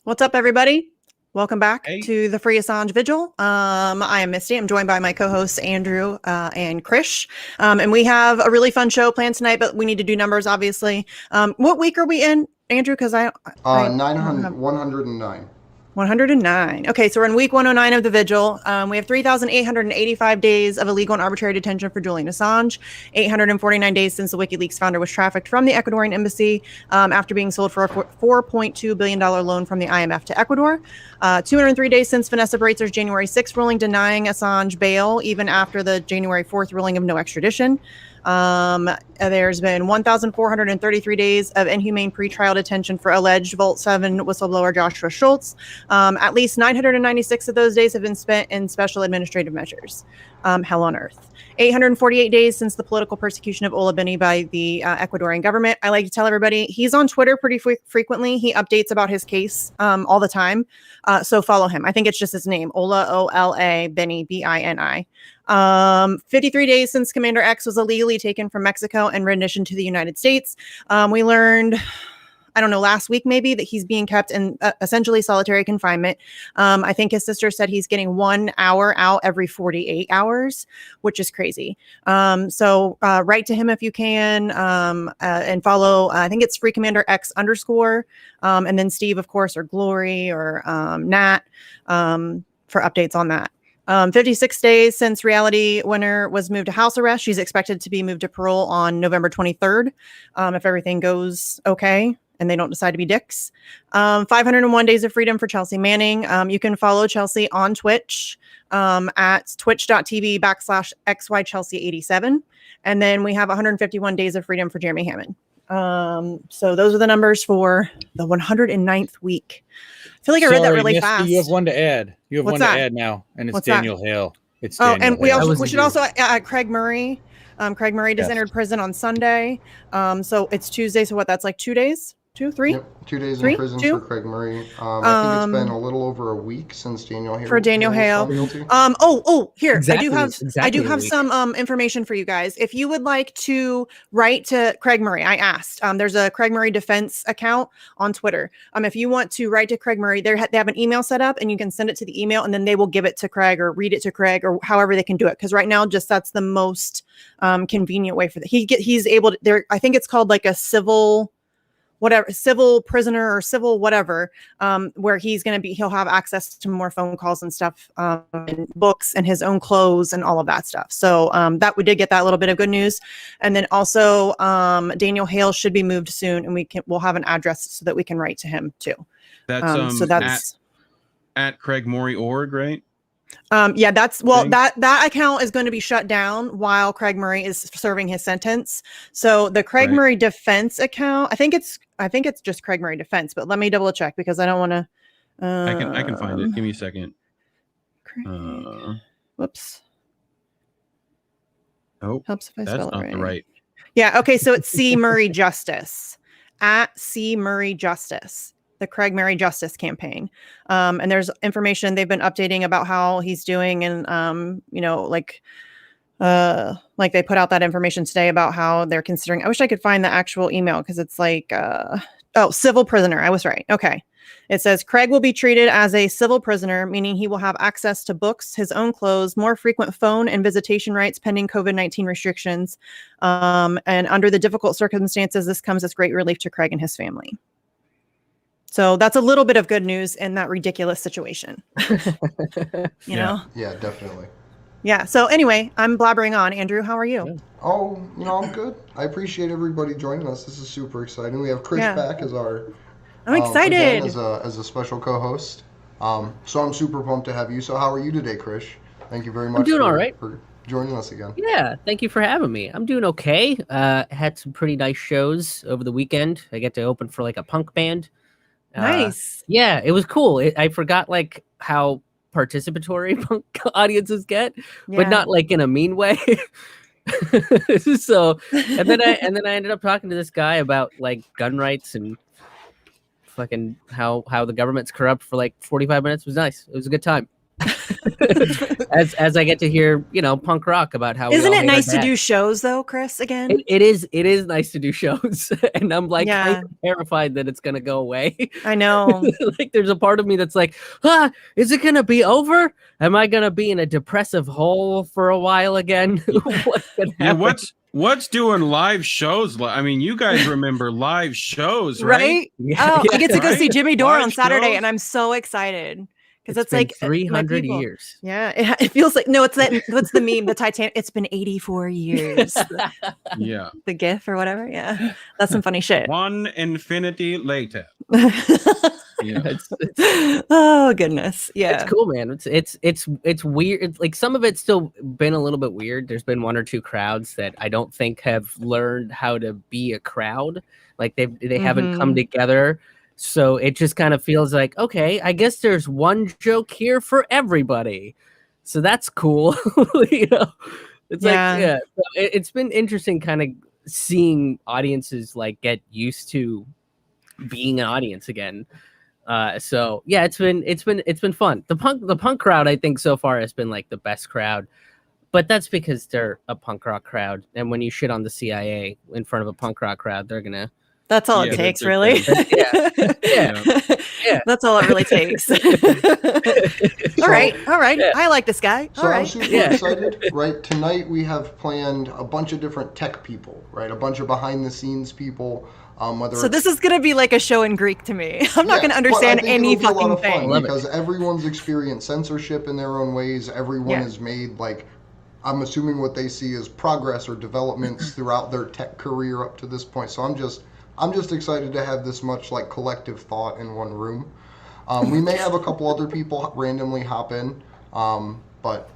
What's up, everybody? Welcome back Hey. to the Free Assange Vigil. I am Misty. I'm joined by my co-hosts Andrew and Krish, and we have a really fun show planned tonight. But we need to do numbers, obviously. What week are we in, Andrew? Because I 900, 109. 109. Okay, so we're in week 109 of the Vigil. We have 3,885 days of illegal and arbitrary detention for Julian Assange, 849 days since the WikiLeaks founder was trafficked from the Ecuadorian embassy after being sold for a $4.2 billion loan from the IMF to Ecuador, 203 days since Vanessa Breitzer's January 6th ruling denying Assange bail, even after the January 4th ruling of no extradition. There's been 1,433 days of inhumane pretrial detention for alleged Vault 7 whistleblower Joshua Schultz. At least 996 of those days have been spent in special administrative measures. Hell on earth. 848 days since the political persecution of Ola Bini by the Ecuadorian government. I like to tell everybody he's on Twitter pretty frequently. He updates about his case all the time. So follow him. I think it's just his name, Ola, O-L-A, Bini, B-I-N-I. 53 days since Commander X was illegally taken from Mexico and renditioned to the United States. We learned, I don't know, last week maybe, that he's being kept in essentially solitary confinement. I think his sister said he's getting 1 hour out every 48 hours, which is crazy. So write to him if you can, and follow, I think it's Free Commander X _, and then Steve, of course, or Glory or Nat for updates on that. 56 days since Reality Winner was moved to house arrest. She's expected to be moved to parole on November 23rd, if everything goes okay and they don't decide to be dicks. 501 days of freedom for Chelsea Manning. You can follow Chelsea on Twitch at twitch.tv/xychelsea87. And then we have 151 days of freedom for Jeremy Hammond. So those are the numbers for the 109th week. I feel like I read that really fast. You have one to add. You have What's one that? to add now, and it's What's Daniel that? Hale. It's Oh, Daniel and we Hale. should also add Craig Murray. Craig Murray just entered prison on Sunday. So it's Tuesday. So what? That's like 2 days? 2, 3? Yep, 2 days Three? in prison 2? for Craig Murray. I think it's been a little over a week since Daniel Hale. For Daniel Hale. Here. Exactly, I do have a week. some information for you guys. If you would like to write to Craig Murray, I asked. There's a Craig Murray defense account on Twitter. If you want to write to Craig Murray, they have an email set up, and you can send it to the email, and then they will give it to Craig or read it to Craig or however they can do it. Because right now, just that's the most convenient way for that. He's able to. There, I think it's called like a civil prisoner or civil whatever, where he'll have access to more phone calls and stuff, and books and his own clothes and all of that stuff. So that we did get that little bit of good news. And then also Daniel Hale should be moved soon, and we'll have an address so that we can write to him too. That's at CraigMurray.org, right? That account is going to be shut down while Craig Murray is serving his sentence. So the Craig Murray defense account, I think it's just Craig Murray defense, but let me double check because I don't want to. I can find it. Give me a second. Whoops. Oh, helps if I that's spell it not right. the right. Yeah. Okay. So it's C Murray Justice at C Murray Justice. The Craig Murray Justice Campaign. And there's information they've been updating about how he's doing. And, like they put out that information today about how they're considering, I wish I could find the actual email because it's like, civil prisoner. I was right. Okay. It says Craig will be treated as a civil prisoner, meaning he will have access to books, his own clothes, more frequent phone and visitation rights pending COVID-19 restrictions. And under the difficult circumstances, this comes as great relief to Craig and his family. So that's a little bit of good news in that ridiculous situation. you know? Yeah, definitely. Yeah. So anyway, I'm blabbering on. Andrew, how are you? Yeah. Oh, I'm good. I appreciate everybody joining us. This is super exciting. We have Krish back as our I'm excited. Again, as a special co-host. So I'm super pumped to have you. So how are you today, Krish? Thank you very much for joining us again. Yeah, thank you for having me. I'm doing okay. Had some pretty nice shows over the weekend. I get to open for like a punk band. Nice. Yeah, it was cool. I forgot like how participatory punk audiences get, but not like in a mean way. So, and then I ended up talking to this guy about like gun rights and fucking how the government's corrupt for like 45 minutes. It was nice. It was a good time. as I get to hear, punk rock about how. Isn't it nice to do shows though, Chris? Again, it is nice to do shows, and I'm like Yeah. kind of terrified that it's gonna go away. I know. Like, there's a part of me that's like, is it gonna be over? Am I gonna be in a depressive hole for a while again? What's gonna happen? What's doing live shows? I mean, you guys remember live shows, right? Oh, I get to go see Jimmy Dore Live on Saturday, shows? and I'm so excited because it's been like 300 years. Yeah, it feels like no. It's that. What's the meme? The Titanic. It's been 84 years. Yeah. The GIF or whatever. Yeah, that's some funny shit. One infinity later. Yeah. Oh goodness. Yeah. It's cool, man. It's weird. It's like some of it's still been a little bit weird. There's been one or two crowds that I don't think have learned how to be a crowd. Like they haven't come together. So it just kind of feels like, okay, I guess there's one joke here for everybody. So that's cool. It's So it's been interesting kind of seeing audiences like get used to being an audience again. So yeah, it's been fun. The punk crowd, I think so far has been like the best crowd, but that's because they're a punk rock crowd. And when you shit on the CIA in front of a punk rock crowd, they're gonna. That's all it takes, really. Yeah. That's all it really takes. All right. Yeah. I like this guy. So I'm super excited, right? Tonight we have planned a bunch of different tech people, right? A bunch of behind the scenes people. So this is going to be like a show in Greek to me. I'm not going to understand any fucking thing. Because everyone's experienced censorship in their own ways. Everyone has made, like, I'm assuming what they see as progress or developments throughout their tech career up to this point. So I'm just excited to have this much like collective thought in one room. We may have a couple other people randomly hop in, but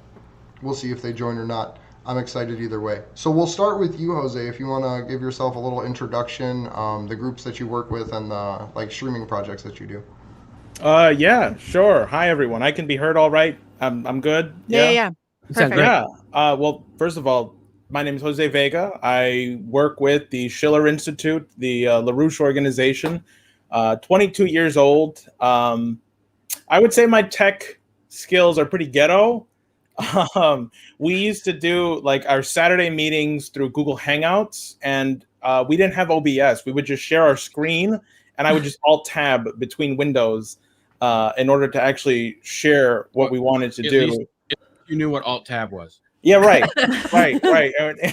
we'll see if they join or not. I'm excited either way. So we'll start with you, Jose, if you want to give yourself a little introduction, the groups that you work with, and the like streaming projects that you do. Yeah, sure. Hi, everyone. I can be heard all right. I'm good. Yeah. Perfect. Yeah. Well, first of all, my name is Jose Vega. I work with the Schiller Institute, the LaRouche organization. 22 years old. I would say my tech skills are pretty ghetto. We used to do like our Saturday meetings through Google Hangouts, and we didn't have OBS. We would just share our screen, and I would just alt tab between windows in order to actually share what we wanted to do. Least if you knew what alt tab was. Yeah, right.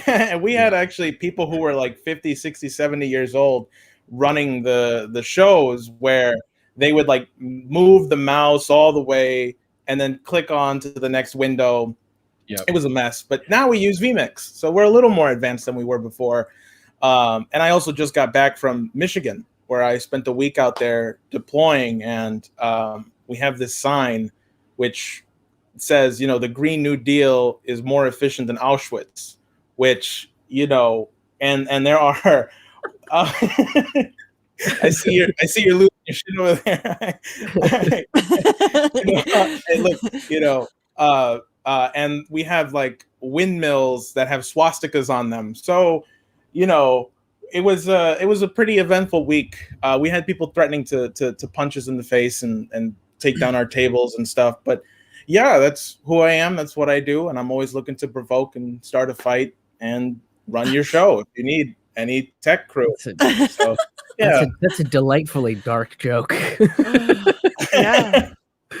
And we had actually people who were like 50, 60, 70 years old running the shows where they would like move the mouse all the way and then click on to the next window. Yeah, it was a mess. But now we use vMix, so we're a little more advanced than we were before. And I also just got back from Michigan, where I spent a week out there deploying, and we have this sign which says, the Green New Deal is more efficient than Auschwitz, which, and there are, I see you're losing your shit over there. And we have like windmills that have swastikas on them. So, it was a pretty eventful week. We had people threatening to punch us in the face and take down our tables and stuff, but yeah, that's who I am. That's what I do. And I'm always looking to provoke and start a fight and run your show if you need any tech crew. That's a delightfully dark joke. Yeah.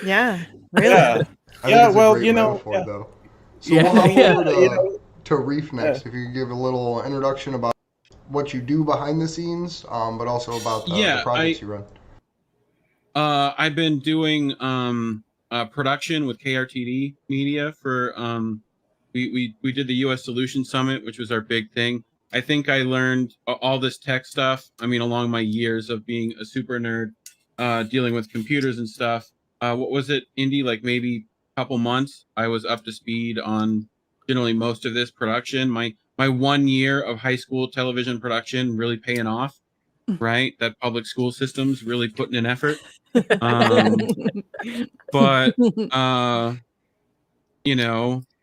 Really. Yeah. Well, Though. So we'll hop over to Reef next. If you could give a little introduction about what you do behind the scenes, but also about the projects you run. I've been doing production with KRTD Media for we did the US Solution Summit, which was our big thing. I think I learned all this tech stuff. I mean, along my years of being a super nerd, dealing with computers and stuff. What was it, Indy? Like maybe a couple months, I was up to speed on generally most of this production. My 1 year of high school television production really paying off, right? That public school system's really putting in effort. But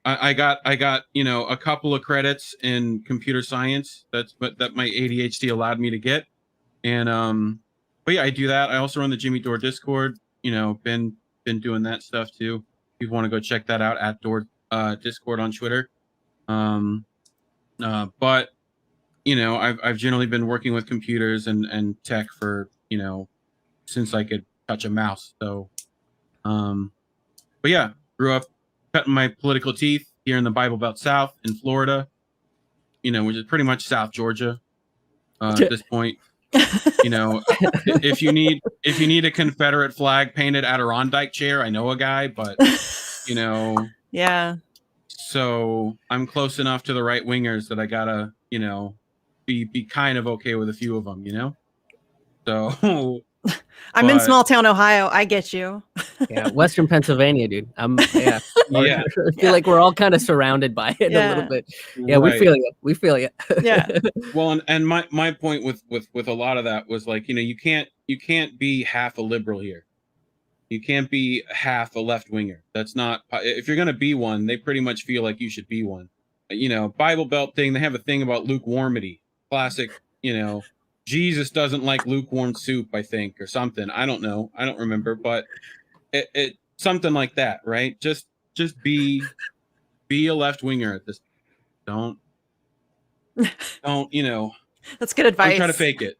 I got a couple of credits in computer science that my ADHD allowed me to get, and but yeah, I do that. I also run the Jimmy Dore Discord. Been doing that stuff too, people want to go check that out at Discord on Twitter. But you know, I've generally been working with computers and tech for, you know, since I could touch a mouse. So, but yeah, grew up cutting my political teeth here in the Bible Belt South in Florida, you know, which is pretty much South Georgia at this point. You know, if you need a Confederate flag painted Adirondack chair, I know a guy, but you know, yeah. So I'm close enough to the right wingers that I gotta, you know, be kind of okay with a few of them, you know. So I'm in small town Ohio. I get you. Yeah, Western Pennsylvania, dude. Yeah. Yeah. I feel like we're all kind of surrounded by it a little bit. Yeah, right. we feel you. We feel you. Yeah. Well, and my point with a lot of that was like, you know, you can't be half a liberal here. You can't be half a left winger. That's not, if you're gonna be one, they pretty much feel like you should be one. You know, Bible Belt thing. They have a thing about lukewarmity. Classic. You know, Jesus doesn't like lukewarm soup, I think, or something. I don't know. I don't remember, but it something like that, right? Just be a left winger at this. Don't, you know. That's good advice. Don't try to fake it.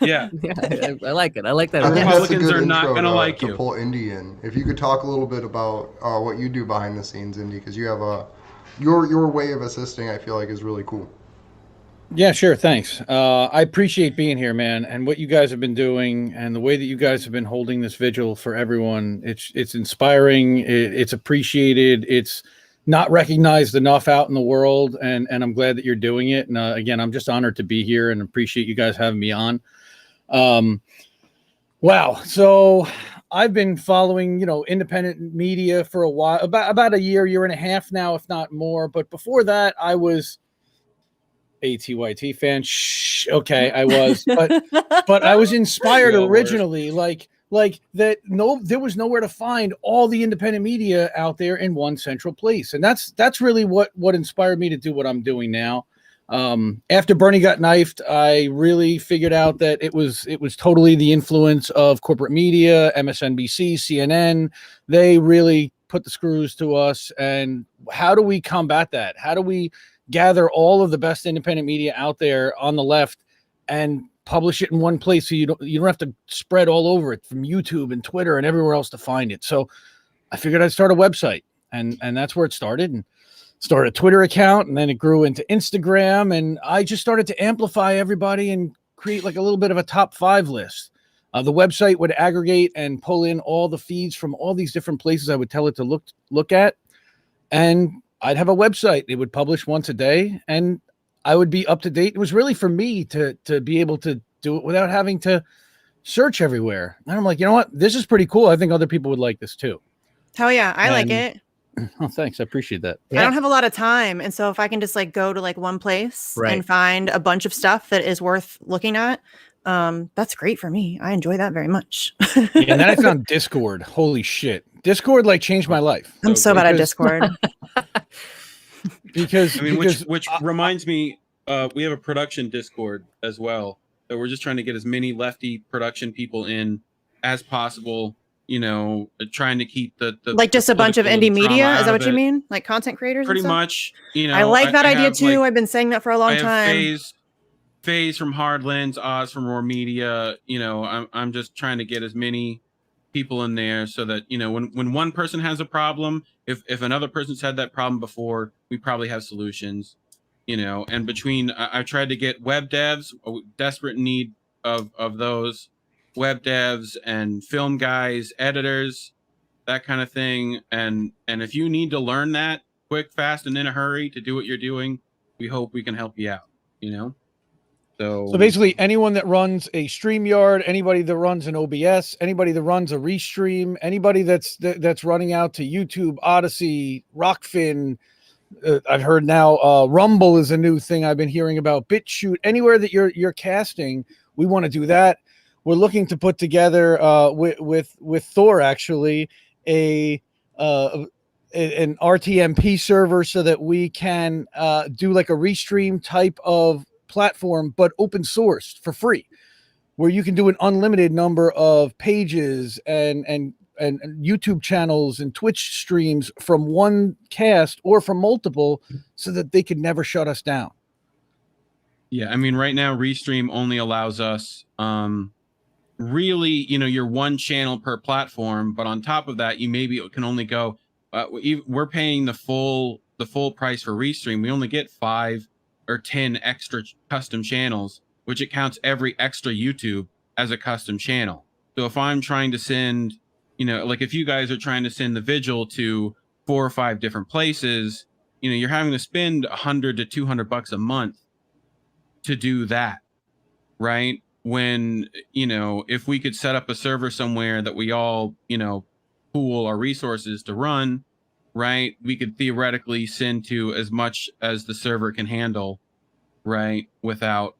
Yeah. Yeah, I like it. I like that. I think that's a Republicans good are not intro gonna like to you. pull Indy in. If you could talk a little bit about what you do behind the scenes, Indy, because you have your way of assisting, I feel like, is really cool. Yeah, sure. Thanks. I appreciate being here, man, and what you guys have been doing, and the way that you guys have been holding this vigil for everyone. It's inspiring. It's appreciated. It's not recognized enough out in the world, and I'm glad that you're doing it. And again, I'm just honored to be here and appreciate you guys having me on. Wow. So I've been following, you know, independent media for a while, about a year and a half now, if not more. But before that, I was ATYT fan. Shh. Okay, I was, but I was inspired originally, like that. No, there was nowhere to find all the independent media out there in one central place, and that's really what inspired me to do what I'm doing now. After Bernie got knifed, I really figured out that it was totally the influence of corporate media, MSNBC, CNN. They really put the screws to us. And how do we combat that? How do we gather all of the best independent media out there on the left and publish it in one place so you don't have to spread all over it from YouTube and Twitter and everywhere else to find it? So I figured I'd start a website, and that's where it started. And started a Twitter account, and then it grew into Instagram, and I just started to amplify everybody and create like a little bit of a top 5 list. The website would aggregate and pull in all the feeds from all these different places I would tell it to look at, and I'd have a website. It would publish once a day, and I would be up to date. It was really for me to be able to do it without having to search everywhere. And I'm like, you know what? This is pretty cool. I think other people would like this too. Hell yeah, I like it. Oh, thanks. I appreciate that. I don't have a lot of time. And so if I can just like go to like one place and find a bunch of stuff that is worth looking at, that's great for me. I enjoy that very much. Yeah, and then I found Discord. Holy shit. Discord like changed my life. I'm so bad at Discord. because which reminds me, we have a production Discord as well. So we're just trying to get as many lefty production people in as possible. You know, trying to keep the like just a bunch of indie media. Is that what you mean? Like content creators? Pretty much. You know, I like that idea too. I've been saying that for a long time. Phase from Hardlands, Oz from Roar Media. You know, I'm just trying to get as many people in there so that, you know, when one person has a problem, if another person's had that problem before, we probably have solutions. You know, and between I tried to get web devs, desperate need of those. Web devs and film guys, editors, that kind of thing. And if you need to learn that quick, fast, and in a hurry to do what you're doing, we hope we can help you out, you know? So basically anyone that runs a StreamYard, anybody that runs an OBS, anybody that runs a Restream, anybody that's running out to YouTube, Odyssey, Rockfin, I've heard now Rumble is a new thing I've been hearing about, BitChute, anywhere that you're casting, we want to do that. We're looking to put together with Thor actually an RTMP server so that we can do like a Restream type of platform, but open sourced for free, where you can do an unlimited number of pages and and YouTube channels and Twitch streams from one cast or from multiple, so that they could never shut us down. Yeah, I mean, right now Restream only allows us really, you're one channel per platform, but on top of that, you maybe can only go. We're paying the full price for Restream. We only get 5 or 10 extra custom channels, which it counts every extra YouTube as a custom channel. So if I'm trying to send, like if you guys are trying to send the Vigil to 4 or 5 different places, you're having to spend $100 to $200 a month to do that, right? When, if we could set up a server somewhere that we all, pool our resources to run, right? We could theoretically send to as much as the server can handle, right? Without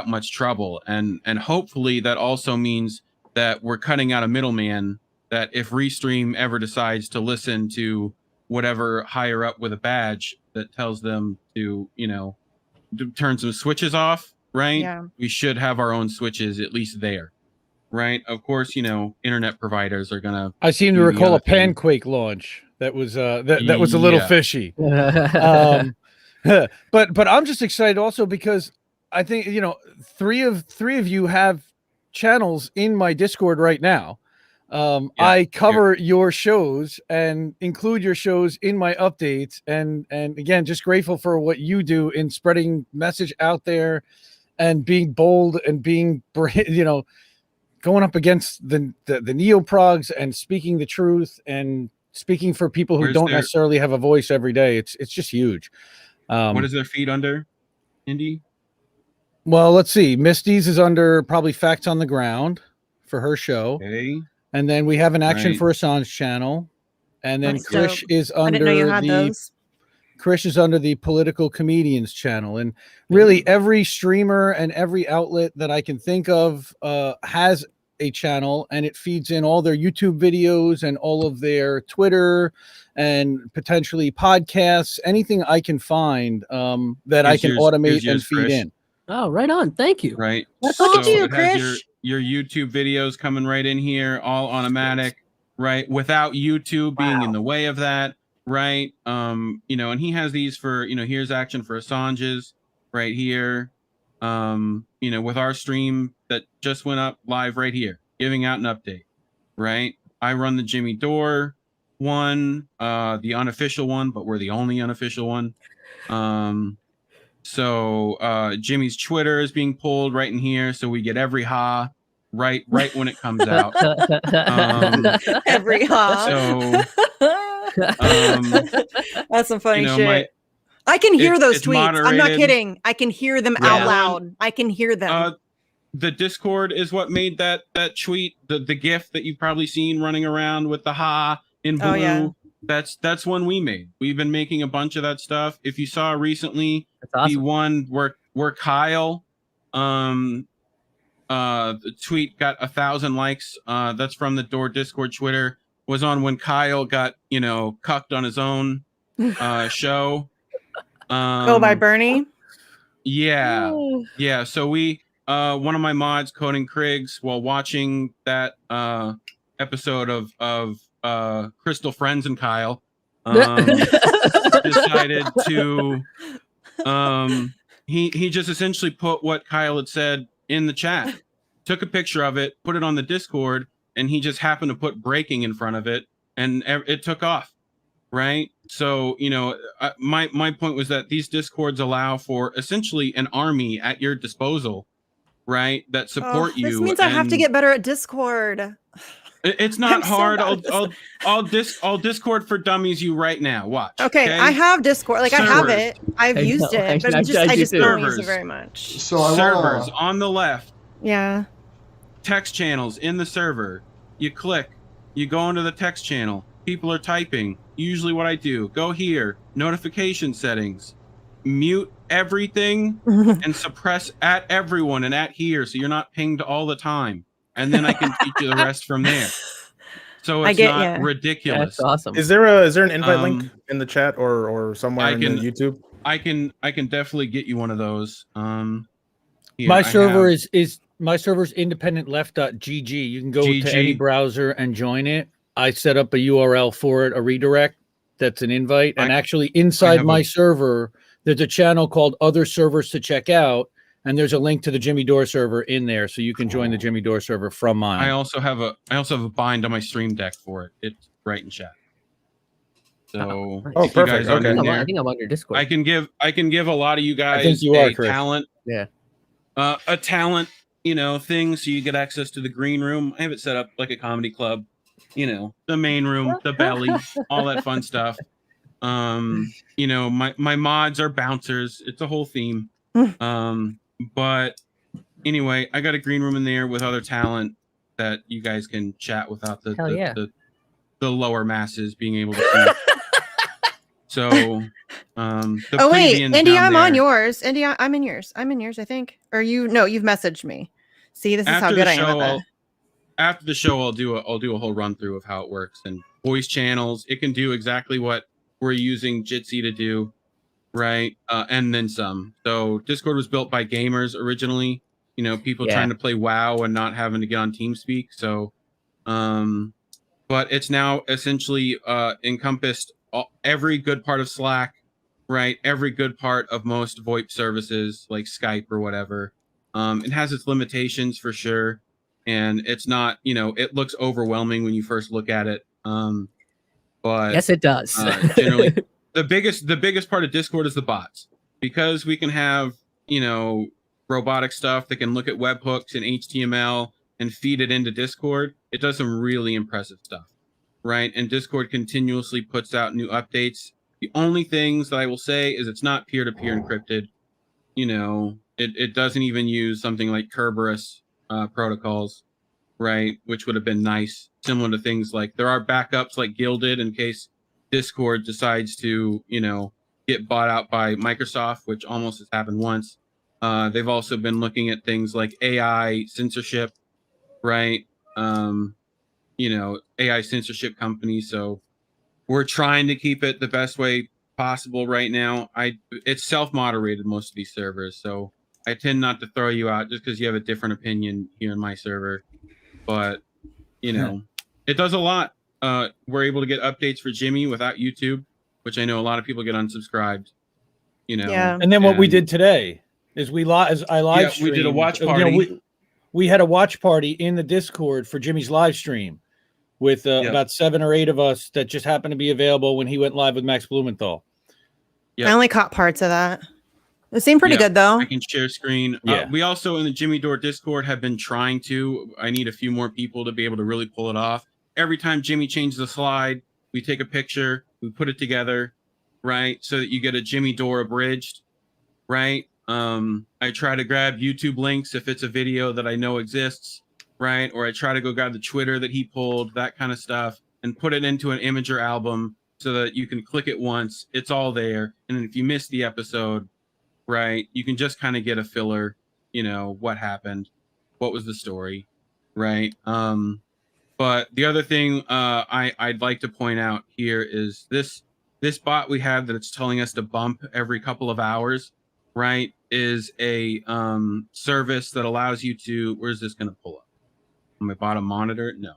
much trouble. And hopefully that also means that we're cutting out a middleman, that if Restream ever decides to listen to whatever higher up with a badge that tells them to, to turn some switches off, right? Yeah. We should have our own switches at least there, right? Of course, internet providers are gonna. I seem to do the recall other a thing. Panquake launch that was that was a little Yeah. fishy. But I'm just excited also because I think three of you have channels in my Discord right now. I cover your shows and include your shows in my updates, and again, just grateful for what you do in spreading message out there and being bold and being going up against the neoprogs and speaking the truth and speaking for people who don't necessarily have a voice every day. It's just huge. What is their feed under, Indy? Well, let's see. Misty's is under probably Facts on the Ground for her show. Okay. And then we have an Action for Assange channel. And then That's Krish dope. is I didn't know you had those. Krish is under the Political Comedians channel. And really every streamer and every outlet that I can think of has a channel, and it feeds in all their YouTube videos and all of their Twitter and potentially podcasts, anything I can find that I can automate and feed in. Oh, right on. Thank you. Right. Look at you, it has Krish. your YouTube videos coming right in here, all automatic, right? Without YouTube being in the way of that, right? And he has these for, here's Action for Assange's right here. With our stream that just went up live right here, giving out an update, right? I run the Jimmy Dore one, the unofficial one, but we're the only unofficial one. So Jimmy's Twitter is being pulled right in here, so we get every right when it comes out. Every that's some funny shit. I can hear those tweets. Moderated. I'm not kidding. I can hear them out loud. I can hear them. The Discord is what made that tweet, the GIF that you've probably seen running around with the in blue. Oh, yeah. That's one we made. We've been making a bunch of that stuff. If you saw recently, awesome. the one where Kyle, the tweet got 1,000 likes. That's from the Door Discord Twitter. Was on when Kyle got cucked on his own show. By Bernie. Yeah, yeah. So we, one of my mods, Coding Kriggs, while watching that episode of Crystal Friends and Kyle, decided to he just essentially put what Kyle had said in the chat, took a picture of it, put it on the Discord, and he just happened to put breaking in front of it, and it took off, right? So my point was that these Discords allow for essentially an army at your disposal, right? That support you. This means I have to get better at Discord. It's not hard. I'll Discord for dummies you right now. Watch. Okay, I have Discord. Like servers. I have it. I've used it, but I just don't use it very much. So servers on the left. Yeah. Text channels in the server. You click. You go into the text channel. People are typing. Usually what I do, go here, notification settings, mute everything and suppress at everyone and at here, so you're not pinged all the time. And then I can teach you the rest from there. So it's not ridiculous. That's awesome. Is there an invite link in the chat or somewhere in the YouTube? I can definitely get you one of those. My server is My server's independent-left.gg. You can go GG. to any browser and join it. I set up a URL for it, a redirect that's an invite. And actually inside my server, there's a channel called Other Servers to Check Out. And there's a link to the Jimmy Dore server in there, so you can join the Jimmy Dore server from mine. I also have a bind on my stream deck for it. It's right in chat. So Oh, you guys perfect. aren't in I there, think I'm on your Discord. I can give a lot of you guys I think you are, a Chris. talent. Yeah. A talent, thing, so you get access to the green room. I have it set up like a comedy club, the main room, the belly, all that fun stuff. My mods are bouncers. It's a whole theme. But anyway, I got a green room in there with other talent that you guys can chat without the lower masses being able to see. So, oh wait, Indy, I'm on yours. Indy, I'm in yours. I'm in yours, I think. Or you've messaged me. See, this is how good I am at that. After the show, I'll do a whole run through of how it works and voice channels. It can do exactly what we're using Jitsi to do, right? And then some. So Discord was built by gamers originally. People trying to play WoW and not having to get on TeamSpeak. So, but it's now essentially encompassed every good part of Slack, right? Every good part of most VoIP services like Skype or whatever. It has its limitations for sure, and it's not, it looks overwhelming when you first look at it. But yes, it does. Generally, the biggest part of Discord is the bots, because we can have robotic stuff that can look at webhooks and HTML and feed it into Discord. It does some really impressive stuff. Right, and Discord continuously puts out new updates. The only things that I will say is it's not peer-to-peer encrypted. It doesn't even use something like Kerberos protocols, right? Which would have been nice, similar to things like there are backups like Gilded in case Discord decides to, get bought out by Microsoft, which almost has happened once. They've also been looking at things like AI censorship, right? AI censorship company. So we're trying to keep it the best way possible right now. It's self-moderated, most of these servers. So I tend not to throw you out just because you have a different opinion here in my server. But, it does a lot. We're able to get updates for Jimmy without YouTube, which I know a lot of people get unsubscribed, Yeah. And then what we did today is I live streamed. We did a watch party. We had a watch party in the Discord for Jimmy's live stream with about 7 or 8 of us that just happened to be available when he went live with Max Blumenthal. Yep. I only caught parts of that. It seemed pretty good, though. I can share screen. Yeah. We also, in the Jimmy Dore Discord, have been trying to. I need a few more people to be able to really pull it off. Every time Jimmy changes a slide, we take a picture, we put it together, right? So that you get a Jimmy Dore abridged, right? I try to grab YouTube links if it's a video that I know exists, right? Or I try to go grab the Twitter that he pulled, that kind of stuff, and put it into an Imager album so that you can click it once, it's all there. And then if you miss the episode, right, you can just kind of get a filler, what happened, what was the story, right? But the other thing I'd like to point out here is this bot we have that it's telling us to bump every couple of hours, right, is a service that allows you to, where's this going to pull up? On my bottom monitor? No,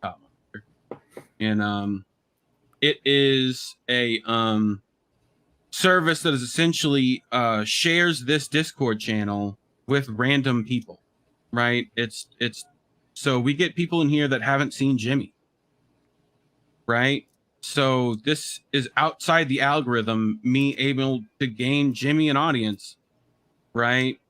top monitor. And it is a service that is essentially shares this Discord channel with random people, right? It's so we get people in here that haven't seen Jimmy, right? So this is outside the algorithm, me able to gain Jimmy an audience, right?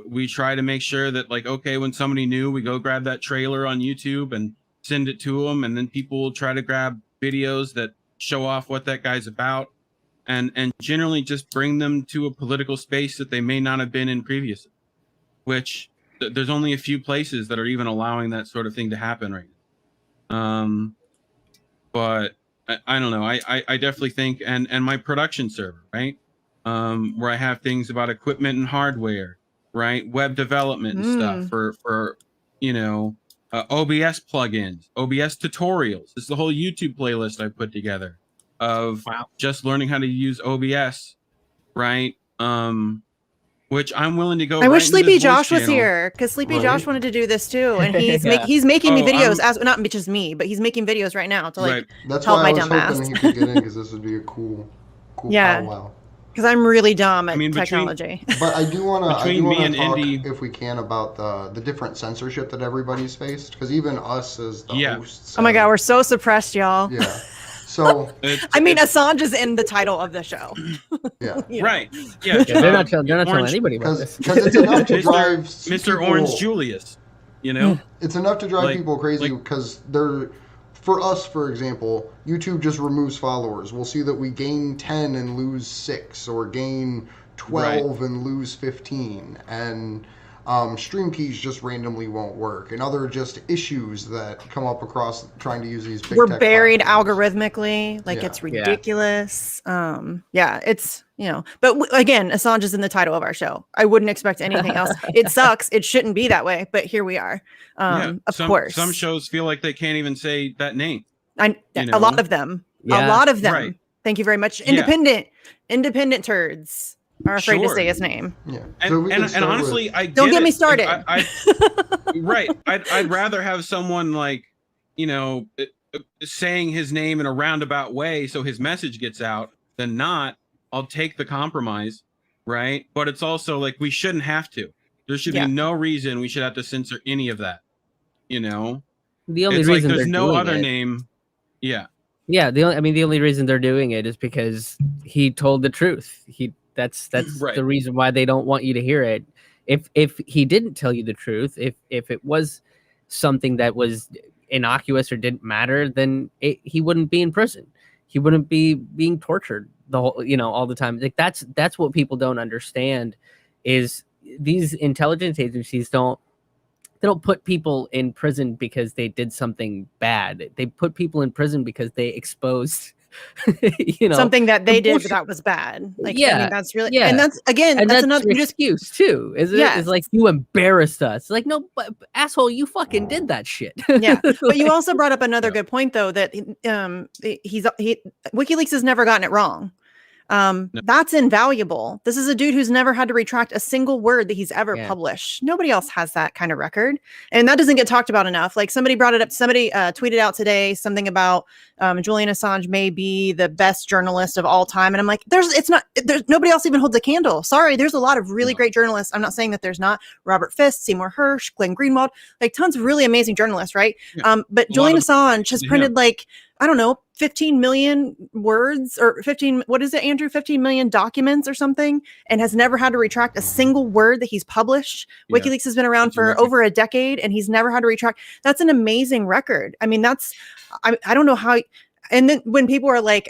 We try to make sure that, like, okay, when somebody new, we go grab that trailer on YouTube and send it to them, and then people will try to grab videos that show off what that guy's about, and generally just bring them to a political space that they may not have been in previously, which there's only a few places that are even allowing that sort of thing to happen right now. But I don't know. I definitely think, and my production server, right? Where I have things about equipment and hardware, right? Web development and stuff for OBS plugins, OBS tutorials. This is the whole YouTube playlist I put together of just learning how to use OBS, right? which I'm willing to go. I wish right into Sleepy this voice Josh was channel. here because Sleepy Right. Josh wanted to do this too, and he's Yeah. he's making me Oh, videos as not just me, but he's making videos right now to like Right. That's help why my I was dumb hoping ass. he could get in because this would be a cool Yeah. powwow. because I'm really dumb at I mean, between- technology. But I do want Between me to and talk, Indy- if we can, about the different censorship that everybody's faced. Because even us as the Yeah. hosts. Oh my god, have- we're so suppressed, y'all. Yeah. So I mean, Assange is in the title of the show. yeah, You know. Right. Yeah. Yeah, they're not telling Orange- anybody about this. because it's enough to Mr. drive Mr. people- Orange Julius. You know. It's enough to drive Like- people crazy because they're. For us, for example, YouTube just removes followers. We'll see that we gain 10 and lose 6, or gain 12 and lose 15, and stream keys just randomly won't work, and other just issues that come up across trying to use these big We're tech buried platforms. algorithmically, like Yeah. it's ridiculous. Yeah, it's but again, Assange is in the title of our show. I wouldn't expect anything else. It sucks. It shouldn't be that way, but here we are. Of course, Some shows feel like they can't even say that name. a lot of them. Yeah. A lot of them. Right. Thank you very much. Yeah. Independent turds are afraid to Sure. say his name. Yeah. And, So we can and start honestly, with- I Don't get me it. started. Right. I'd rather have someone like, saying his name in a roundabout way so his message gets out than not. I'll take the compromise, right? But it's also like we shouldn't have to. There should Yeah. be no reason we should have to censor any of that. The only It's like reason there's they're no doing other it, name. Yeah. Yeah, the only reason they're doing it is because he told the truth. That's Right. the reason why they don't want you to hear it. If he didn't tell you the truth, if it was something that was innocuous or didn't matter, then he wouldn't be in prison. He wouldn't be being tortured all the time. Like that's what people don't understand is these intelligence agencies don't put people in prison because they did something bad. They put people in prison because they exposed Something that they did bullshit. that was bad. Like, I Yeah, mean, that's really, yeah. and that's again, and that's that's another. an You just excuse too, isn't it? Yes. It's like you embarrassed us. Like, no, but asshole, you fucking did that shit. yeah, but you also brought up another Yeah. good point though that WikiLeaks has never gotten it wrong. That's invaluable. This is a dude who's never had to retract a single word that he's ever Yeah. published. Nobody else has that kind of record, and that doesn't get talked about enough. Like somebody brought it up. Somebody tweeted out today something about Julian Assange may be the best journalist of all time, and I'm like, there's nobody else even holds a candle. Sorry, there's a lot of really great journalists. I'm not saying that there's not. Robert Fisk, Seymour Hersh, Glenn Greenwald, like tons of really amazing journalists, right? Yeah. But A Julian lot of- Assange has yeah. printed like, I don't know, 15 million words or 15, what is it, Andrew? 15 million documents or something, and has never had to retract a single word that he's published. Yeah. WikiLeaks has been around That's a for record. over a decade and he's never had to retract. That's an amazing record. I mean, I don't know how. And then when people are like,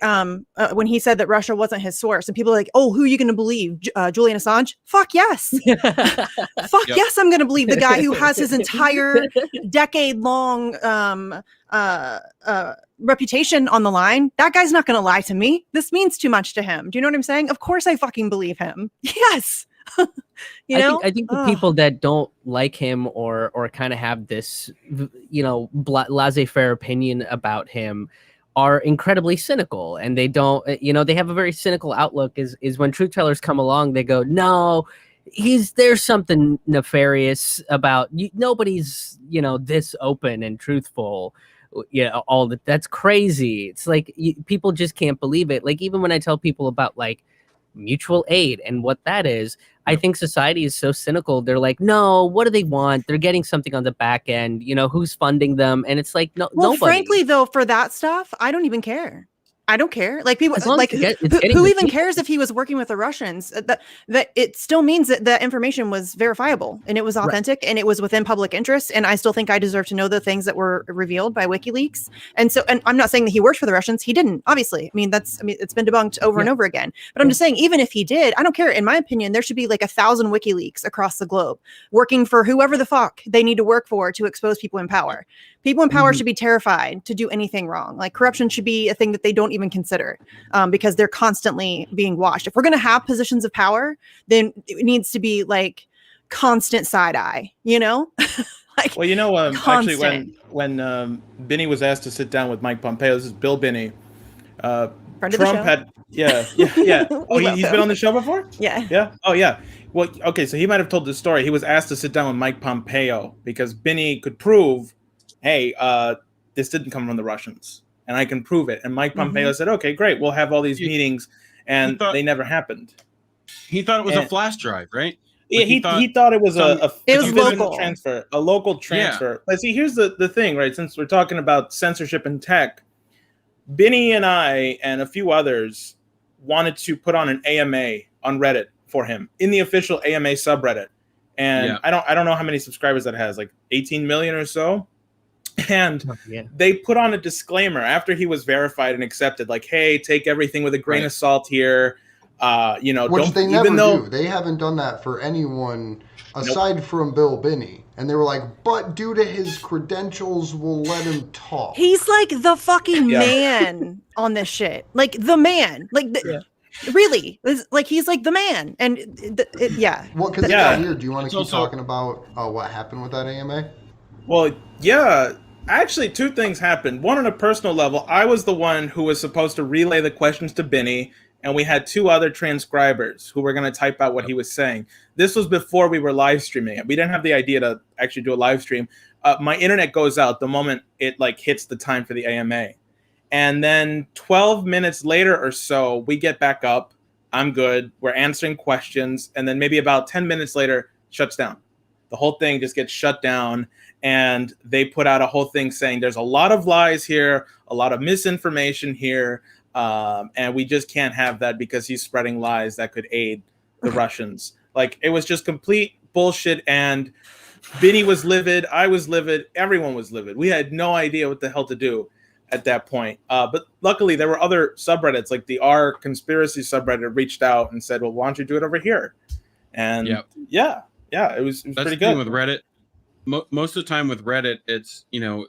when he said that Russia wasn't his source, and people are like, oh, who are you going to believe? Julian Assange? Fuck yes. Fuck Yep. yes, I'm going to believe the guy who has his entire decade-long reputation on the line. That guy's not going to lie to me. This means too much to him. Do you know what I'm saying? Of course I fucking believe him. Yes. I think the people that don't like him or kind of have this, laissez-faire opinion about him are incredibly cynical, and they don't, they have a very cynical outlook. Is when truth tellers come along, they go, no, there's something nefarious about you. Nobody's, this open and truthful. That's crazy. It's like people just can't believe it. Like even when I tell people about like mutual aid and what that is, I think society is so cynical. They're like, no, what do they want? They're getting something on the back end. Who's funding them? And it's like, no, well, nobody. frankly, though, for that stuff, I don't even care. I don't care. Like people, As long as like it's getting who the even people. cares if he was working with the Russians? That it still means that the information was verifiable and it was authentic and it was within public interest. And I still think I deserve to know the things that were revealed by WikiLeaks. And I'm not saying that he worked for the Russians. He didn't, obviously. I mean, it's been debunked over and over again. But I'm just saying, even if he did, I don't care. In my opinion, there should be like 1,000 WikiLeaks across the globe working for whoever the fuck they need to work for to expose people in power. People in power should be terrified to do anything wrong. Like corruption should be a thing that they don't even consider because they're constantly being watched. If we're going to have positions of power, then it needs to be like constant side eye, like, well, actually, constant. when Binney was asked to sit down with Mike Pompeo, this is Bill Binney. Friend of the Trump show. had, yeah. Oh, We love he's him. been on the show before? Yeah. Yeah. Oh, yeah. Well, okay, so he might have told this story. He was asked to sit down with Mike Pompeo because Benny could prove, hey, this didn't come from the Russians, and I can prove it. And Mike Pompeo said, okay, great, we'll have all these meetings, and they never happened. He thought it was a flash drive, right? Yeah, he thought it was a it was physical local transfer, a local transfer. Yeah. But see, here's the thing, right? Since we're talking about censorship in tech, Benny and I and a few others wanted to put on an AMA on Reddit for him in the official AMA subreddit. And I don't know how many subscribers that has, like 18 million or so. And they put on a disclaimer after he was verified and accepted, like, hey, take everything with a grain of salt here. You know, which don't, they never even though do. They haven't done that for anyone aside from Bill Binney. And they were like, but due to his credentials, we'll let him talk. He's like the fucking man on this shit. Like the man. Like really. Like he's like the man. And Well, because here, do you want to keep talking about what happened with that AMA? Well, yeah. Actually, two things happened. One, on a personal level, I was the one who was supposed to relay the questions to Benny, and we had two other transcribers who were going to type out what he was saying. This was before we were live streaming it. We didn't have the idea to actually do a live stream. My internet goes out the moment it like hits the time for the AMA. And then 12 minutes later or so, we get back up. I'm good. We're answering questions. And then maybe about 10 minutes later, shuts down. The whole thing just gets shut down. And they put out a whole thing saying there's a lot of lies here, a lot of misinformation here. And we just can't have that because he's spreading lies that could aid the Russians. Like, it was just complete bullshit. And Benny was livid. I was livid. Everyone was livid. We had no idea what the hell to do at that point. But luckily, there were other subreddits, like the R conspiracy subreddit reached out and said, well, why don't you do it over here? And it was That's pretty the good. thing with Reddit. Most of the time with Reddit, it's, you know,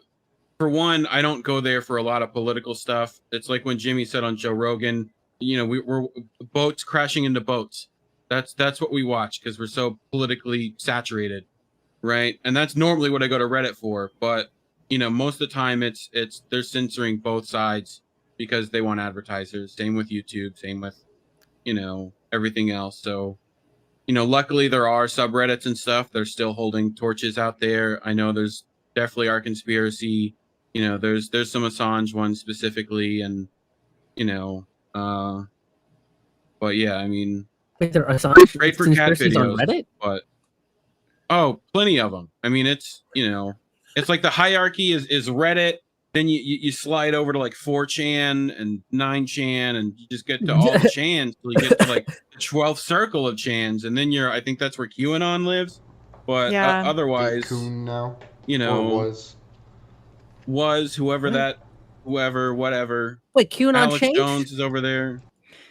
for one, I don't go there for a lot of political stuff. It's like when Jimmy said on Joe Rogan, you know, we're boats crashing into boats. That's what we watch because we're so politically saturated, right? And that's normally what I go to Reddit for. But, you know, most of the time it's they're censoring both sides because they want advertisers. Same with YouTube, same with, you know, everything else. So, you know, luckily there are subreddits and stuff. They're still holding torches out there. I know there's definitely our conspiracy. You know, there's some Assange ones specifically, and you know, but yeah, I mean, wait, there are Assange great for cat videos on Reddit, but plenty of them. I mean, it's, you know, it's like the hierarchy is Reddit. Then you slide over to like 4chan and 9chan, and you just get to all the chans till you get to like the 12th circle of chans, and then I think that's where QAnon lives. But otherwise, now, you know, was whoever, whatever. Wait, QAnon Alex changed? Jones is over there.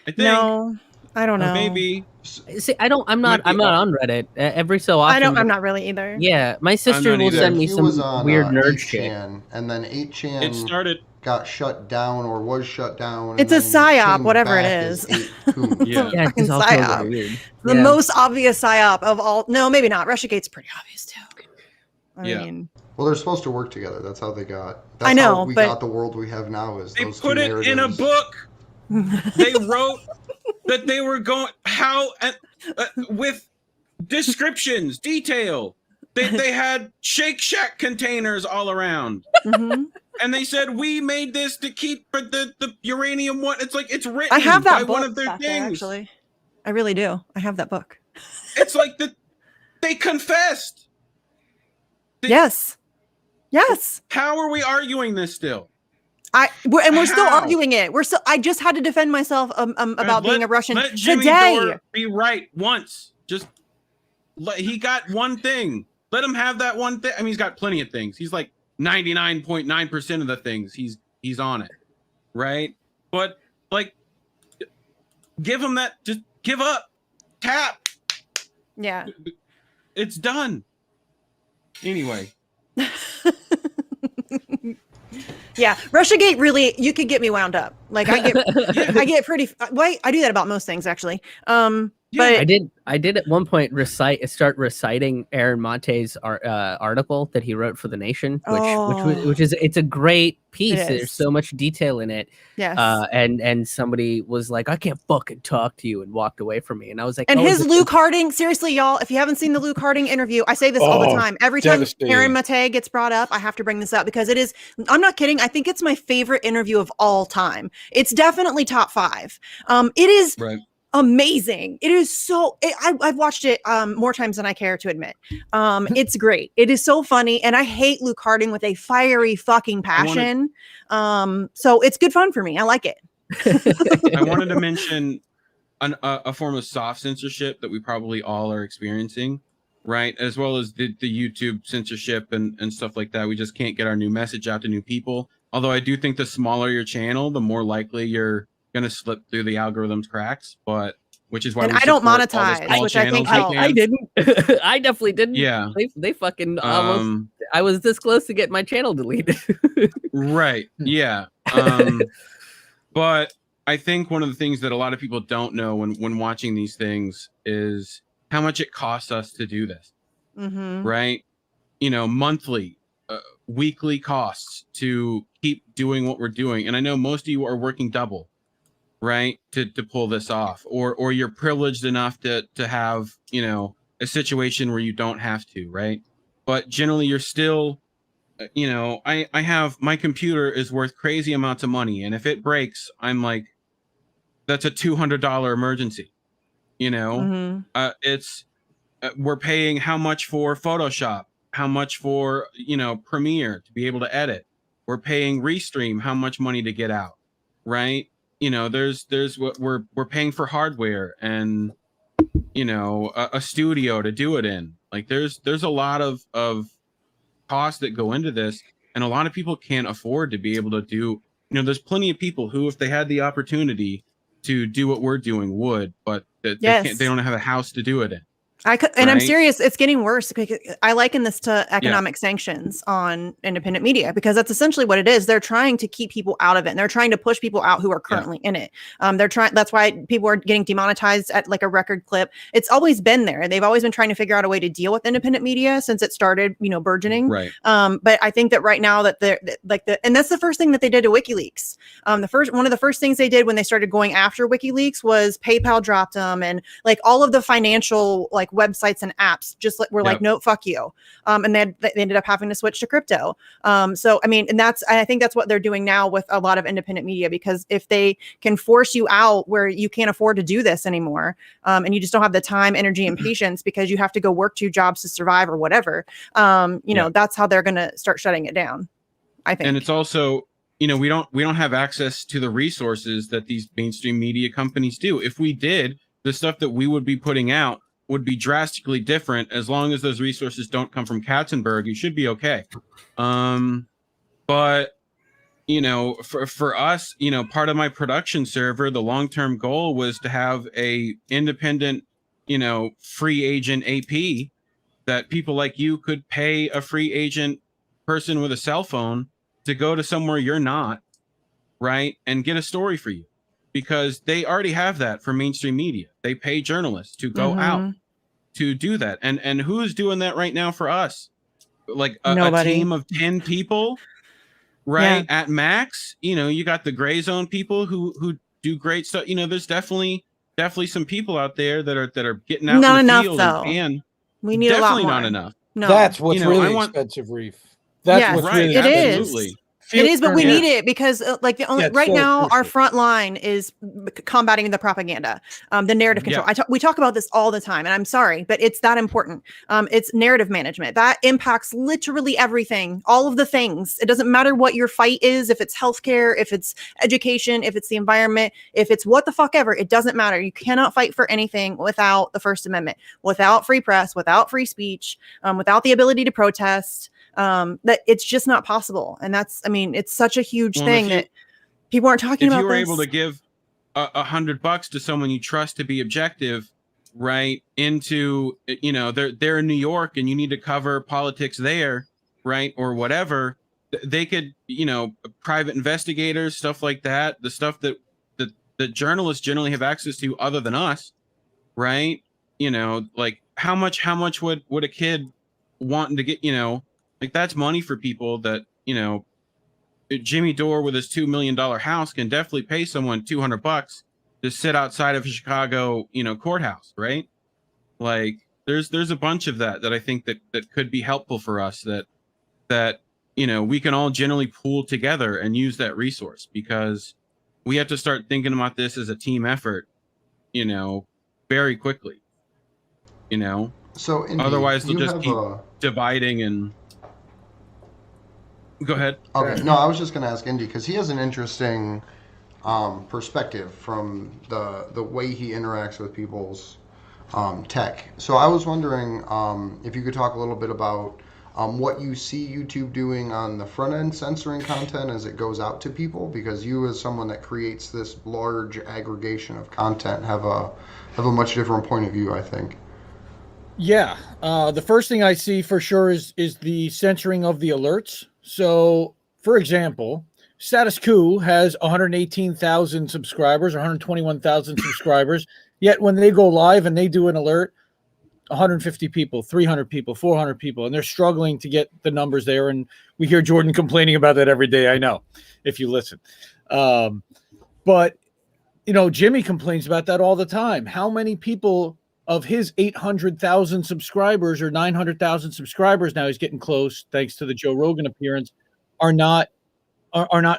I think. No, I don't know. Maybe. See, I'm not on Reddit. Every so often. I'm not really either. Yeah, my sister will send me some weird nerd shit. And then 8chan It started got shut down or was shut down. It's a psyop, whatever it is. Yeah, fucking psyop. The most obvious psyop of all. No, maybe not. Russiagate's pretty obvious too. I mean, well, they're supposed to work together. That's how they got. That's I know, how we got the world we have now. Is they those put two it narratives. in a book. They wrote that they were going with descriptions, detail. They had Shake Shack containers all around, and they said we made this to keep the uranium. What it's like, it's written. I have that by book one of their back things. there, actually, I really do. I have that book. It's like they confessed. Yes. How are we arguing this still? We're still arguing it. I just had to defend myself about being a Russian let Jimmy today. Dore be right once. Just he got one thing. Let him have that one thing. I mean, he's got plenty of things. He's like 99.9% of the things he's on it, right? But like, give him that. Just give up. Tap. Yeah. It's done. Anyway. Yeah, Russiagate really, you could get me wound up. Like I get pretty. Well, I do that about most things actually. But I did at one point start reciting Aaron Monte's article that he wrote for The Nation, which is it's a great piece. There's so much detail in it. Yes. And somebody was like, I can't fucking talk to you, and walked away from me. And I was like, and his Luke Harding, seriously, y'all, if you haven't seen the Luke Harding interview, I say this all the time. Every time Aaron Mate gets brought up, I have to bring this up because it is, I'm not kidding. I think it's my favorite interview of all time. It's definitely top 5. It is amazing. It is so, I've watched it more times than I care to admit. It's great. It is so funny. And I hate Luke Harding with a fiery fucking passion. So it's good fun for me. I like it. I wanted to mention a form of soft censorship that we probably all are experiencing, right? As well as the YouTube censorship and stuff like that. We just can't get our new message out to new people. Although I do think the smaller your channel, the more likely you're going to slip through the algorithm's cracks, but which is why I don't monetize, which I think helps. I didn't. I definitely didn't. Yeah. They fucking almost, I was this close to getting my channel deleted. Right. Yeah. But I think one of the things that a lot of people don't know when watching these things is how much it costs us to do this. Right. You know, monthly, weekly costs to keep doing what we're doing. And I know most of you are working double, right, to pull this off, or you're privileged enough to have, you know, a situation where you don't have to, right? But generally you're still, you know, I have, my computer is worth crazy amounts of money, and if it breaks, I'm like, that's a $200 emergency, you know. It's we're paying how much for Photoshop, how much for, you know, Premiere to be able to edit. We're paying Restream how much money to get out, right? You know, there's what we're paying for hardware and, you know, a studio to do it in. Like there's a lot of costs that go into this, and a lot of people can't afford to be able to do, you know, there's plenty of people who, if they had the opportunity to do what we're doing, would, but they don't have a house to do it in. And I'm serious, it's getting worse. I liken this to economic sanctions on independent media, because that's essentially what it is. They're trying to keep people out of it, and they're trying to push people out who are currently in it. That's why people are getting demonetized at like a record clip. It's always been there. They've always been trying to figure out a way to deal with independent media since it started, you know, burgeoning. Right. But I think that right now that and that's the first thing that they did to WikiLeaks. One of the first things they did when they started going after WikiLeaks was PayPal dropped them, and like all of the financial like websites and apps just were like, no, fuck you. And they ended up having to switch to crypto. So, I mean, and I think that's what they're doing now with a lot of independent media, because if they can force you out where you can't afford to do this anymore, and you just don't have the time, energy, and patience because you have to go work 2 jobs to survive or whatever, you know, that's how they're going to start shutting it down, I think. And it's also, you know, we don't have access to the resources that these mainstream media companies do. If we did, the stuff that we would be putting out would be drastically different. As long as those resources don't come from Katzenberg, you should be okay. But you know, for us, you know, part of my production server, the long-term goal was to have a independent, you know, free agent AP that people like you could pay a free agent person with a cell phone to go to somewhere you're not, right, and get a story for you, because they already have that for mainstream media. They pay journalists to go out to do that. And who's doing that right now for us? Like a team of 10 people, right? At max. You know, you got the gray zone people who do great stuff. You know, there's definitely some people out there that are getting out not in the enough field though. and we need a lot more. not enough. No, that's what's really expensive, Reef. That's what's really absolutely. It is, but we need it because like the only right now our front line is combating the propaganda, the narrative control. We talk about this all the time, and I'm sorry, but it's that important. It's narrative management that impacts literally everything, all of the things. It doesn't matter what your fight is, if it's healthcare, if it's education, if it's the environment, if it's what the fuck ever. It doesn't matter. You cannot fight for anything without the First Amendment, without free press, without free speech, without the ability to protest. That it's just not possible. And that's, I mean, it's such a huge thing that people aren't talking about. If you were able to give $100 to someone you trust to be objective, right, into, you know, they're in New York and you need to cover politics there, right, or whatever, they could, you know, private investigators, stuff like that, the stuff that the journalists generally have access to other than us, right? You know, like how much would a kid wanting to get, you know, like that's money for people that, you know, Jimmy Dore with his $2 million house can definitely pay someone $200 to sit outside of a Chicago, you know, courthouse, right? Like there's a bunch of that I think that could be helpful for us, that you know, we can all generally pool together and use that resource, because we have to start thinking about this as a team effort, you know, very quickly, you know. So, Indy, Otherwise they'll you just have keep a. dividing. And go ahead. Okay, no, I was just going to ask Indy because he has an interesting perspective from the way he interacts with people's tech. So I was wondering if you could talk a little bit about what you see YouTube doing on the front end censoring content as it goes out to people, because you, as someone that creates this large aggregation of content, have a much different point of view, I think. Yeah, the first thing I see for sure is the censoring of the alerts. So, for example, Status Quo has 118,000 subscribers, 121,000 subscribers. Yet when they go live and they do an alert, 150 people, 300 people, 400 people, and they're struggling to get the numbers there. And we hear Jordan complaining about that every day. I know, if you listen. But, you know, Jimmy complains about that all the time. How many people of his 800,000 subscribers or 900,000 subscribers, now he's getting close thanks to the Joe Rogan appearance, are not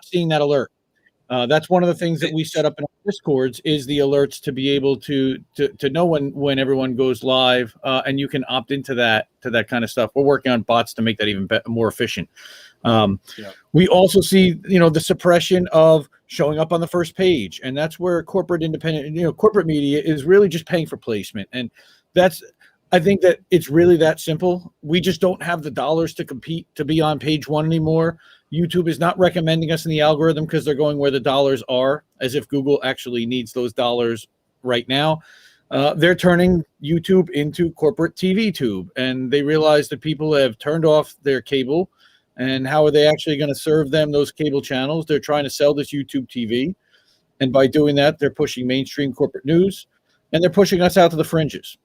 seeing that alert? That's one of the things that we set up in our Discords, is the alerts to be able to know when everyone goes live, and you can opt into that kind of stuff. We're working on bots to make that even more efficient. We also see, you know, the suppression of showing up on the first page, and that's where corporate independent, you know, corporate media is really just paying for placement, and I think that it's really that simple. We just don't have the dollars to compete to be on page one anymore. YouTube is not recommending us in the algorithm because they're going where the dollars are, as if Google actually needs those dollars right now. They're turning YouTube into corporate TV tube, and they realize that people have turned off their cable, and how are they actually going to serve them those cable channels? They're trying to sell this YouTube TV, and by doing that, they're pushing mainstream corporate news, and they're pushing us out to the fringes.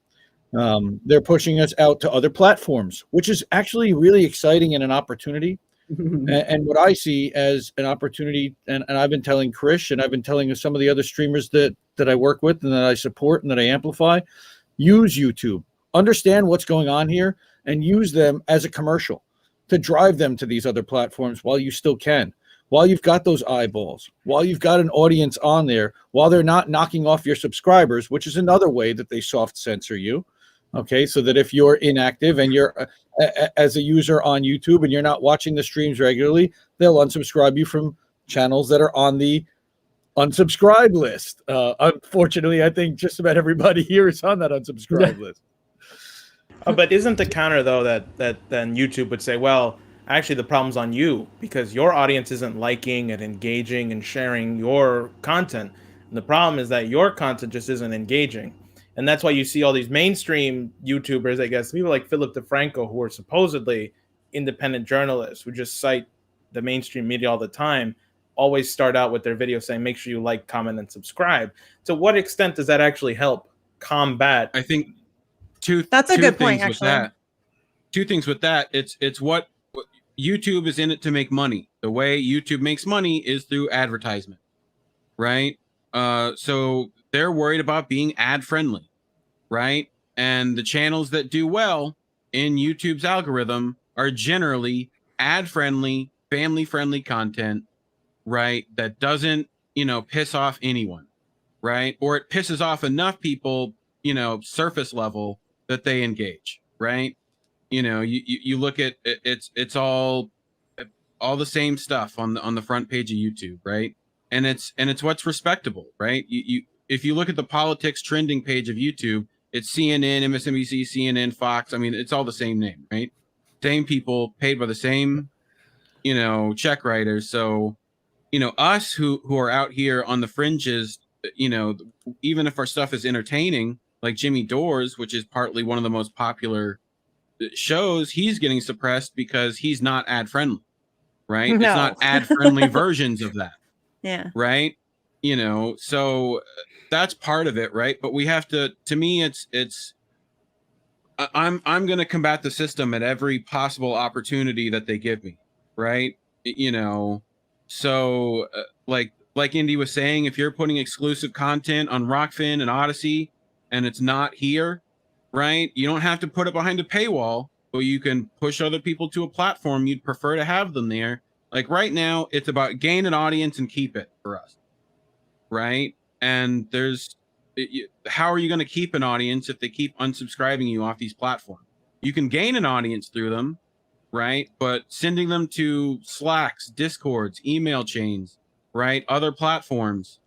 They're pushing us out to other platforms, which is actually really exciting and an opportunity. And what I see as an opportunity, and I've been telling Krish, and I've been telling some of the other streamers that I work with and that I support and that I amplify, use YouTube, understand what's going on here, and use them as a commercial to drive them to these other platforms while you still can, while you've got those eyeballs, while you've got an audience on there, while they're not knocking off your subscribers, which is another way that they soft censor you. Okay, so that if you're inactive and you're as a user on YouTube and you're not watching the streams regularly, they'll unsubscribe you from channels that are on the unsubscribe list. Unfortunately, I think just about everybody here is on that unsubscribe list. But isn't the counter, though, that then YouTube would say, well, actually the problem's on you because your audience isn't liking and engaging and sharing your content. And the problem is that your content just isn't engaging. And that's why you see all these mainstream YouTubers, I guess, people like Philip DeFranco, who are supposedly independent journalists who just cite the mainstream media all the time, always start out with their video saying, make sure you like, comment, and subscribe. To what extent does that actually help combat? I think that's a good point, actually. Two things with that. It's what YouTube is in it to make money. The way YouTube makes money is through advertisement, right? So they're worried about being ad friendly, right? And the channels that do well in YouTube's algorithm are generally ad friendly, family friendly content, right? That doesn't, you know, piss off anyone, right? Or it pisses off enough people, you know, surface level that they engage, right? You know, you look at it's all the same stuff on the front page of YouTube, right? And it's what's respectable, right? You if you look at the politics trending page of YouTube, it's CNN, MSNBC, CNN, Fox. I mean, it's all the same name, right? Same people paid by the same, you know, check writers. So, you know, us who are out here on the fringes, you know, even if our stuff is entertaining, like Jimmy Dore's, which is partly one of the most popular shows, he's getting suppressed because he's not ad friendly, right? No. It's not ad friendly versions of that. Yeah. Right. you know, so that's part of it, right? But we have to me, I'm going to combat the system at every possible opportunity that they give me, right? You know, so like Indy was saying, if you're putting exclusive content on Rockfin and Odyssey and it's not here, right? You don't have to put it behind a paywall, but you can push other people to a platform you'd prefer to have them there. Like right now, it's about gain an audience and keep it for us, right? And how are you going to keep an audience if they keep unsubscribing you off these platforms? You can gain an audience through them, right? But sending them to Slacks, Discords, email chains, right? Other platforms,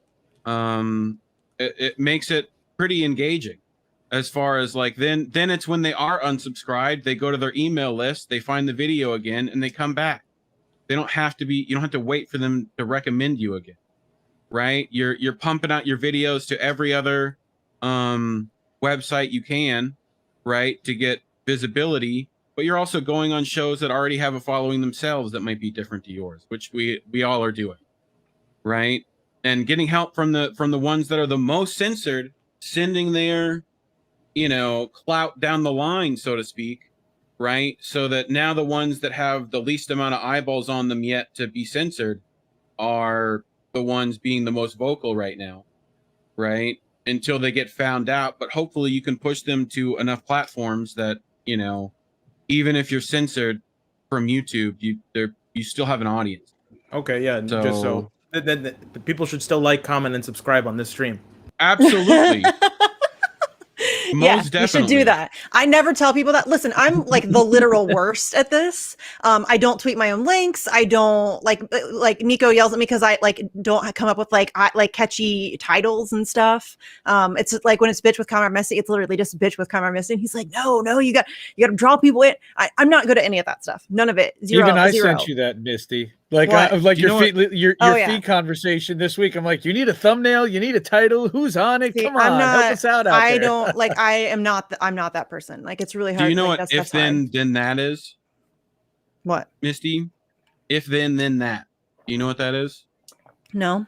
it makes it pretty engaging. As far as like, then it's when they are unsubscribed, they go to their email list, they find the video again, and they come back. They don't have to be. You don't have to wait for them to recommend you again, right? You're pumping out your videos to every other website you can, right, to get visibility. But you're also going on shows that already have a following themselves that might be different to yours, which we all are doing, right? And getting help from the ones that are the most censored, sending their, you know, clout down the line, so to speak, right? So that now the ones that have the least amount of eyeballs on them yet to be censored are the ones being the most vocal right now, right? Until they get found out. But hopefully you can push them to enough platforms that, you know, even if you're censored from YouTube, you still have an audience. Okay, yeah, just so the people should still like, comment, and subscribe on this stream. Absolutely. Yeah, you should do that. I never tell people that. Listen, I'm like the literal worst at this. I don't tweet my own links. I don't like Nico yells at me because I like don't come up with like catchy titles and stuff. It's like when it's bitch with comma messy, it's literally just bitch with comma messy. And he's like, no, you got to draw people in. I'm not good at any of that stuff. None of it. Zero. Even I zero. sent you that, Misty. Like your feed conversation this week. I'm like, you need a thumbnail, you need a title. Who's on it? Come on, help us out there. I don't like. I'm not that person. Like, it's really hard. Do you know like, what if then that is? What, Misty? If then that. Do you know what that is? No.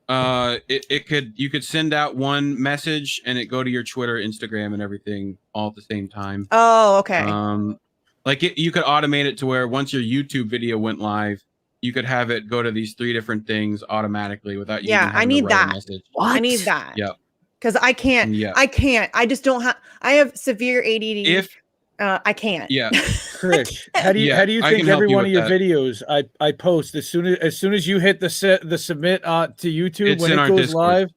You could send out one message and it go to your Twitter, Instagram, and everything all at the same time. Oh, okay. You could automate it to where once your YouTube video went live, you could have it go to these 3 different things automatically without you. Yeah, I need that. I need that. Yep. Because I can't. Yeah. I can't. I just don't have. I have severe ADD. I can't. Yeah. Chris, how do you think every one of your videos I post as soon as you hit the submit to YouTube, when it goes live,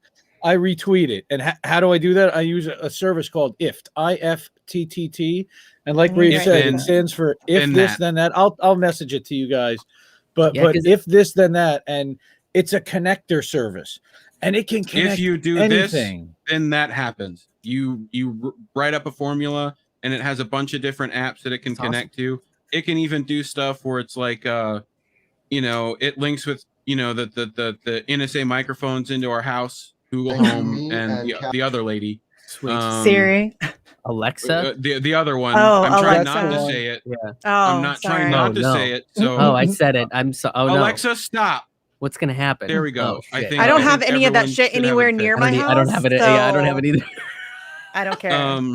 I retweet it. And how do I do that? I use a service called IFTTT, IFTTT, and like Ray said, it stands for if this then that. I'll message it to you guys. But if this then that, and it's a connector service, and it can connect. If you do anything, this, then that happens. You write up a formula, and it has a bunch of different apps that it can connect to. It can even do stuff where it's like, you know, it links with, you know, the NSA microphones into our house, Google Home, and the other lady, Sweet. Siri. Alexa, the other one. Oh, I'm trying Alexa. not to say it. Yeah. I'm not trying not to say it. So I said it. I'm so. Oh, Alexa, stop. What's gonna happen? There we go. Oh, I don't have any of that shit anywhere near my house. I don't have it. Yeah, I don't have it either. I don't care.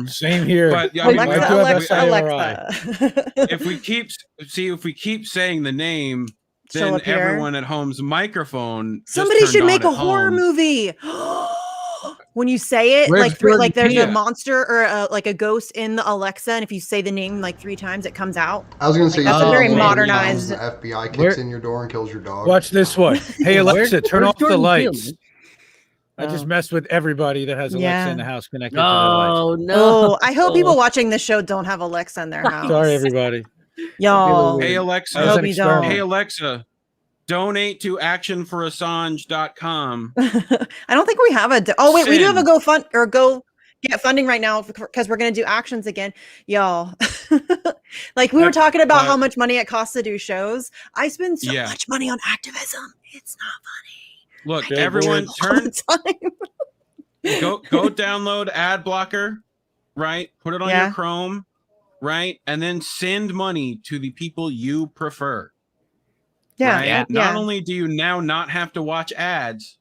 Same here. But Alexa. If we keep saying the name, then everyone at home's microphone. Somebody should make a horror movie. When you say it, like there's a monster or like a ghost in the Alexa, and if you say the name like 3 times, it comes out. I was gonna say that's a very modernized. The FBI kicks in your door and kills your dog. Watch this one. Hey Alexa, turn off the lights. I just messed with everybody that has Alexa in the house connected to the lights. Oh no! I hope people watching this show don't have Alexa in their house. Sorry, everybody. Y'all. Hey Alexa. Hey Alexa. Donate to actionforassange.com. I don't think we have we do have a go get funding right now because we're going to do actions again. Y'all. Like we were talking about how much money it costs to do shows. I spend so much money on activism. It's not funny. Look, everyone go download ad blocker, right? Put it on your Chrome, right? And then send money to the people you prefer. Yeah, right? Not only do you now not have to watch ads,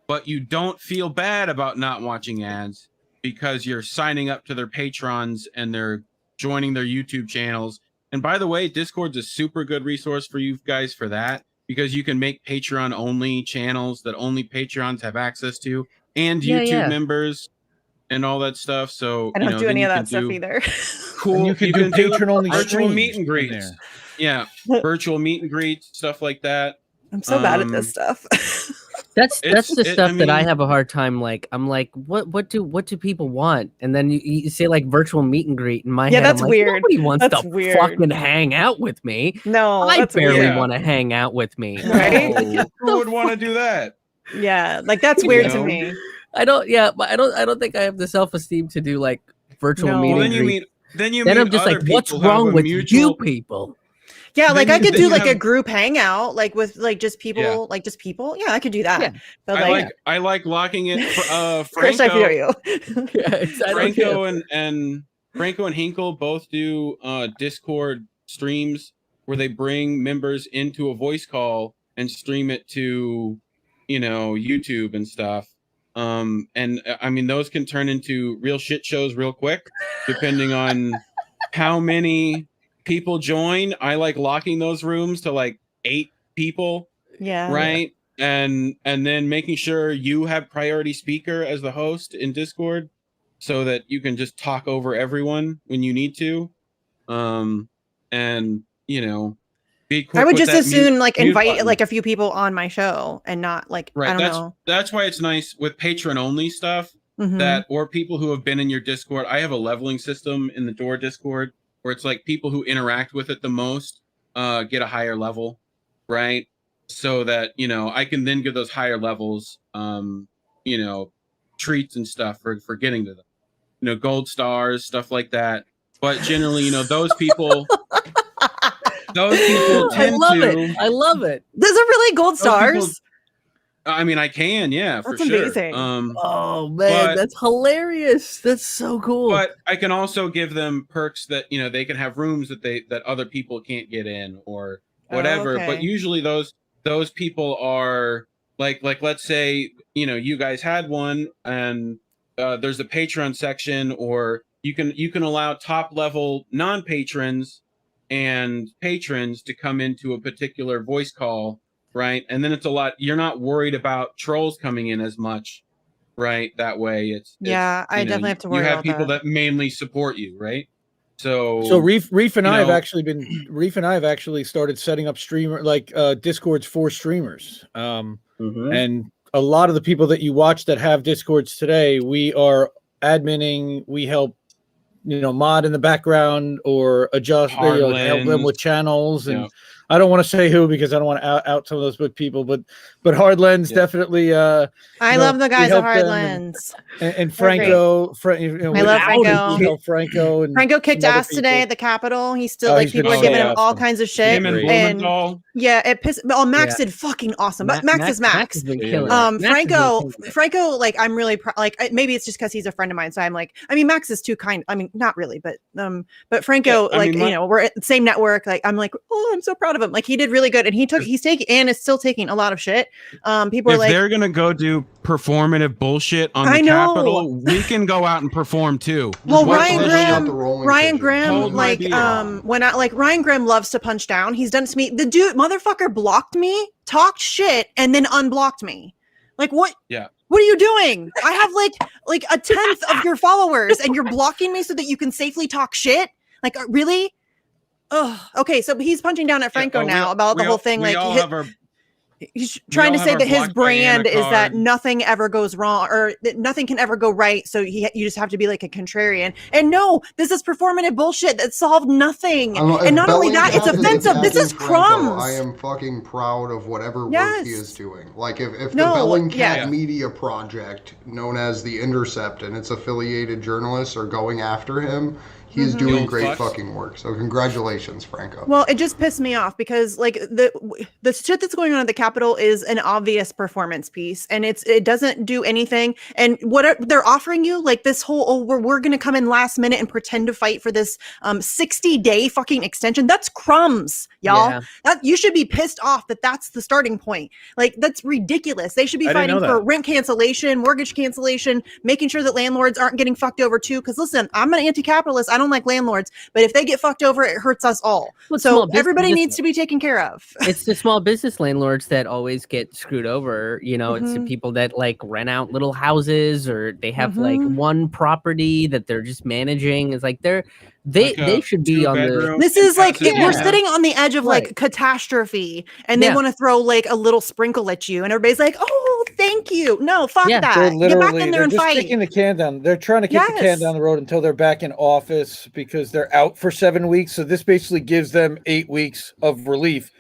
but you don't feel bad about not watching ads because you're signing up to their patrons and they're joining their YouTube channels. And by the way, Discord's a super good resource for you guys for that, because you can make Patreon only channels that only Patreons have access to, and YouTube members and all that stuff. So I don't do any of that stuff either. Cool. And you can do patron-only virtual streams meet and in greets. there. Yeah, virtual meet and greets, stuff like that. I'm so bad at this stuff. That's the stuff that I have a hard time. Like, I'm like, what do people want? And then you say like virtual meet and greet in my head. That's I'm like, weird. Nobody wants That's to weird. fucking hang out with me. No, I that's barely weird. want to hang out with me. Right? Who would want to do that? Yeah, like that's weird to me. I don't. Yeah, but I don't think I have the self-esteem to do like virtual meet Well, and greet. then I'm just like, what's wrong with you people? Yeah, like I could do like have a group hangout, like with like just people, Yeah, I could do that. Yeah. But I like locking it. Chris, I feel you. Franco and Hinkle both do Discord streams where they bring members into a voice call and stream it to, YouTube and stuff. And I mean, those can turn into real shit shows real quick, depending on how many people join. I like locking those rooms to like 8 people. Yeah. Right. And then making sure you have priority speaker as the host in Discord so that you can just talk over everyone when you need to. And be quick. I would just as soon mute invite button. like a few people on my show and not like I don't know. That's why it's nice with patron only stuff that, or people who have been in your Discord. I have a leveling system in the Door Discord where it's like people who interact with it the most get a higher level, right? So that I can then give those higher levels treats and stuff for getting to them, gold stars, stuff like that. But generally, those people tend I love it. Those are really gold stars. I mean, I can, yeah, for That's sure. amazing. Oh man, that's hilarious. That's so cool. But I can also give them perks that they can have rooms that other people can't get in or whatever. okay. But usually those people are like let's say you guys had one and there's a Patreon section, or you can allow top level non-patrons and patrons to come into a particular voice call. Right. And then it's a lot. You're not worried about trolls coming in as much. Right. That way I definitely have to worry about you have people that mainly support you. Right. So Reef and I have actually started setting up Discords for streamers. And a lot of the people that you watch that have Discords today, we are adminning, we help mod in the background or adjust, help them with channels. And I don't want to say who because I don't want to out some of those good people, but Hardlands definitely. I love the guys at Hardlands and Franco. I love Franco. Franco and Franco kicked ass today at the Capitol. He's still people are giving him all kinds of shit. And it pissed. Max did fucking awesome. But Max is Max. Franco, like I'm really maybe it's just because he's a friend of mine. So I'm like, I mean, Max is too kind. I mean, not really, but Franco, we're at the same network. Like I'm like, oh, I'm so proud of him. Like he did really good, and he's taking and is still taking a lot of shit. People are like, they're gonna go do performative bullshit on the Capitol, we can go out and perform too. Well, Ryan Graham, Ryan Graham loves to punch down. He's done it to me. The motherfucker blocked me, talked shit, and then unblocked me. Like what? Yeah. What are you doing? I have like a 10th of your followers, and you're blocking me so that you can safely talk shit. Like really? Oh, okay. So he's punching down at Franco now about the whole thing. He's trying to say that his brand is that nothing ever goes wrong or that nothing can ever go right. So you just have to be like a contrarian. And no, this is performative bullshit that solved nothing. And not only that, it's offensive. This is crumbs. I am fucking proud of whatever work he is doing. Like if the Bellingcat Media Project, known as the Intercept, and its affiliated journalists are going after him, He's doing old great fucks. fucking work. So congratulations, Franco. Well, it just pissed me off because like the shit that's going on at the Capitol is an obvious performance piece, and it doesn't do anything. And what they're offering you, like this whole we're gonna come in last minute and pretend to fight for this 60-day fucking extension. That's crumbs, y'all. Yeah. That you should be pissed off that that's the starting point. Like that's ridiculous. They should be I didn't fighting know for that. rent cancellation, mortgage cancellation, making sure that landlords aren't getting fucked over too. Because listen, I'm an anti-capitalist. I don't like landlords, but if they get fucked over, it hurts us all. Well, So small everybody business- needs to be taken care of. It's the small business landlords that always get screwed over. You know, it's the Mhm. people that like rent out little houses, or they have like Mhm. one property that they're just managing. It's like they Like a they should be on the. two-bedroom This is like in we're Pasadena. sitting on the edge of Right. like catastrophe, and they Yeah. want to throw like a little sprinkle at you, and everybody's like, "Oh, thank you." No, fuck Yeah, that. They're Get back literally in there they're and just fight. kicking the can down. They're trying to kick the can Yes. down the road until they're back in office because they're out for 7 weeks. So this basically gives them 8 weeks of relief.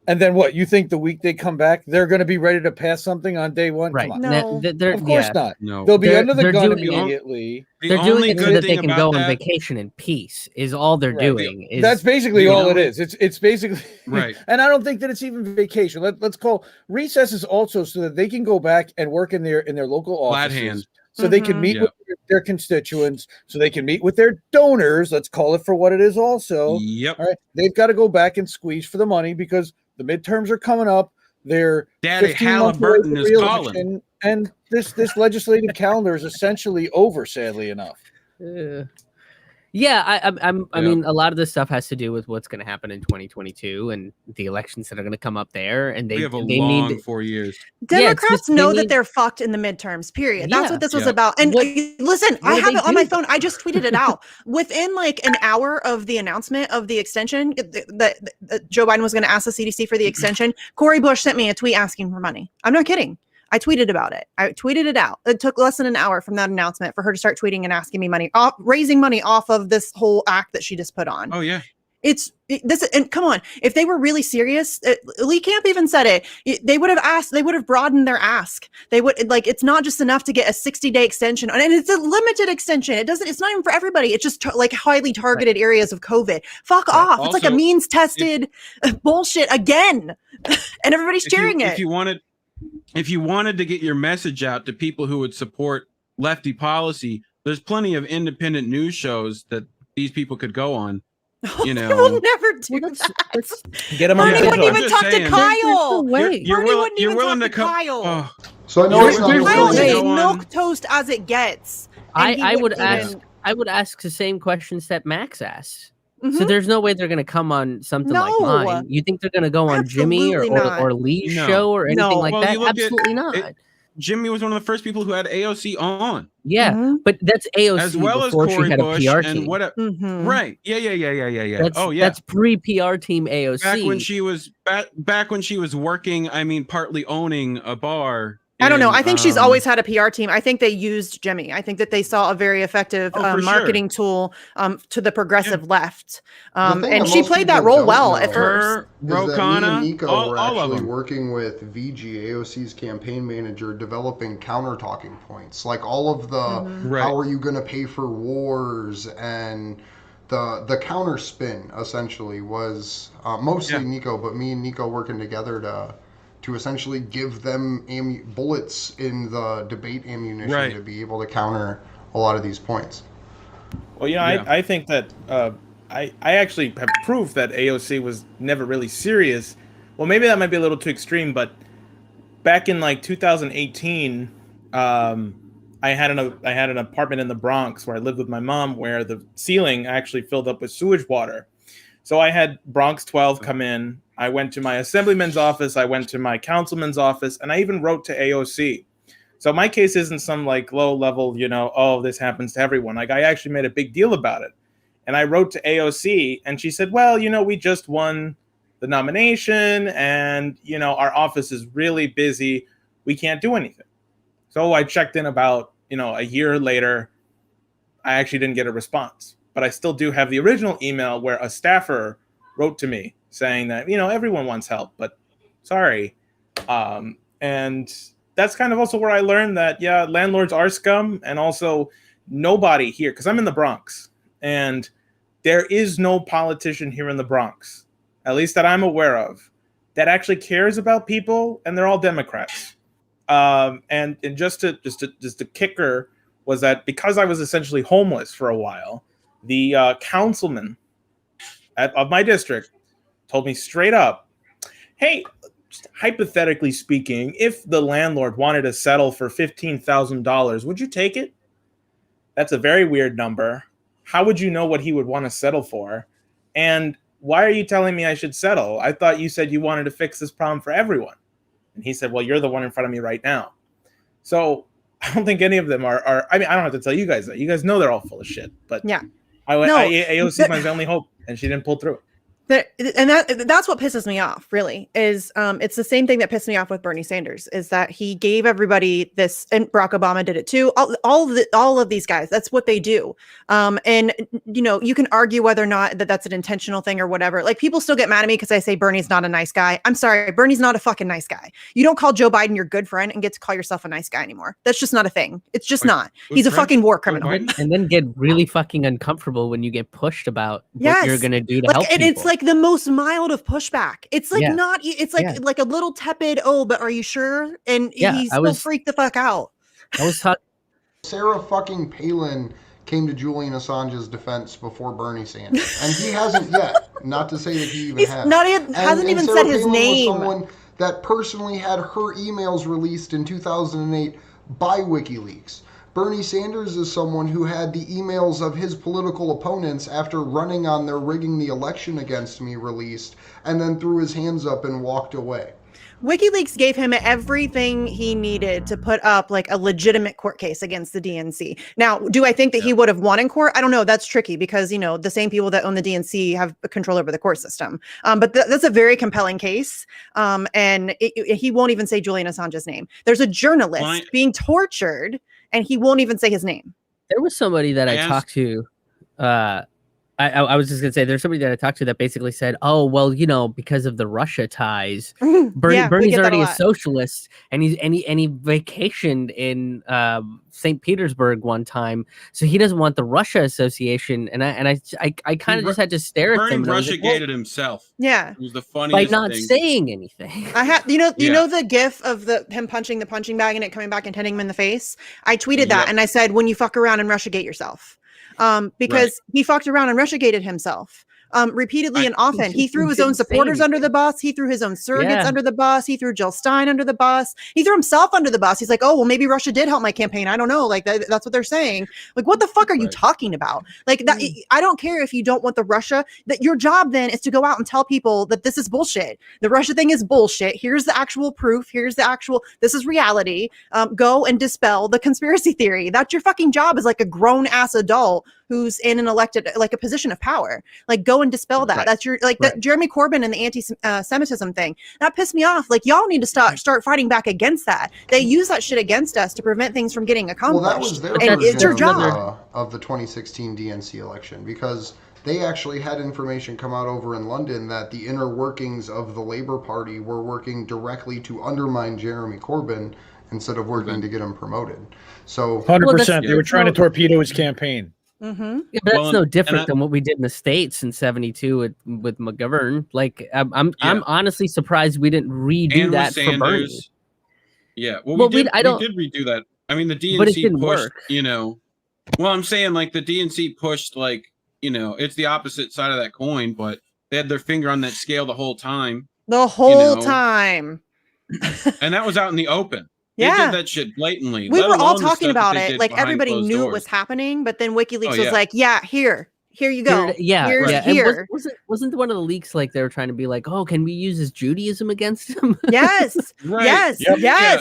And then what? You think the week they come back, they're going to be ready to pass something on day one? Right. Come on. No. They're, Of course yeah. not. No. They'll be They're- under the they're gun doing it- immediately. They're The doing only it so good that they thing can about go on that- vacation in peace. Is all they're Right. doing. Is That's basically You all it know? is. It's basically Right. And I don't think that it's even vacation. Let's call recess is also so that they can go back and work in their local Flat offices. hand. So they can Mhm. meet Yeah. with their constituents, so they can meet with their donors. Let's call it for what it is also. Yep. All right. They've got to go back and squeeze for the money because the midterms are coming up. They're Daddy 15 months away Halliburton from is re-election, calling. and this legislative calendar is essentially over, sadly enough. Yeah, I Yeah. mean, a lot of this stuff has to do with what's going to happen in 2022 and the elections that are going to come up there, and We have a they long need 4 years. Yeah, it's Democrats just they know that need- they're fucked in the midterms, period. That's Yeah. what this was Yeah. about. And What- listen, what I do have they it on my do? phone. I just tweeted it out. Within like an hour of the announcement of the extension, that Joe Biden was going to ask the CDC for the extension, Cori Bush sent me a tweet asking for money. I'm not kidding. I tweeted about it. I tweeted it out. It took less than an hour from that announcement for her to start tweeting and asking me money, raising money off of this whole act that she just put on. Oh yeah. And come on, if they were really serious, Lee Camp even said it. They would have asked. They would have broadened their ask. They would like. It's not just enough to get a 60-day extension, and it's a limited extension. It doesn't. It's not even for everybody. It's just like highly targeted areas of COVID. Fuck off. It's like a Also, means tested bullshit again, and everybody's cheering it. If you wanted to get your message out to people who would support lefty policy, there's plenty of independent news shows that these people could go on. You They know, will never do Well, that's- that. that's- Get them on Bernie the wouldn't I'm even just talk to saying. Kyle. Wait. you're Bernie willing. wouldn't You're even willing talk to to come. Kyle. Oh, So I know You're- it's not you're the Kyle willing to is go on- milk toast as it gets. And he I would wouldn't ask. even- I would ask the same questions that Max asked. So Mhm. there's no way they're going to come on something like No. mine. You think they're going to go on Jimmy Absolutely not. or Lee's No. show or anything No. like Well, that? you look at Absolutely not. Jimmy was one of the first people who had AOC on, Yeah, Mhm. but that's AOC as well as before she Cori had a Bush PR and team. what. Mhm. Right? Yeah. That's, Oh yeah. that's pre-PR team AOC. Back when she was back when she was working. I mean, partly owning a bar. I don't know. in, I think she's always had a PR team. I think they used Jimmy. I think that they saw a very effective Oh, for sure. marketing tool to the progressive left. The thing And that she most played that people role don't well know at first. her, is that me and Rokana, Nico all were of actually them. working with VG, AOC's campaign manager, developing counter talking points. Like all of the Mhm. Right. how are you going to pay for wars and the counter spin essentially was mostly Yeah. Nico, but me and Nico working together to essentially give them bullets in the debate ammunition Right. to be able to counter a lot of these points. Well, you know, Yeah. I think that I actually have proof that AOC was never really serious. Well, maybe that might be a little too extreme, but back in like 2018, I had an apartment in the Bronx where I lived with my mom, where the ceiling actually filled up with sewage water. So I had Bronx 12 come in. I went to my assemblyman's office. I went to my councilman's office, and I even wrote to AOC. So my case isn't some like low level, you know, oh, this happens to everyone. Like I actually made a big deal about it. And I wrote to AOC and she said, well, you know, we just won the nomination and, you know, our office is really busy. We can't do anything. So I checked in about, you know, a year later. I actually didn't get a response, but I still do have the original email where a staffer wrote to me saying that, you know, everyone wants help, but sorry. And that's kind of also where I learned that, yeah, landlords are scum, and also nobody here, because I'm in the Bronx, and there is no politician here in the Bronx, at least that I'm aware of, that actually cares about people, and they're all Democrats. And just the kicker was that because I was essentially homeless for a while, the councilman of my district told me straight up, hey, just hypothetically speaking, if the landlord wanted to settle for $15,000, would you take it? That's a very weird number. How would you know what he would want to settle for? And why are you telling me I should settle? I thought you said you wanted to fix this problem for everyone. And he said, well, you're the one in front of me right now. So I don't think any of them are I mean, I don't have to tell you guys that. You guys know they're all full of shit. But Yeah. AOC is my only hope, and she didn't pull through. That's what pisses me off, really, is it's the same thing that pissed me off with Bernie Sanders, is that he gave everybody this, and Barack Obama did it too. All of these guys, that's what they do. And you know, you can argue whether or not that's an intentional thing or whatever. Like, people still get mad at me because I say Bernie's not a nice guy. I'm sorry, Bernie's not a fucking nice guy. You don't call Joe Biden your good friend and get to call yourself a nice guy anymore. That's just not a thing. It's just not. He's a fucking war criminal. And then get really fucking uncomfortable when you get pushed about what you're gonna do to help and people. it's like the most mild of pushback. It's like not. It's like like a little tepid. Oh, but are you sure? And he still freaked the fuck out. I was talking. Sarah fucking Palin came to Julian Assange's defense before Bernie Sanders, and he hasn't yet. Not to say that he even has. Hasn't even Sarah said his Palin name. was someone that personally had her emails released in 2008 by WikiLeaks. Bernie Sanders is someone who had the emails of his political opponents after running on their rigging the election against me released, and then threw his hands up and walked away. WikiLeaks gave him everything he needed to put up like a legitimate court case against the DNC. Now, do I think that he would have won in court? I don't know. That's tricky because, you know, the same people that own the DNC have control over the court system. But that's a very compelling case. And he won't even say Julian Assange's name. There's a journalist being tortured, and he won't even say his name. There was somebody that I talked to. I was just gonna say, there's somebody that I talked to that basically said, "Oh, well, you know, because of the Russia ties, Bernie's already a socialist, and he vacationed in St. Petersburg one time, so he doesn't want the Russia association." And I kind of just had to stare at them. Bernie Russiagated himself. Yeah, it was the funniest by not thing. saying anything. I had, you know the GIF of him punching the punching bag and it coming back and hitting him in the face. I tweeted that and I said, "When you fuck around and Russiagate yourself." Because he fucked around and Russiagated himself repeatedly and often. He threw his own supporters under the bus. He threw his own surrogates under the bus. He threw Jill Stein under the bus. He threw himself under the bus. He's like, oh, well, maybe Russia did help my campaign. I don't know. Like, that's what they're saying. Like, what the fuck are you talking about? Like, that, I don't care if you don't want the Russia. That your job then is to go out and tell people that this is bullshit. The Russia thing is bullshit. Here's the actual proof. Here's the actual, this is reality. Go and dispel the conspiracy theory. That's your fucking job as like a grown ass adult who's in an elected, like a position of power. Like, go and dispel that. That's your, like, that Jeremy Corbyn and the anti-Semitism thing. That pissed me off. Like, y'all need to start fighting back against that. They use that shit against us to prevent things from getting accomplished. Well, that was their and it's their job. Of the 2016 DNC election, because they actually had information come out over in London that the inner workings of the Labour Party were working directly to undermine Jeremy Corbyn instead of working to get him promoted. So 100%, they were trying to torpedo his campaign. Mm-hmm. Yeah, but that's no different than what we did in the States in '72 with McGovern. Like, I'm honestly surprised we didn't redo that for Bernie. Yeah, well, we did redo that. I mean, the DNC but it didn't pushed, work. you know. Well, I'm saying, like, the DNC pushed, like, you know, it's the opposite side of that coin, but they had their finger on that scale the whole time. The whole time. And that was out in the open. They did that shit blatantly. We were all talking about it. Like, everybody knew it was happening, but then WikiLeaks was like, yeah, here you go. Here. Wasn't one of the leaks like they were trying to be like, oh, can we use his Judaism against him? Yes. Yes. Yes.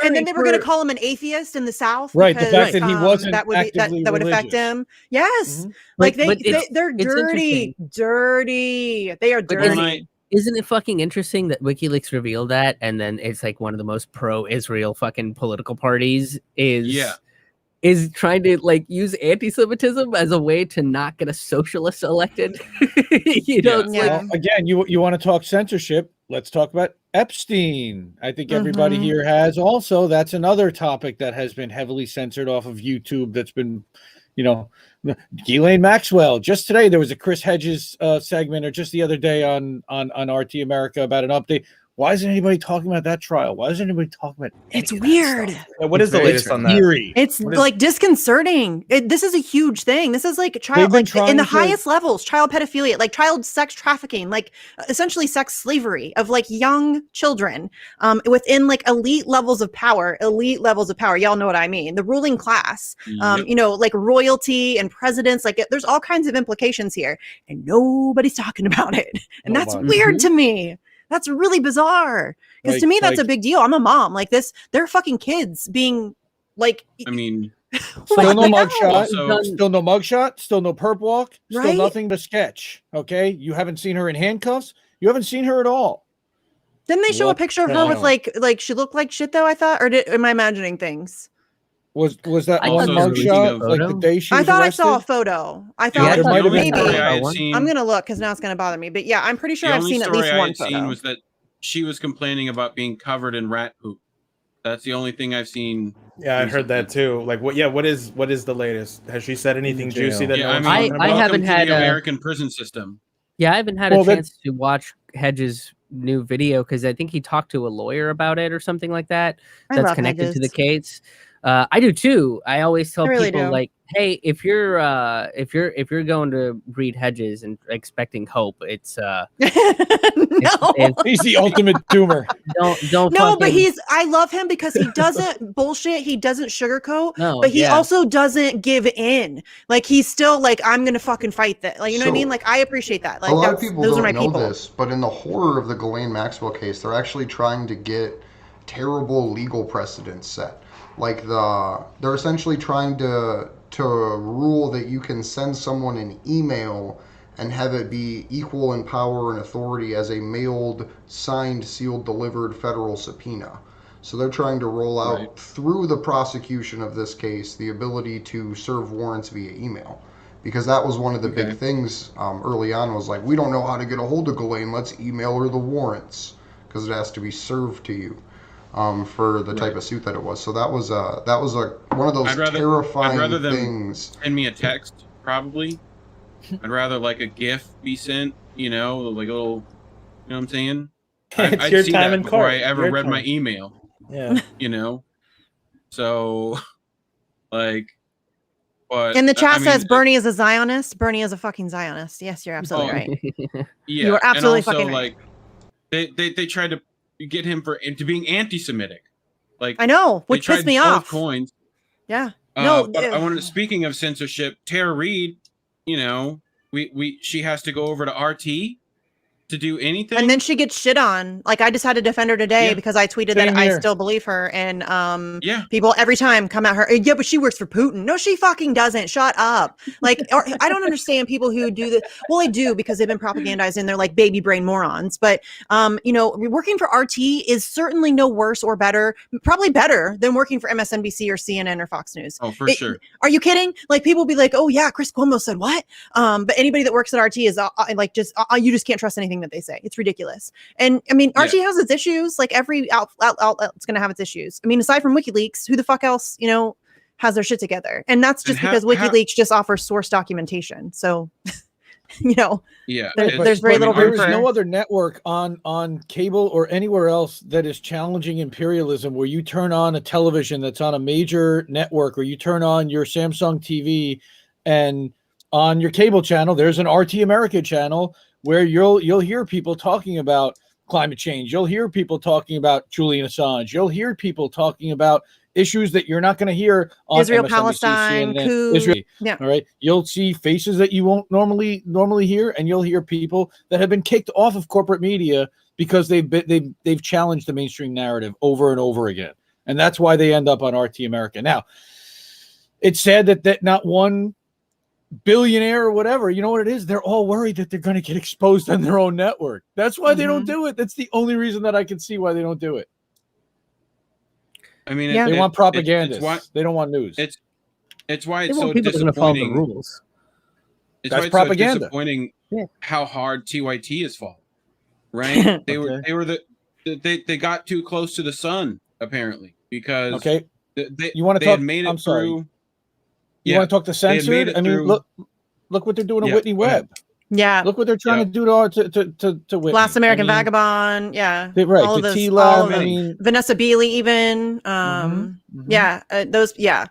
And then they were going to call him an atheist in the South. Right. Because, the fact that he wasn't that would affect him. Yes. Mm-hmm. Like, they're dirty. They are dirty. Isn't it fucking interesting that WikiLeaks revealed that, and then it's like one of the most pro-Israel fucking political parties is trying to like use anti-Semitism as a way to not get a socialist elected? Again, you want to talk censorship? Let's talk about Epstein. I think everybody here has also. That's another topic that has been heavily censored off of YouTube. That's been Ghislaine Maxwell. Just today, there was a Chris Hedges segment, or just the other day on RT America about an update. Why isn't anybody talking about that trial? Why isn't anybody talking about any It's of that weird. stuff? What is the latest on that? Eerie. It's like disconcerting. This is a huge thing. This is like child, like in the highest levels, child pedophilia, like child sex trafficking, like essentially sex slavery of like young children, within like elite levels of power. Y'all know what I mean. The ruling class, Yep. like royalty and presidents. Like there's all kinds of implications here, and nobody's talking about it. And that's weird to me. That's really bizarre. Because to me, that's a big deal. I'm a mom. Like this, they're fucking kids being like. I mean, still no mugshot. Also, Still no mugshot. Still no perp walk. Still Right? nothing but sketch. Okay, you haven't seen her in handcuffs. You haven't seen her at all. Didn't they show a picture of her with like she looked like shit though? I thought, or am I imagining things? Was that one Also, mugshot speaking of- like the day she was I thought arrested? I saw a photo. I Yeah, thought there might have the been only story I maybe. had seen, I'm gonna look because now it's gonna bother me. But yeah, I'm pretty sure the I've only seen at story least I one had photo. seen was that she was complaining about being covered in rat poop. That's the only thing I've seen. Yeah, I heard that too. Like, what is the latest? Has she said anything juicy that Yeah, no I one's mean, talking about? I haven't welcome to had the a- American prison system. Yeah, I haven't had a chance to watch Hedges' new video because I think he talked to a lawyer about it or something like that. I That's love connected to the Hedges. case. I do too. I always tell I really people do. like, hey, if you're going to read Hedges and expecting hope, it's No. He's the ultimate doomer. don't No, but fucking- I love him because he doesn't bullshit. He doesn't sugarcoat, No, but he yeah. also doesn't give in. Like he's still like, I'm gonna fucking fight that. Like, you know what I mean? Like I appreciate that. Like a lot of that's, people those are don't my know people. this, but in the horror of the Ghislaine Maxwell case, they're actually trying to get terrible legal precedents set. Like they're essentially trying to rule that you can send someone an email and have it be equal in power and authority as a mailed, signed, sealed, delivered federal subpoena. So they're trying to roll out through the prosecution of this case the ability to serve warrants via email. Because that was one of the big things early on, was like, we don't know how to get a hold of Ghislaine, let's email her the warrants, because it has to be served to you for the type of suit that it was. So that was one of those terrifying things. Send me a text, probably. I'd rather like a GIF be sent, like a little, you know what I'm saying? It's I'd your see time that in before court. I ever Your read turn. my email. Yeah. So, like, but And the chat I mean, says Bernie is a Zionist. Bernie is a fucking Zionist. Yes, you're absolutely right. Yeah, You are absolutely and also, fucking right. like, they tried to get him into being anti-Semitic. Like, I know, they which pissed tried me both off. coins. Yeah. No, but I wanted. Speaking of censorship, Tara Reid, she has to go over to RT to do anything. And then she gets shit on. Like I just had to defend her today because I tweeted that I still believe her. And people every time come at her. Yeah, but she works for Putin. No, she fucking doesn't. Shut up. Like I don't understand people who do this. Well, I do because they've been propagandized and they're like baby brain morons. But working for RT is certainly no worse or better, probably better than working for MSNBC or CNN or Fox News. Oh, for sure. Are you kidding? Like people be like, oh yeah, Chris Cuomo said what? But anybody that works at RT is you just can't trust anything that they say. It's ridiculous. And I mean, RT has its issues. Like every outlet's going to have its issues. I mean, aside from WikiLeaks, who the fuck else, has their shit together? And that's just because WikiLeaks just offers source documentation. So, there's very little room There's for no other network on cable or anywhere else that is challenging imperialism where you turn on a television that's on a major network, or you turn on your Samsung TV, and on your cable channel, there's an RT America channel where you'll hear people talking about climate change. You'll hear people talking about Julian Assange. You'll hear people talking about issues that you're not going to hear on Israel, MSNBC, Palestine, CNN, coup. Israel. Yeah. All right. You'll see faces that you won't normally hear, and you'll hear people that have been kicked off of corporate media because they've challenged the mainstream narrative over and over again. And that's why they end up on RT America. Now, it's sad that not one billionaire or whatever, you know what it is? They're all worried that they're going to get exposed on their own network. That's why they don't do it. That's the only reason that I can see why they don't do it. I mean, they want propagandists. They don't want news. It's why They it's want so people that are gonna follow the disappointing. rules. It's That's why it's propaganda. so disappointing how hard TYT has fallen. Right? They got too close to the sun apparently because okay. they You want to they talk? had made it I'm sorry. through. You want to talk to They had made censored? it I mean, through- look what they're doing to Yeah, Whitney go ahead. Webb. Yeah. Look what they're trying to do to Whitney. Last American I mean, Vagabond. Yeah. Right. All of The those. T-Lab, All of I them. mean, Vanessa Beeley even. Yeah. Those. Yeah.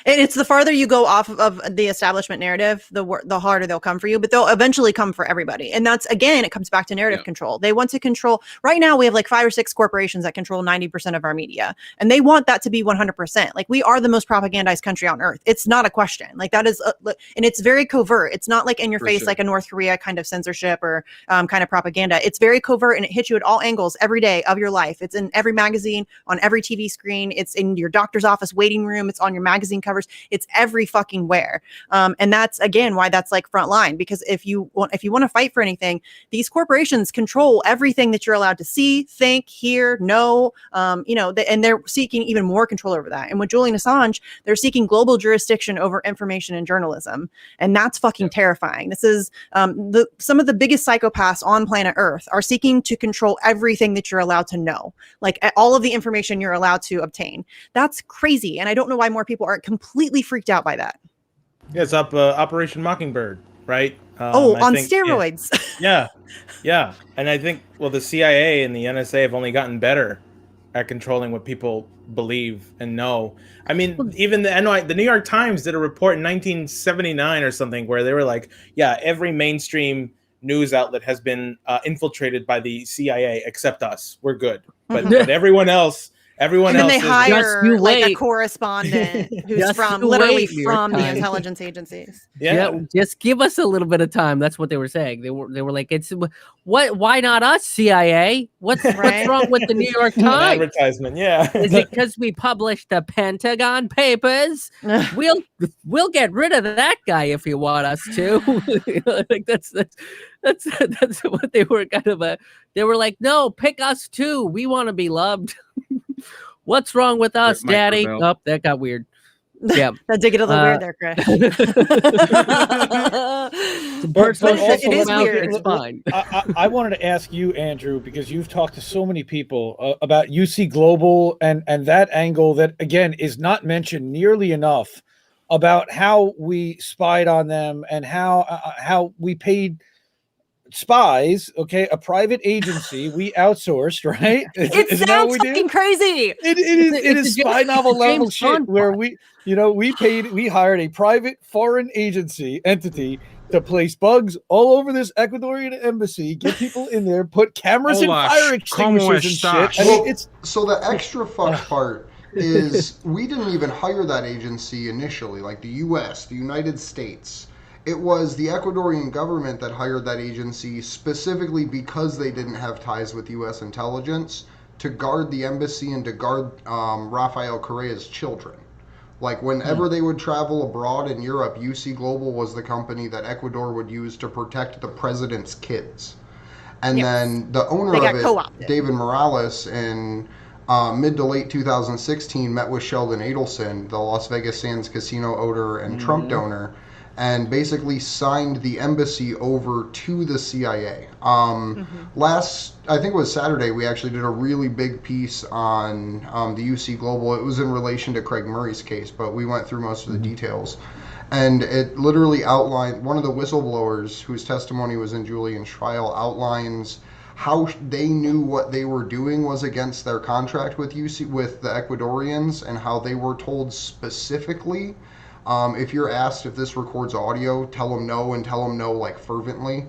And it's the farther you go off of the establishment narrative, the harder they'll come for you, but they'll eventually come for everybody. And that's, again, it comes back to narrative control. They want to control. Right now, we have like 5 or 6 corporations that control 90% of our media, and they want that to be 100%. Like, we are the most propagandized country on earth. It's not a question. Like, that is, and it's very covert. It's not like in your face, like a North Korea kind of censorship or kind of propaganda. It's very covert, and it hits you at all angles every day of your life. It's in every magazine, on every TV screen. It's in your doctor's office waiting room. It's on your magazine covers. It's every fucking where. And that's, again, why that's like front line, because if you want to fight for anything, these corporations control everything that you're allowed to see, think, hear, know, and they're seeking even more control over that. And with Julian Assange, they're seeking global jurisdiction over information and journalism. And that's fucking terrifying. This is some of the biggest psychopaths on planet Earth are seeking to control everything that you're allowed to know, like all of the information you're allowed to obtain. That's crazy. And I don't know why more people aren't completely freaked out by that. Yeah, it's Operation Mockingbird, right? On steroids. Yeah. And I think, well, the CIA and the NSA have only gotten better at controlling what people believe and know. I mean, even the New York Times did a report in 1979 or something where they were like, yeah, every mainstream news outlet has been infiltrated by the CIA except us. We're good. But everyone else... And then they hire like a correspondent who's literally from the intelligence agencies. Yeah, just give us a little bit of time. That's what they were saying. They were like, "It's what? Why not us, CIA? What's wrong with the New York Times?" Advertisement, yeah. Is it because we published the Pentagon Papers? We'll get rid of that guy if you want us to. Like that's what they were kind of they were like, no, pick us too. We want to be loved. What's wrong with us, Daddy? Oh, that got weird. Yeah, that did get a little weird there, Chris. It is weird. It's fine. I wanted to ask you, Andrew, because you've talked to so many people about UC Global and that angle that, again, is not mentioned nearly enough about how we spied on them and how we paid spies, a private agency we outsourced, right? It sounds fucking crazy. It is spy novel level shit where we hired a private foreign agency entity to place bugs all over this Ecuadorian embassy, get people in there, put cameras and fire extinguishers and shit. I mean, so the extra fucked part is we didn't even hire that agency initially, like the US, the United States. It was the Ecuadorian government that hired that agency specifically because they didn't have ties with U.S. intelligence to guard the embassy and to guard Rafael Correa's children. Like, whenever they would travel abroad in Europe, UC Global was the company that Ecuador would use to protect the president's kids. And then the owner of it, David Morales, in mid to late 2016, met with Sheldon Adelson, the Las Vegas Sands casino owner and Trump donor, and basically signed the embassy over to the CIA. I think it was Saturday, we actually did a really big piece on the UC Global. It was in relation to Craig Murray's case, but we went through most of the details. And it literally outlined, one of the whistleblowers whose testimony was in Julian's trial outlines how they knew what they were doing was against their contract with the Ecuadorians, and how they were told specifically, if you're asked if this records audio, tell them no, and tell them no like fervently.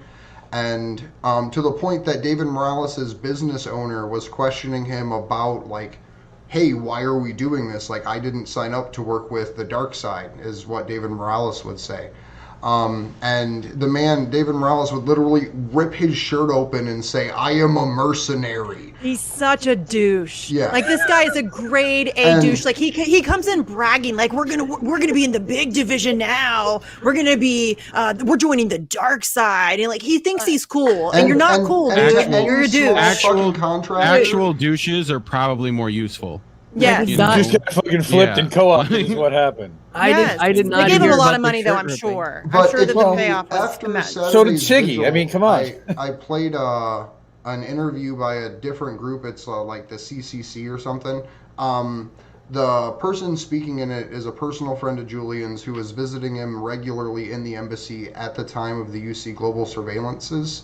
And to the point that David Morales' business owner was questioning him about, like, hey, why are we doing this? Like, I didn't sign up to work with the dark side, is what David Morales would say. And the man, David Morales, would literally rip his shirt open and say, I am a mercenary. He's such a douche. Yeah. Like, this guy is a grade A douche. Like, he comes in bragging, like, we're gonna be in the big division now. We're gonna be we're joining the dark side. And like, he thinks he's cool. And you're not cool, dude. You're a douche. Actual douches are probably more useful. Yeah, you just got fucking flipped in co-op. Is what happened. I did not. They gave him a lot of money, though. I'm sure. I'm sure that the payoff was immense. So did Siggy. I mean, come on. I played an interview by a different group. It's like the CCC or something. The person speaking in it is a personal friend of Julian's who was visiting him regularly in the embassy at the time of the UC global surveillances,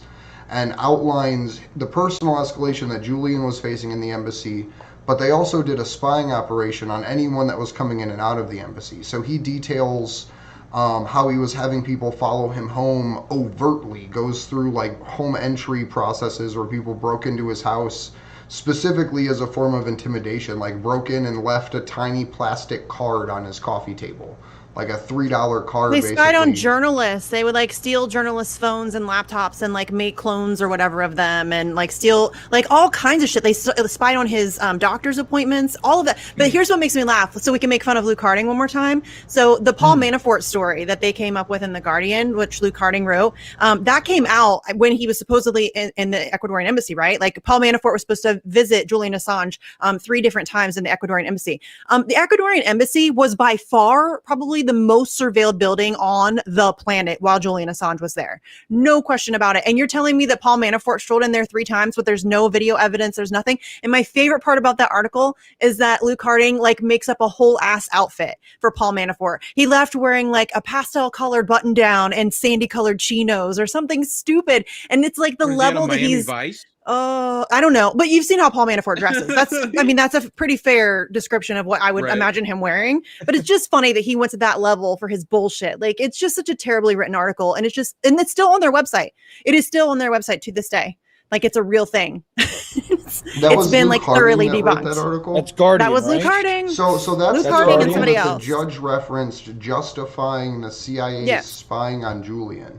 and outlines the personal escalation that Julian was facing in the embassy, but they also did a spying operation on anyone that was coming in and out of the embassy. So he details how he was having people follow him home overtly, goes through like home entry processes where people broke into his house specifically as a form of intimidation, like broke in and left a tiny plastic card on his coffee table, like a $3 card. They basically. spied on journalists. They would like steal journalists' phones and laptops and like make clones or whatever of them, and like steal like all kinds of shit. They spied on his doctor's appointments, all of that. But here's what makes me laugh, so we can make fun of Luke Harding one more time. So the Paul Manafort story that they came up with in The Guardian, which Luke Harding wrote, that came out when he was supposedly in the Ecuadorian embassy, right? Like Paul Manafort was supposed to visit Julian Assange 3 different times in the Ecuadorian embassy. The Ecuadorian embassy was by far probably the most surveilled building on the planet while Julian Assange was there. No question about it. And you're telling me that Paul Manafort strolled in there 3 times, but there's no video evidence, there's nothing. And my favorite part about that article is that Luke Harding like makes up a whole ass outfit for Paul Manafort. He left wearing like a pastel colored button down and sandy colored chinos or something stupid. And it's like the level that he's Vice? I don't know, but you've seen how Paul Manafort dresses. I mean, that's a pretty fair description of what I would imagine him wearing. But it's just funny that he went to that level for his bullshit. Like, it's just such a terribly written article, and it's still on their website. It is still on their website to this day. Like, it's a real thing. It's been like thoroughly debunked. That article? That's Guardian. That was right? Luke Harding. So that's Luke Harding and somebody that else. The judge referenced justifying the CIA spying on Julian.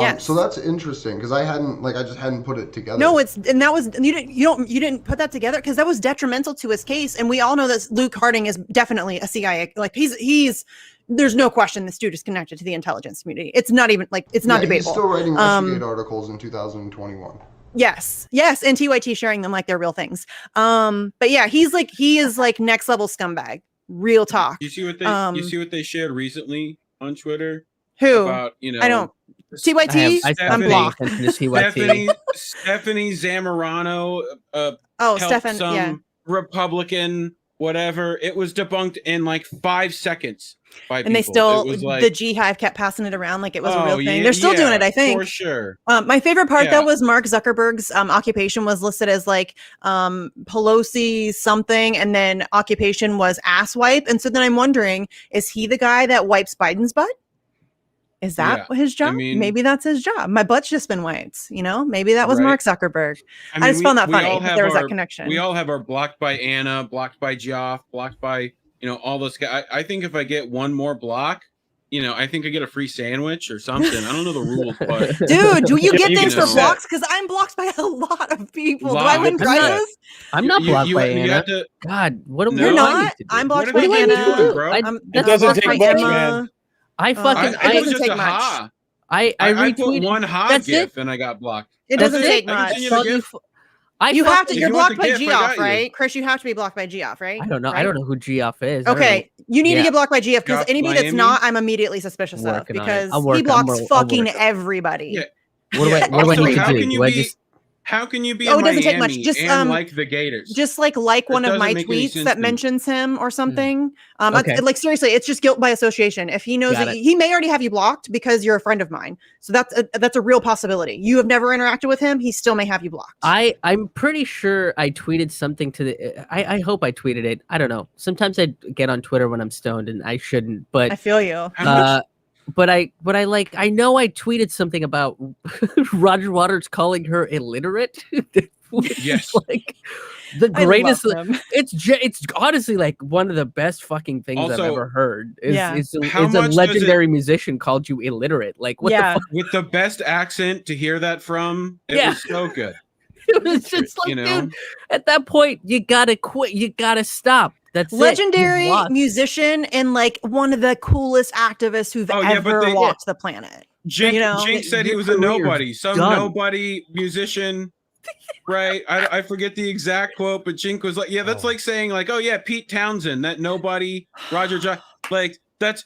Yes. So that's interesting because I just hadn't put it together. No, you didn't put that together because that was detrimental to his case, and we all know that Luke Harding is definitely a CIA. Like he's there's no question this dude is connected to the intelligence community. It's not even like it's not debatable. He's still writing Russiagate articles in 2021. Yes, and TYT sharing them like they're real things. But yeah, he is like next level scumbag. Real talk. You see what they shared recently on Twitter? Who? About, I don't. TYT? I'm blocked. Stephanie Zamorano. Stefan, some Republican, whatever. It was debunked in like 5 seconds by people. And they still, like, the G Hive kept passing it around like it was a real thing. They're still doing it, I think. For sure. My favorite part, though, was Mark Zuckerberg's occupation was listed as like Pelosi something, and then occupation was ass wipe. And so then I'm wondering, is he the guy that wipes Biden's butt? Is that his job? Maybe that's his job. My butt's just been wiped, maybe that was Mark Zuckerberg. I just found that funny. There was that connection. We all have our blocked by Anna, blocked by Geoff, blocked by, all those guys. I think if I get one more block, I think I get a free sandwich or something. I don't know the rules, but dude, do you get things for blocks? Because I'm blocked by a lot of people. Do I win prizes? I'm not blocked by Anna. God, what do you're not? I'm blocked by Anna. It doesn't take much, man. I it doesn't take much. I put one hot gif and I got blocked. It doesn't take much. You're blocked by Geoff, right? Chris, you have to be blocked by Geoff, right? I don't know. Right? I don't know who Geoff is. Okay. You need to get blocked by Geoff because anybody that's not, I'm immediately suspicious of because he blocks fucking everybody. Yeah. What do I need to do? How can you be it doesn't take much. Just like the Gators? Just like one of my tweets that mentions him or something. Like seriously, it's just guilt by association. If he knows that he may already have you blocked because you're a friend of mine, so that's a real possibility. You have never interacted with him; he still may have you blocked. I'm pretty sure I tweeted something to the. I hope I tweeted it. I don't know. Sometimes I get on Twitter when I'm stoned, and I shouldn't. But I feel you. But I know I tweeted something about Roger Waters calling her illiterate. Yes, like the greatest. It's honestly like one of the best fucking things I've ever heard. Is a legendary musician called you illiterate. Like what the fuck? With the best accent to hear that from. It was so good. It was just like, dude, at that point you gotta quit. You gotta stop. That's legendary musician and like one of the coolest activists who've ever walked the planet. Jink said he was a nobody, nobody musician, right? I forget the exact quote, but Jink was like, that's like saying like, oh yeah, Pete Townsend, that nobody, Roger, like that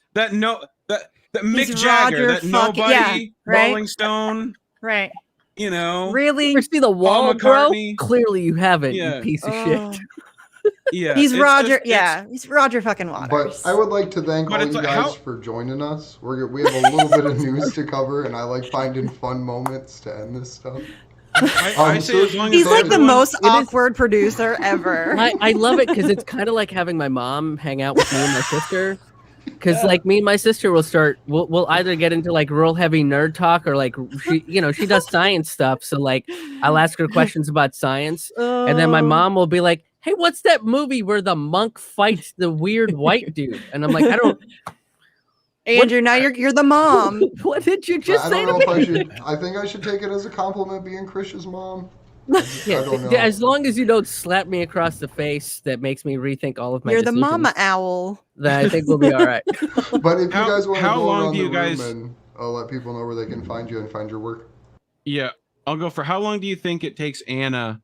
Mick Jagger, that nobody, Rolling Stone, right? You Really? ever see The Wall, bro? Clearly you haven't, you piece of shit. Yeah, He's it's Roger. just- Yeah, he's Roger fucking Waters. But I would like to thank But all it's you like, guys how- for joining us. We have a little bit of news to cover, and I like finding fun moments to end this stuff. I say as long as He's like the everyone- most It is- awkward producer ever. I love it because it's kind of like having my mom hang out with me and my sister. Because like me and my sister we'll either get into like real heavy nerd talk or like she does science stuff. So like I'll ask her questions about science, and then my mom will be like, "Hey, what's that movie where the monk fights the weird white dude?" And I'm like, I don't. Andrew, now you're the mom. What did you just I say don't to know me? if I think I should take it as a compliment being Chris's mom. Yeah, I don't know. as long as you don't slap me across the face, that makes me rethink all of my. You're the decisions, mama owl. Then I think we'll be all right. But if How- you guys want to how go long around do the you guys- room and I'll let people know where they can find you and find your work. Yeah, I'll go for how long do you think it takes Anna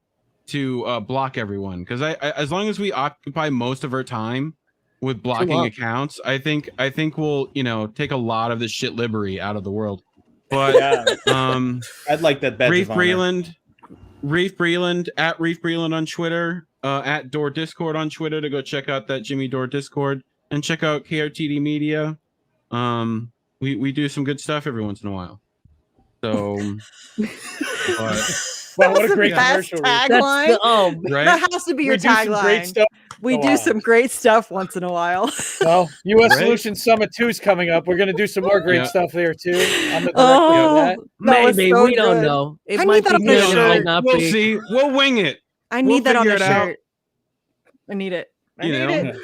to block everyone? Because I as long as we occupy most of her time with blocking long. accounts, I think we'll take a lot of this shit libbery out of the world. But Yeah, I'd like that badge Reef of honor. Breland at Reef Breland on Twitter, at Door Discord on Twitter to go check out that Jimmy Door Discord and check out KRTD Media. We do some good stuff every once in a while. So, but, Wow, what That's a the great best commercial. That's tagline. right? That has to be your We do some great tagline. stuff. We in a do while. some great stuff once in a while. Well, U.S. Right? Solution Summit 2 is coming up. We're going to do some more great Yeah. stuff there too. I'm the director Oh, of that. that was Maybe so we don't good. know. It I might need that be on a good, it shirt. might not We'll be. see. We'll wing it. I We'll need that on a figure it out. shirt. I need it. I You need know. it.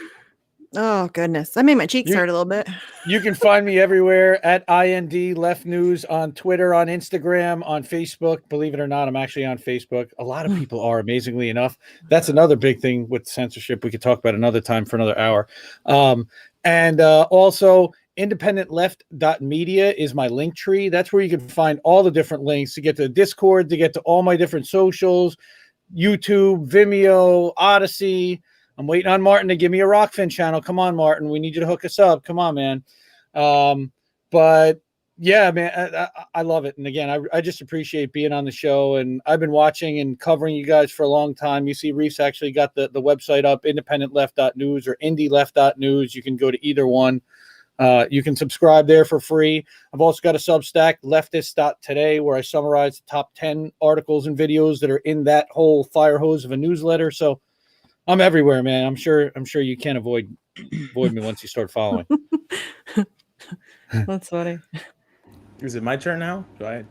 Oh goodness, that made my cheeks You- hurt a little bit. You can find me everywhere at IND Left News on Twitter, on Instagram, on Facebook. Believe it or not, I'm actually on Facebook. A lot of people are, amazingly enough. That's another big thing with censorship. We could talk about another time for another hour. And also, independentleft.media is my link tree. That's where you can find all the different links to get to Discord, to get to all my different socials, YouTube, Vimeo, Odyssey. I'm waiting on Martin to give me a Rockfin channel. Come on, Martin. We need you to hook us up. Come on, man. But yeah, man, I love it. And again, I just appreciate being on the show. And I've been watching and covering you guys for a long time. You see, Reef's actually got the website up, independentleft.news or indyleft.news. You can go to either one. You can subscribe there for free. I've also got a Substack, leftist.today, where I summarize the top 10 articles and videos that are in that whole fire hose of a newsletter. So I'm everywhere, man. I'm sure you can't avoid me once you start following. That's funny. Is it my turn now? Do I? It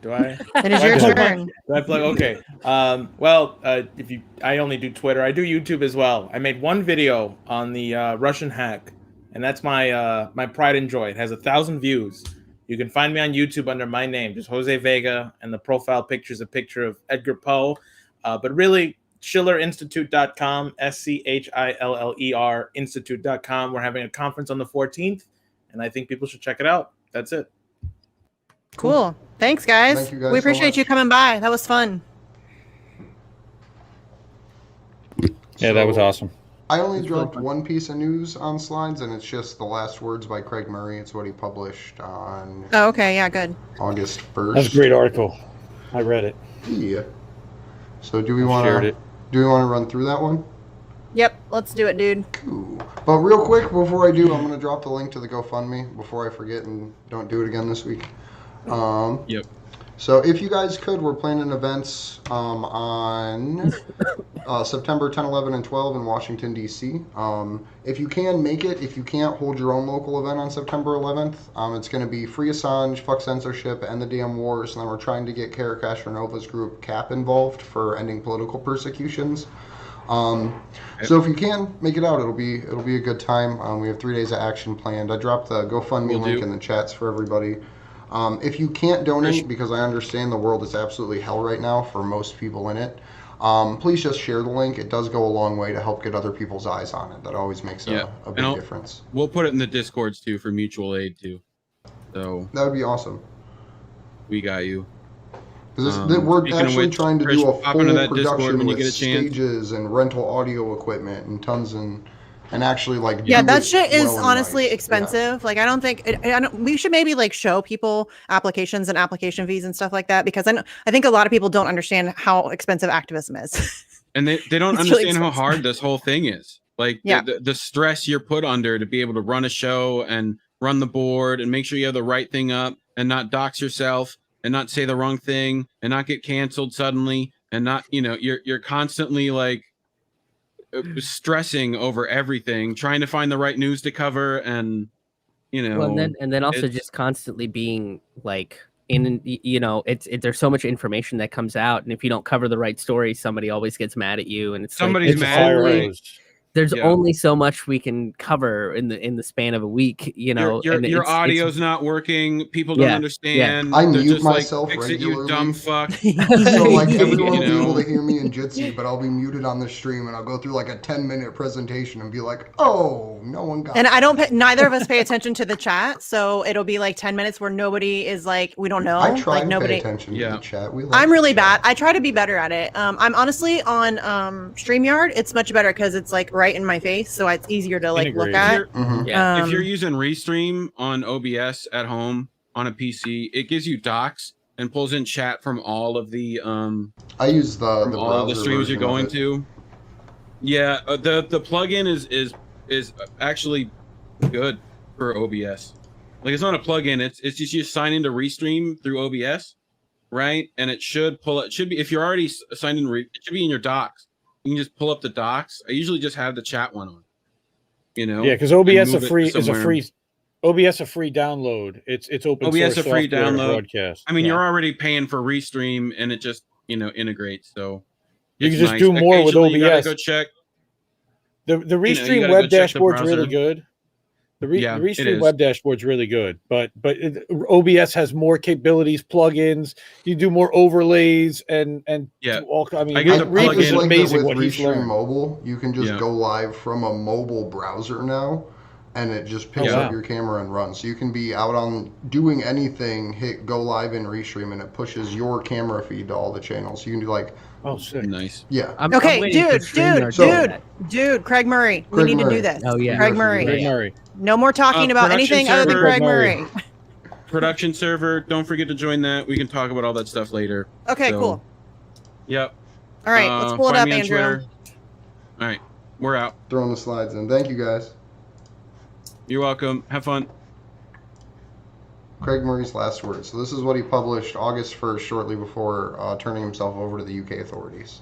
is do I your plug turn. Do I plug? Okay. I only do Twitter. I do YouTube as well. I made one video on the Russian hack, and that's my my pride and joy. It has 1,000 views. You can find me on YouTube under my name, just Jose Vega, and the profile picture is a picture of Edgar Poe. But really, schillerinstitute.com, SCHILLER institute.com. We're having a conference on the 14th, and I think people should check it out. That's it. Cool. Thanks, guys. Thank you guys We so appreciate much. you coming by. That was fun. Yeah, that was So, awesome. I only dropped one piece of news on Slides, and it's just The Last Words by Craig Murray. It's what he published on Oh, okay. Yeah, good. August 1st. That was a great article. I read it. Yeah. So do we Shared want it. to run through that one? Yep. Let's do it, dude. Cool. But real quick, before I do, I'm going to drop the link to the GoFundMe before I forget and don't do it again this week. Yep. So if you guys could, we're planning events on September 10, 11, and 12 in Washington, D.C. If you can make it, if you can't, hold your own local event on September 11th. It's going to be Free Assange, Fuck Censorship, and the Damn Wars. And then we're trying to get Kara Castronova's group CAP involved for ending political persecutions. So if you can make it out, it'll be a good time. We have 3 days of action planned. I dropped the GoFundMe link in the chats for everybody. If you can't donate, because I understand the world is absolutely hell right now for most people in it, please just share the link. It does go a long way to help get other people's eyes on it. That always makes a big difference. We'll put it in the Discords too for mutual aid too. So That would be awesome. we got you. Because we're speaking of actually which, trying to Chris, do a hop full into that Discord production when you with get a chance. stages and rental audio equipment and tons and actually like Yeah, do that it shit is well and honestly nice. expensive. Like, I don't think we should maybe like show people applications and application fees and stuff like that, because I think a lot of people don't understand how expensive activism is. And they don't It's really understand how expensive. hard this whole thing is. Like Yeah. the stress you're put under to be able to run a show and run the board and make sure you have the right thing up and not dox yourself and not say the wrong thing and not get canceled suddenly and not, you're constantly like stressing over everything, trying to find the right news to cover, and Well, and then also just constantly being like there's so much information that comes out, and if you don't cover the right story, somebody always gets mad at you, and it's somebody's like, mad. there's only so much we can cover in the span of a week, Your audio's not working. People don't understand. I They're mute just myself like, fix regularly. it, you dumb fuck. So like everyone will be able to hear me in Jitsi, but I'll be muted on the stream, and I'll go through like a 10-minute presentation and be like, "Oh, no one got." And I don't. Neither of us pay attention to the chat, so it'll be like 10 minutes where nobody is like, we don't know. I try like to nobody. pay attention to the chat. I'm really bad. I try to be better at it. I'm honestly on StreamYard. It's much better because it's like right in my face, so it's easier to like look at. If you're using Restream on OBS at home on a PC, it gives you docs and pulls in chat from all of the I use the all of the streams you're going to. Yeah, the plugin is actually good for OBS. Like, it's not a plugin, it's just you sign into Restream through OBS, right? And it should pull it should be, if you're already signed in, it should be in your docs. You can just pull up the docs. I usually just have the chat one on. Yeah, because OBS a free download. It's open OBS source a free software to download. broadcast. I mean, you're already paying for Restream, and it just integrates. So you can just do more with OBS. You gotta go check. The Restream web dashboard's really good. The Restream web dashboard's really good, but OBS has more capabilities, plugins. You do more overlays and all. I mean, Reed was amazing what he's learned. Mobile, you can just go live from a mobile browser now, and it just picks up your camera and runs. So you can be out on doing anything, hit go live in Restream, and it pushes your camera feed to all the channels. So you can do like. Oh, sick. Nice. Yeah. Okay, dude, Craig Murray. We need to do this. Oh yeah, Craig Murray. Craig Murray. No more talking about anything other than Craig Murray. Production server. Don't forget to join that. We can talk about all that stuff later. Okay, cool. Yep. All right, let's pull it up, Andrew. All right, we're out. Throwing the slides in. Thank you, guys. You're welcome. Have fun. Craig Murray's last words. So this is what he published August 1st, shortly before turning himself over to the UK authorities.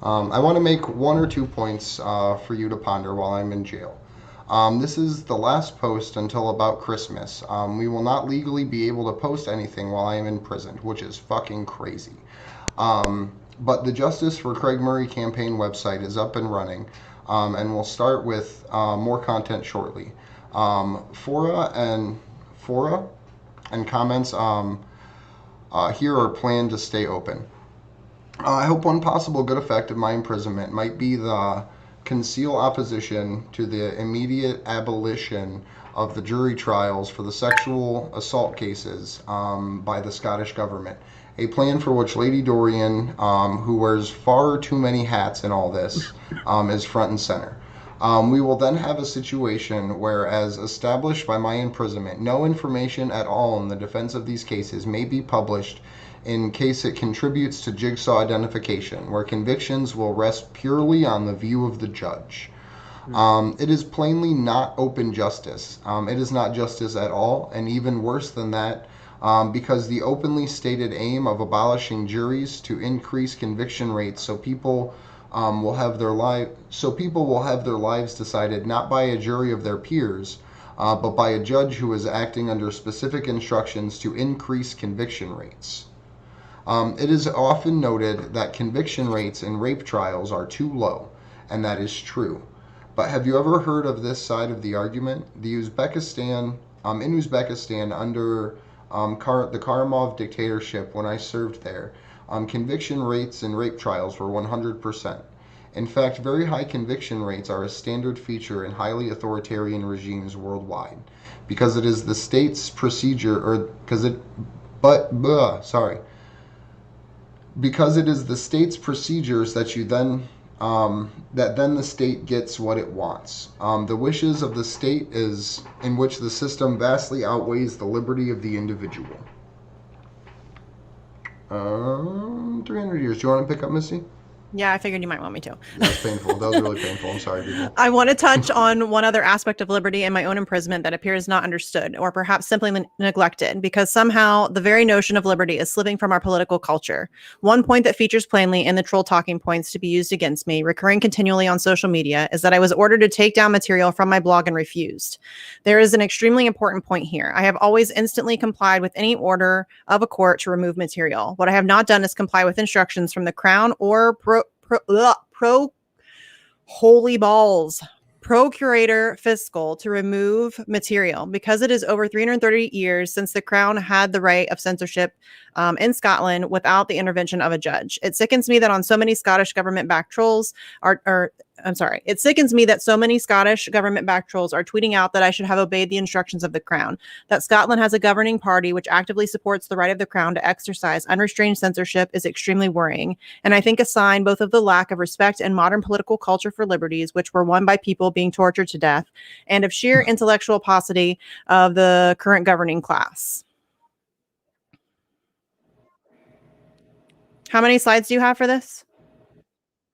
I want to make one or two points for you to ponder while I'm in jail. This is the last post until about Christmas. We will not legally be able to post anything while I am in prison, which is fucking crazy. But the Justice for Craig Murray campaign website is up and running. And we'll start with more content shortly. Fora and comments here are planned to stay open. I hope one possible good effect of my imprisonment might be the conceal opposition to the immediate abolition of the jury trials for the sexual assault cases by the Scottish government. A plan for which Lady Dorian, who wears far too many hats in all this, is front and center. We will then have a situation where, as established by my imprisonment, no information at all in the defense of these cases may be published in case it contributes to jigsaw identification, where convictions will rest purely on the view of the judge. It is plainly not open justice. It is not justice at all, and even worse than that, because the openly stated aim of abolishing juries to increase conviction rates so people will have their lives decided not by a jury of their peers, but by a judge who is acting under specific instructions to increase conviction rates. It is often noted that conviction rates in rape trials are too low, and that is true. But have you ever heard of this side of the argument? In Uzbekistan, under the Karimov dictatorship, when I served there, conviction rates in rape trials were 100%. In fact, very high conviction rates are a standard feature in highly authoritarian regimes worldwide, because it is the state's procedure, because it is the state's procedures that then the state gets what it wants. The wishes of the state is in which the system vastly outweighs the liberty of the individual. 300 years. Do you want to pick up, Missy? Yeah, I figured you might want me to. That's painful. That was really painful. I'm sorry, people. I want to touch on one other aspect of liberty and my own imprisonment that appears not understood or perhaps simply neglected, because somehow the very notion of liberty is slipping from our political culture. One point that features plainly in the troll talking points to be used against me, recurring continually on social media, is that I was ordered to take down material from my blog and refused. There is an extremely important point here. I have always instantly complied with any order of a court to remove material. What I have not done is comply with instructions from the Crown or holy balls procurator fiscal to remove material, because it is over 330 years since the Crown had the right of censorship in Scotland without the intervention of a judge. It sickens me that on so many Scottish government-backed trolls it sickens me that so many Scottish government-backed trolls are tweeting out that I should have obeyed the instructions of the Crown. That Scotland has a governing party which actively supports the right of the Crown to exercise unrestrained censorship is extremely worrying, and I think a sign both of the lack of respect and modern political culture for liberties, which were won by people being tortured to death, and of sheer intellectual paucity of the current governing class. How many slides do you have for this?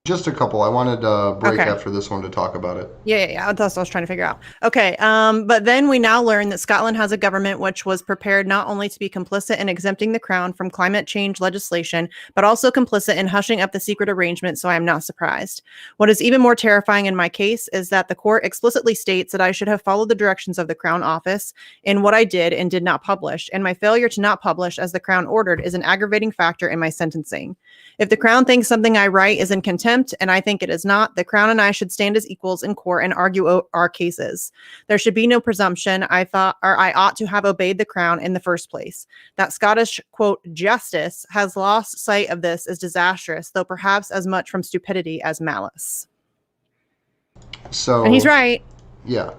Just a couple. I wanted to break Okay. after this one to talk about it. Yeah. That's what I was trying to figure out. Okay. But then we now learn that Scotland has a government which was prepared not only to be complicit in exempting the Crown from climate change legislation, but also complicit in hushing up the secret arrangement. So I am not surprised. What is even more terrifying in my case is that the court explicitly states that I should have followed the directions of the Crown Office in what I did and did not publish. And my failure to not publish as the Crown ordered is an aggravating factor in my sentencing. If the Crown thinks something I write is in contempt, and I think it is not, the Crown and I should stand as equals in court and argue our cases. There should be no presumption. I ought to have obeyed the Crown in the first place. That Scottish, quote, justice has lost sight of this is disastrous, though perhaps as much from stupidity as malice. So, and he's right. Yeah,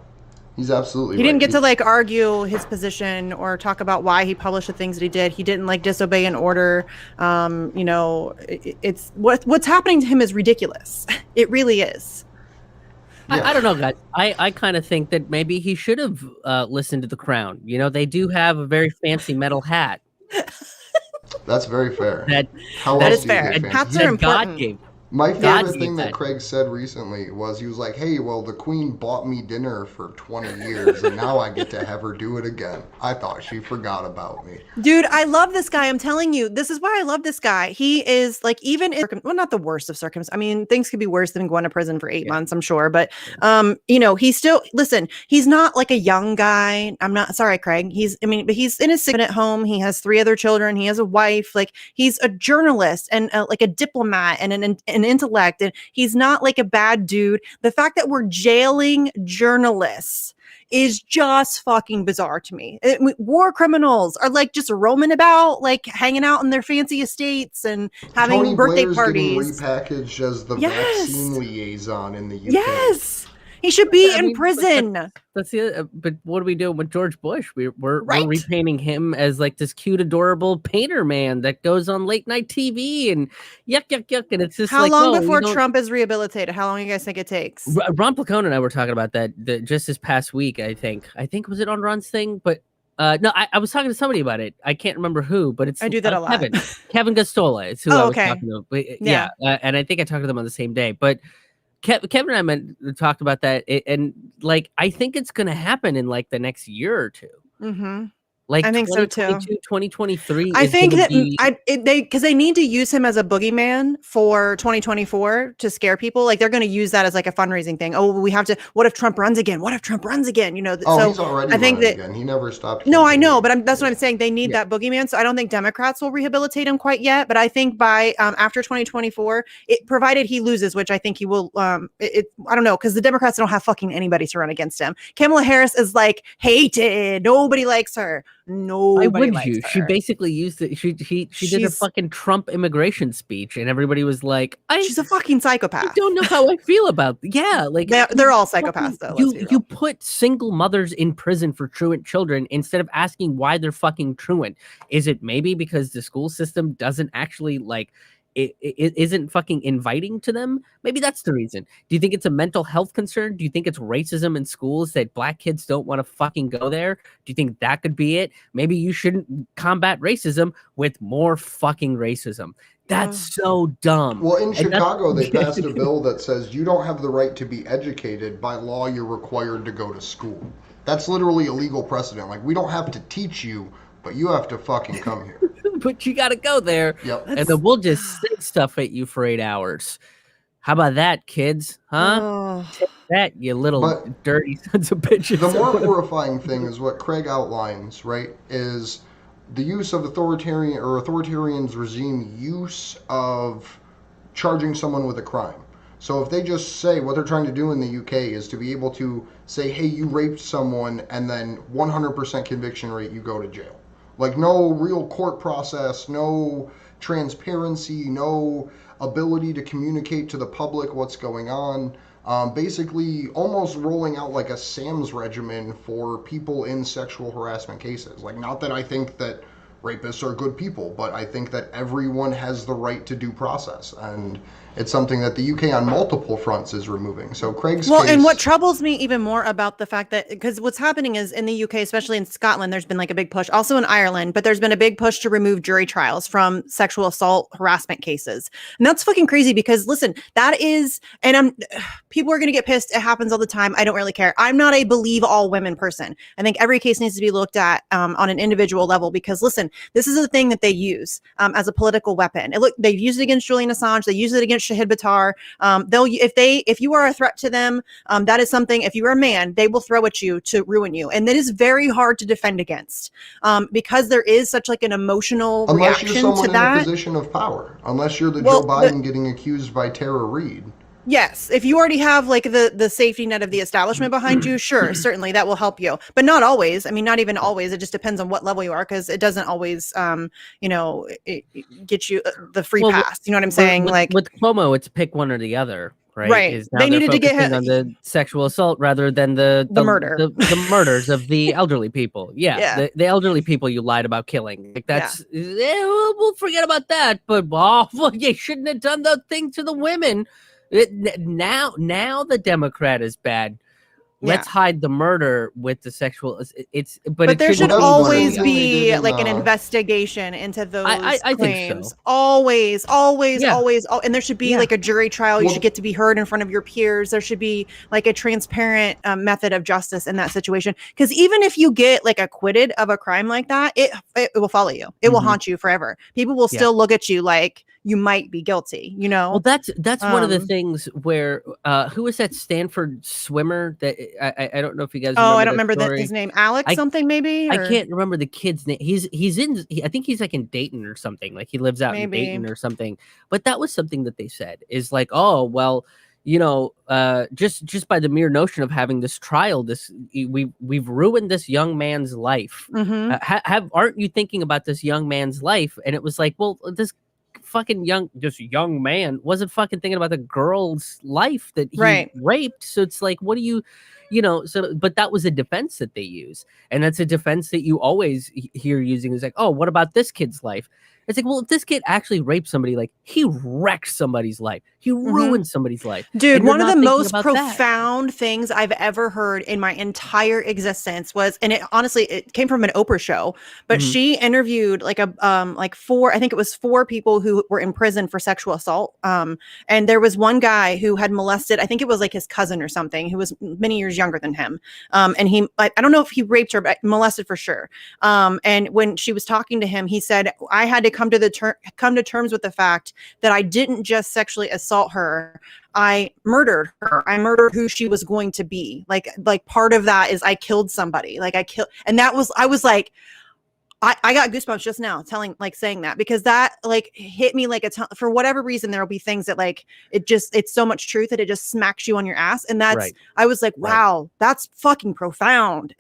he's absolutely He right. didn't get to argue his position or talk about why he published the things that he did. He didn't disobey an order. It's what's happening to him is ridiculous. It really is. Yeah. I don't know, guys. I kind of think that maybe he should have listened to the Crown. They do have a very fancy metal hat. That's very fair. That is fair. And hats are important. God gave. My favorite gave thing that that. Craig said recently was he was like, hey, well, the Queen bought me dinner for 20 years and now I get to have her do it again. I thought she forgot about me. Dude, I love this guy. I'm telling you, this is why I love this guy. He is even not the worst of circumstances. I mean, things could be worse than going to prison for 8 months, I'm sure. But, he's still, listen, he's not a young guy. I'm not sorry, Craig. But he's in his at home. He has 3 other children. He has a wife. He's a journalist and a diplomat and an intellect. And he's not a bad dude. The fact that we're jailing journalists is just fucking bizarre to me. War criminals are just roaming about, hanging out in their fancy estates and having Tony birthday Blair's parties. getting repackaged as the vaccine liaison in the UK. Yes, he should be in prison. That's the. But what are we doing with George Bush? We're repainting him as this cute, adorable painter man that goes on late night TV and yuck, and it's just how long before Trump is rehabilitated? How long do you guys think it takes? Ron Placone and I were talking about that just this past week. I think was it on Ron's thing, but no, I was talking to somebody about it. I can't remember who, but it's I do that a lot. Kevin Gostola is who I was okay. talking to. But, yeah, and I think I talked to them on the same day, but. Kevin and I talked about that, and I think it's going to happen in the next year or two. Mm-hmm. I think so too. 2023. I think that because they need to use him as a boogeyman for 2024 to scare people. They're going to use that as a fundraising thing. Oh, we have to. What if Trump runs again? What if Trump runs again? Oh, so he's already I think that again. He never stopped. No, I know, but that's what I'm saying. They need that boogeyman. So I don't think Democrats will rehabilitate him quite yet. But I think by after 2024, provided he loses, which I think he will. I don't know, because the Democrats don't have fucking anybody to run against him. Kamala Harris is hated. Nobody likes her. Nobody likes her. She basically used it. She did a fucking Trump immigration speech, and everybody was like, "She's a fucking psychopath." I don't know how I feel about. Yeah, they're all psychopaths, though. You put single mothers in prison for truant children instead of asking why they're fucking truant. Is it maybe because the school system doesn't actually it isn't fucking inviting to them? Maybe that's the reason. Do you think it's a mental health concern? Do you think it's racism in schools that black kids don't want to fucking go there? Do you think that could be it? Maybe you shouldn't combat racism with more fucking racism. That's so dumb. Well, in And Chicago, they passed a bill that says you don't have the right to be educated. By law, you're required to go to school. That's literally a legal precedent. Like, we don't have to teach you, but you have to fucking come here. But you got to go there, Yep. and then we'll just say stuff at you for 8 hours. How about that, kids? Huh? Take that, you little dirty sons of bitches. The more horrifying thing is what Craig outlines, right, is the use of authoritarian's regime use of charging someone with a crime. So if they just say what they're trying to do in the UK is to be able to say, hey, you raped someone, and then 100% conviction rate, you go to jail. Like, no real court process, no transparency, no ability to communicate to the public what's going on. Basically almost rolling out like a SAMS regimen for people in sexual harassment cases. Like, not that I think that rapists are good people, but I think that everyone has the right to due process, and it's something that the UK on multiple fronts is removing. So Craig's case, and what troubles me even more about the fact that, because what's happening is in the UK, especially in Scotland, there's been like a big push, also in Ireland, but there's been a big push to remove jury trials from sexual assault harassment cases. And that's fucking crazy, because listen, that is, and people are going to get pissed. It happens all the time. I don't really care. I'm not a believe all women person. I think every case needs to be looked at on an individual level, because listen, this is a thing that they use as a political weapon. They've used it against Julian Assange. They use it against Shahid Buttar. If you are a threat to them, that is something. If you are a man, they will throw at you to ruin you, and that is very hard to defend against, because there is such like an emotional reaction to that. Unless you're someone in a position of power, unless you're Joe Biden getting accused by Tara Reid. Yes, if you already have like the safety net of the establishment behind you, sure, certainly that will help you, but not always. I mean, not even always. It just depends on what level you are, because it doesn't always, it get you the free pass. You know what I'm saying? With Cuomo, it's pick one or the other, right? Right. They needed to get him on the sexual assault rather than the murder, the murders of the elderly people. Yeah. The elderly people you lied about killing. Like that's we'll forget about that. But you shouldn't have done the thing to the women. Now the Democrat is bad. Let's hide the murder with the sexual. But there should always be like an investigation into those claims. I think so. Always. And there should be like a jury trial. You should get to be heard in front of your peers. There should be like a transparent method of justice in that situation. Because even if you get like acquitted of a crime like that, it will follow you. It will haunt you forever. People will still look at you like you might be guilty, Well, that's one of the things where who was that Stanford swimmer that I don't know if you guys I don't remember his name. Alex something maybe? I can't remember the kid's name. I think he's like in Dayton or something. Like he lives out in Dayton or something. But that was something that they said is like, oh, well, just by the mere notion of having this trial, we've ruined this young man's life. Aren't you thinking about this young man's life? And it was like, well, this young man wasn't fucking thinking about the girl's life that he raped. So it's like, what do you but that was a defense that they use. And that's a defense that you always hear using is like, oh, what about this kid's life? It's like, well, if this kid actually raped somebody, like he wrecked somebody's life. He ruined somebody's life. Dude, one of the most profound things I've ever heard in my entire existence was, and it came from an Oprah show, but she interviewed like I think it was 4 people who were in prison for sexual assault. And there was one guy who had molested, I think it was like his cousin or something, who was many years younger than him. And I don't know if he raped her, but molested for sure. And when she was talking to him, he said, I had to come to terms with the fact that I didn't just sexually assault her. I murdered her. I murdered who she was going to be. Like part of that is I killed somebody. And I was like, I got goosebumps just now saying that, because that like hit me like a ton. For whatever reason, there'll be things that like, it's so much truth that it just smacks you on your ass. And I was like, wow, that's fucking profound.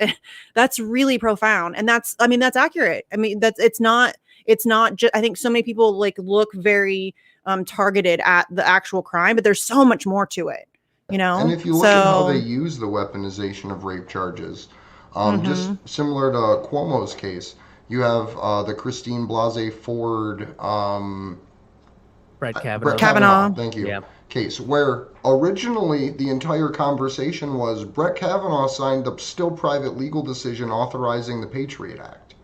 That's really profound. And that's accurate. I mean, it's not just, I think so many people like look very targeted at the actual crime, but there's so much more to it, And if you look at how they use the weaponization of rape charges, just similar to Cuomo's case, you have the Christine Blasey Ford, Brett Kavanaugh. Thank you. Case where originally the entire conversation was Brett Kavanaugh signed the still private legal decision authorizing the Patriot Act.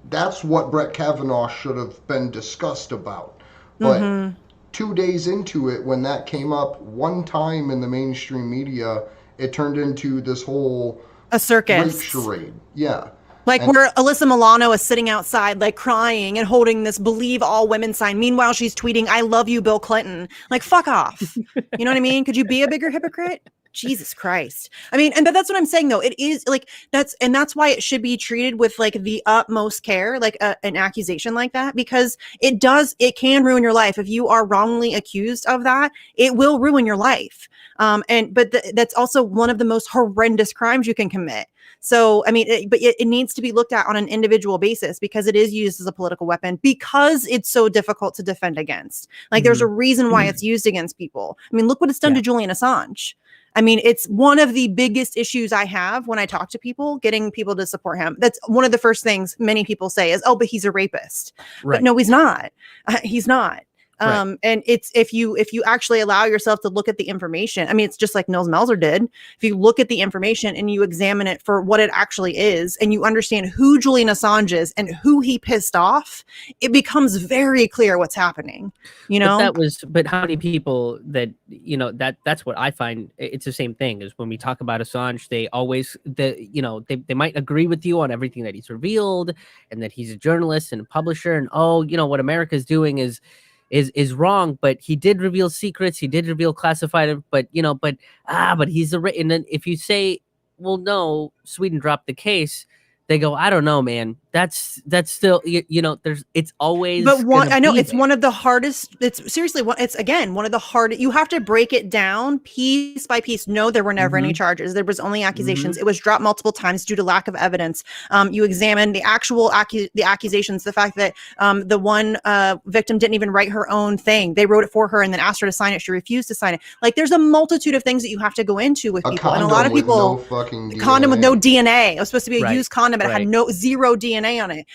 That's what Brett Kavanaugh should have been discussed about. But 2 days into it, when that came up one time in the mainstream media, it turned into this whole a circus rape charade. Yeah. Like where Alyssa Milano is sitting outside, like crying and holding this "Believe All Women" sign. Meanwhile, she's tweeting, "I love you, Bill Clinton." Like, fuck off. You know what I mean? Could you be a bigger hypocrite? Jesus Christ. I mean, but that's what I'm saying though. It is like that's why it should be treated with like the utmost care, like an accusation like that, because it can ruin your life. If you are wrongly accused of that, it will ruin your life. But that's also one of the most horrendous crimes you can commit. So, I mean, it needs to be looked at on an individual basis because it is used as a political weapon because it's so difficult to defend against. Like, there's a reason why it's used against people. I mean, look what it's done to Julian Assange. I mean, it's one of the biggest issues I have when I talk to people, getting people to support him. That's one of the first things many people say is, "Oh, but he's a rapist." Right. But no, he's not. He's not. And it's if you actually allow yourself to look at the information, I mean, it's just like Nils Melzer did. If you look at the information and you examine it for what it actually is, and you understand who Julian Assange is and who he pissed off, it becomes very clear what's happening. You know, but how many people that, you know, that's what I find. It's the same thing is when we talk about Assange, they always, they might agree with you on everything that he's revealed and that he's a journalist and a publisher, and what America's doing is wrong, but he did reveal secrets, he did reveal classified, but he's and then if you say, well, no, Sweden dropped the case, they go, I don't know, man. That's still, it's always. But I know it's one of the hardest. It's seriously one of the hardest. You have to break it down piece by piece. No, there were never any charges. There was only accusations. It was dropped multiple times due to lack of evidence. You examine the actual the accusations, the fact that the one victim didn't even write her own thing. They wrote it for her and then asked her to sign it. She refused to sign it. Like, there's a multitude of things that you have to go into with people, and a lot of people. Condom with no DNA. It was supposed to be a used condom, but it had zero DNA on it.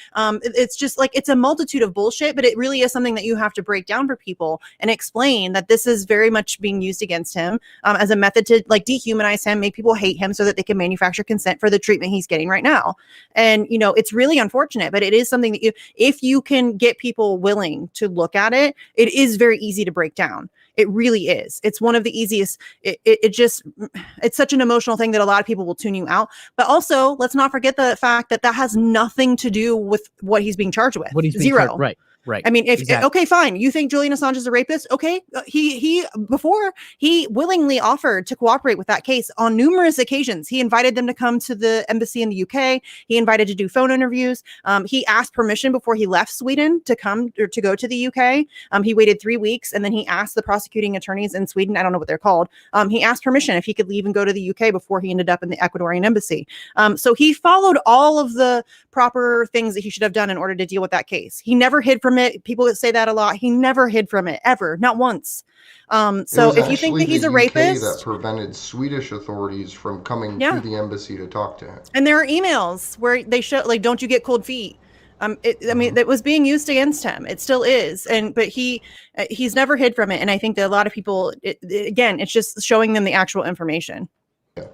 It's just like, it's a multitude of bullshit, but it really is something that you have to break down for people and explain that this is very much being used against him as a method to like dehumanize him, make people hate him so that they can manufacture consent for the treatment he's getting right now. And, it's really unfortunate, but it is something that if you can get people willing to look at it, it is very easy to break down. It really is. It's one of the easiest. It's such an emotional thing that a lot of people will tune you out. But also, let's not forget the fact that has nothing to do with what he's being charged with. Zero. Right. I mean, okay, fine. You think Julian Assange is a rapist? Okay. He willingly offered to cooperate with that case on numerous occasions. He invited them to come to the embassy in the UK. He invited to do phone interviews. He asked permission before he left Sweden to come or to go to the UK. He waited 3 weeks and then he asked the prosecuting attorneys in Sweden, I don't know what they're called. He asked permission if he could leave and go to the UK before he ended up in the Ecuadorian embassy. So he followed all of the proper things that he should have done in order to deal with that case. He never hid from it. People say that a lot. He never hid from it, ever, not once. So if you think that he's a rapist, that prevented Swedish authorities from coming to the embassy to talk to him. And there are emails where they show, like, don't you get cold feet? I mean, that was being used against him. It still is. But he's never hid from it. And I think that a lot of people, again, it's just showing them the actual information. Yeah.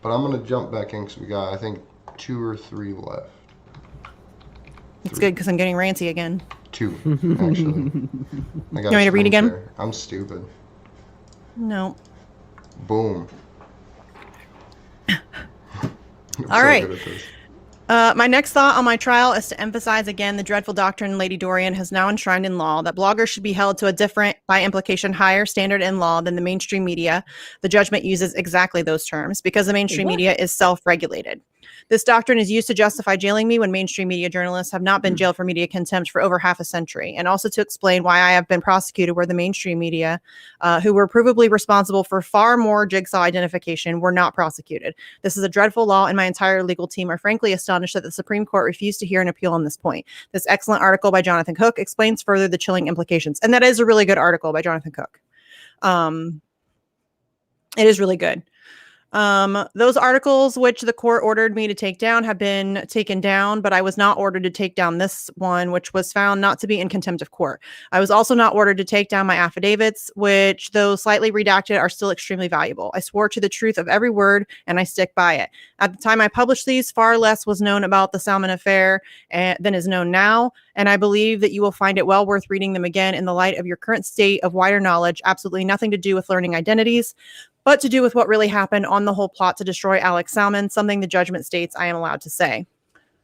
But I'm going to jump back in because we got, I think, 2 or 3 left. It's good because I'm getting ranty again. 2, actually. You want me to read again? There. I'm stupid. No. Boom. All right. My next thought on my trial is to emphasize again the dreadful doctrine Lady Dorian has now enshrined in law that bloggers should be held to a different, by implication, higher standard in law than the mainstream media. The judgment uses exactly those terms because the mainstream media is self-regulated. This doctrine is used to justify jailing me when mainstream media journalists have not been jailed for media contempt for over half a century, and also to explain why I have been prosecuted where the mainstream media, who were provably responsible for far more jigsaw identification, were not prosecuted. This is a dreadful law, and my entire legal team are frankly astonished that the Supreme Court refused to hear an appeal on this point. This excellent article by Jonathan Cook explains further the chilling implications, and that is a really good article by Jonathan Cook. It is really good. Those articles which the court ordered me to take down have been taken down, but I was not ordered to take down this one, which was found not to be in contempt of court. I was also not ordered to take down my affidavits, which, though slightly redacted, are still extremely valuable. I swore to the truth of every word, and I stick by it. At the time I published these, far less was known about the Salmon affair than is known now, and I believe that you will find it well worth reading them again in the light of your current state of wider knowledge, absolutely nothing to do with learning identities, but to do with what really happened on the whole plot to destroy Alex Salmon, something the judgment states I am allowed to say.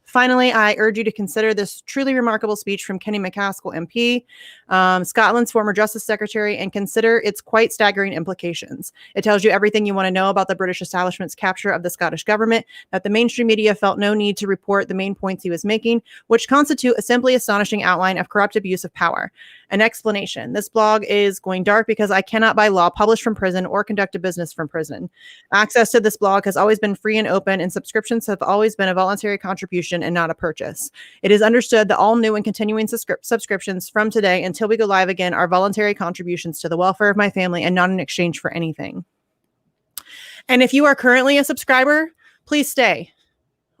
Finally, I urge you to consider this truly remarkable speech from Kenny McCaskill, MP, Scotland's former Justice Secretary, and consider its quite staggering implications. It tells you everything you want to know about the British establishment's capture of the Scottish government, that the mainstream media felt no need to report the main points he was making, which constitute a simply astonishing outline of corrupt abuse of power. An explanation. This blog is going dark because I cannot by law publish from prison or conduct a business from prison. Access to this blog has always been free and open, and subscriptions have always been a voluntary contribution and not a purchase. It is understood that all new and continuing subscriptions from today until we go live again are voluntary contributions to the welfare of my family and not in exchange for anything. And if you are currently a subscriber, please stay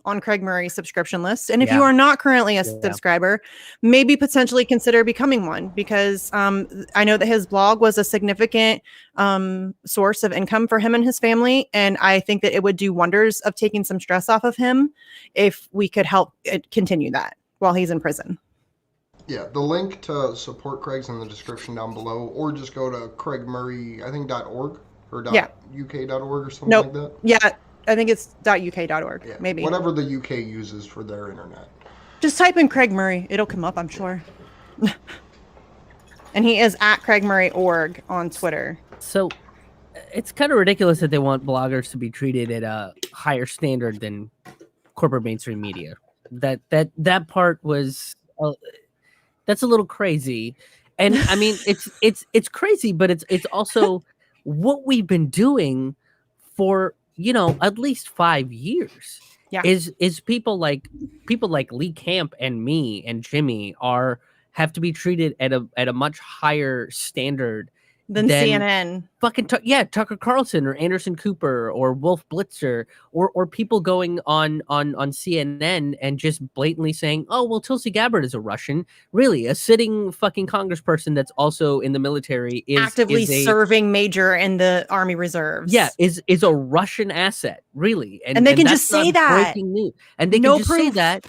on Craig Murray's subscription list. And if you are not currently a subscriber, maybe potentially consider becoming one, because I know that his blog was a significant source of income for him and his family. And I think that it would do wonders of taking some stress off of him if we could help it continue that while he's in prison. Yeah, the link to support Craig's in the description down below, or just go to craigmurray, I think .org or .uk.org or something like that. Yeah, I think it's .uk.org, maybe. Whatever the UK uses for their internet. Just type in Craig Murray. It'll come up, I'm sure. And he is at CraigMurray.org on Twitter. So it's kind of ridiculous that they want bloggers to be treated at a higher standard than corporate mainstream media. That part was... that's a little crazy. And I mean, it's crazy, but it's also what we've been doing for, at least 5 years. Yeah. Is people like Lee Camp and me and Jimmy have to be treated at a much higher standard than CNN. Fucking Tucker Carlson or Anderson Cooper or Wolf Blitzer or people going on CNN and just blatantly saying, oh, well, Tulsi Gabbard is a Russian. Really, a sitting fucking congressperson that's also in the military is actively serving major in the Army Reserves. Yeah, is a Russian asset, really. And they can just say that. Breaking news. And they can just say that.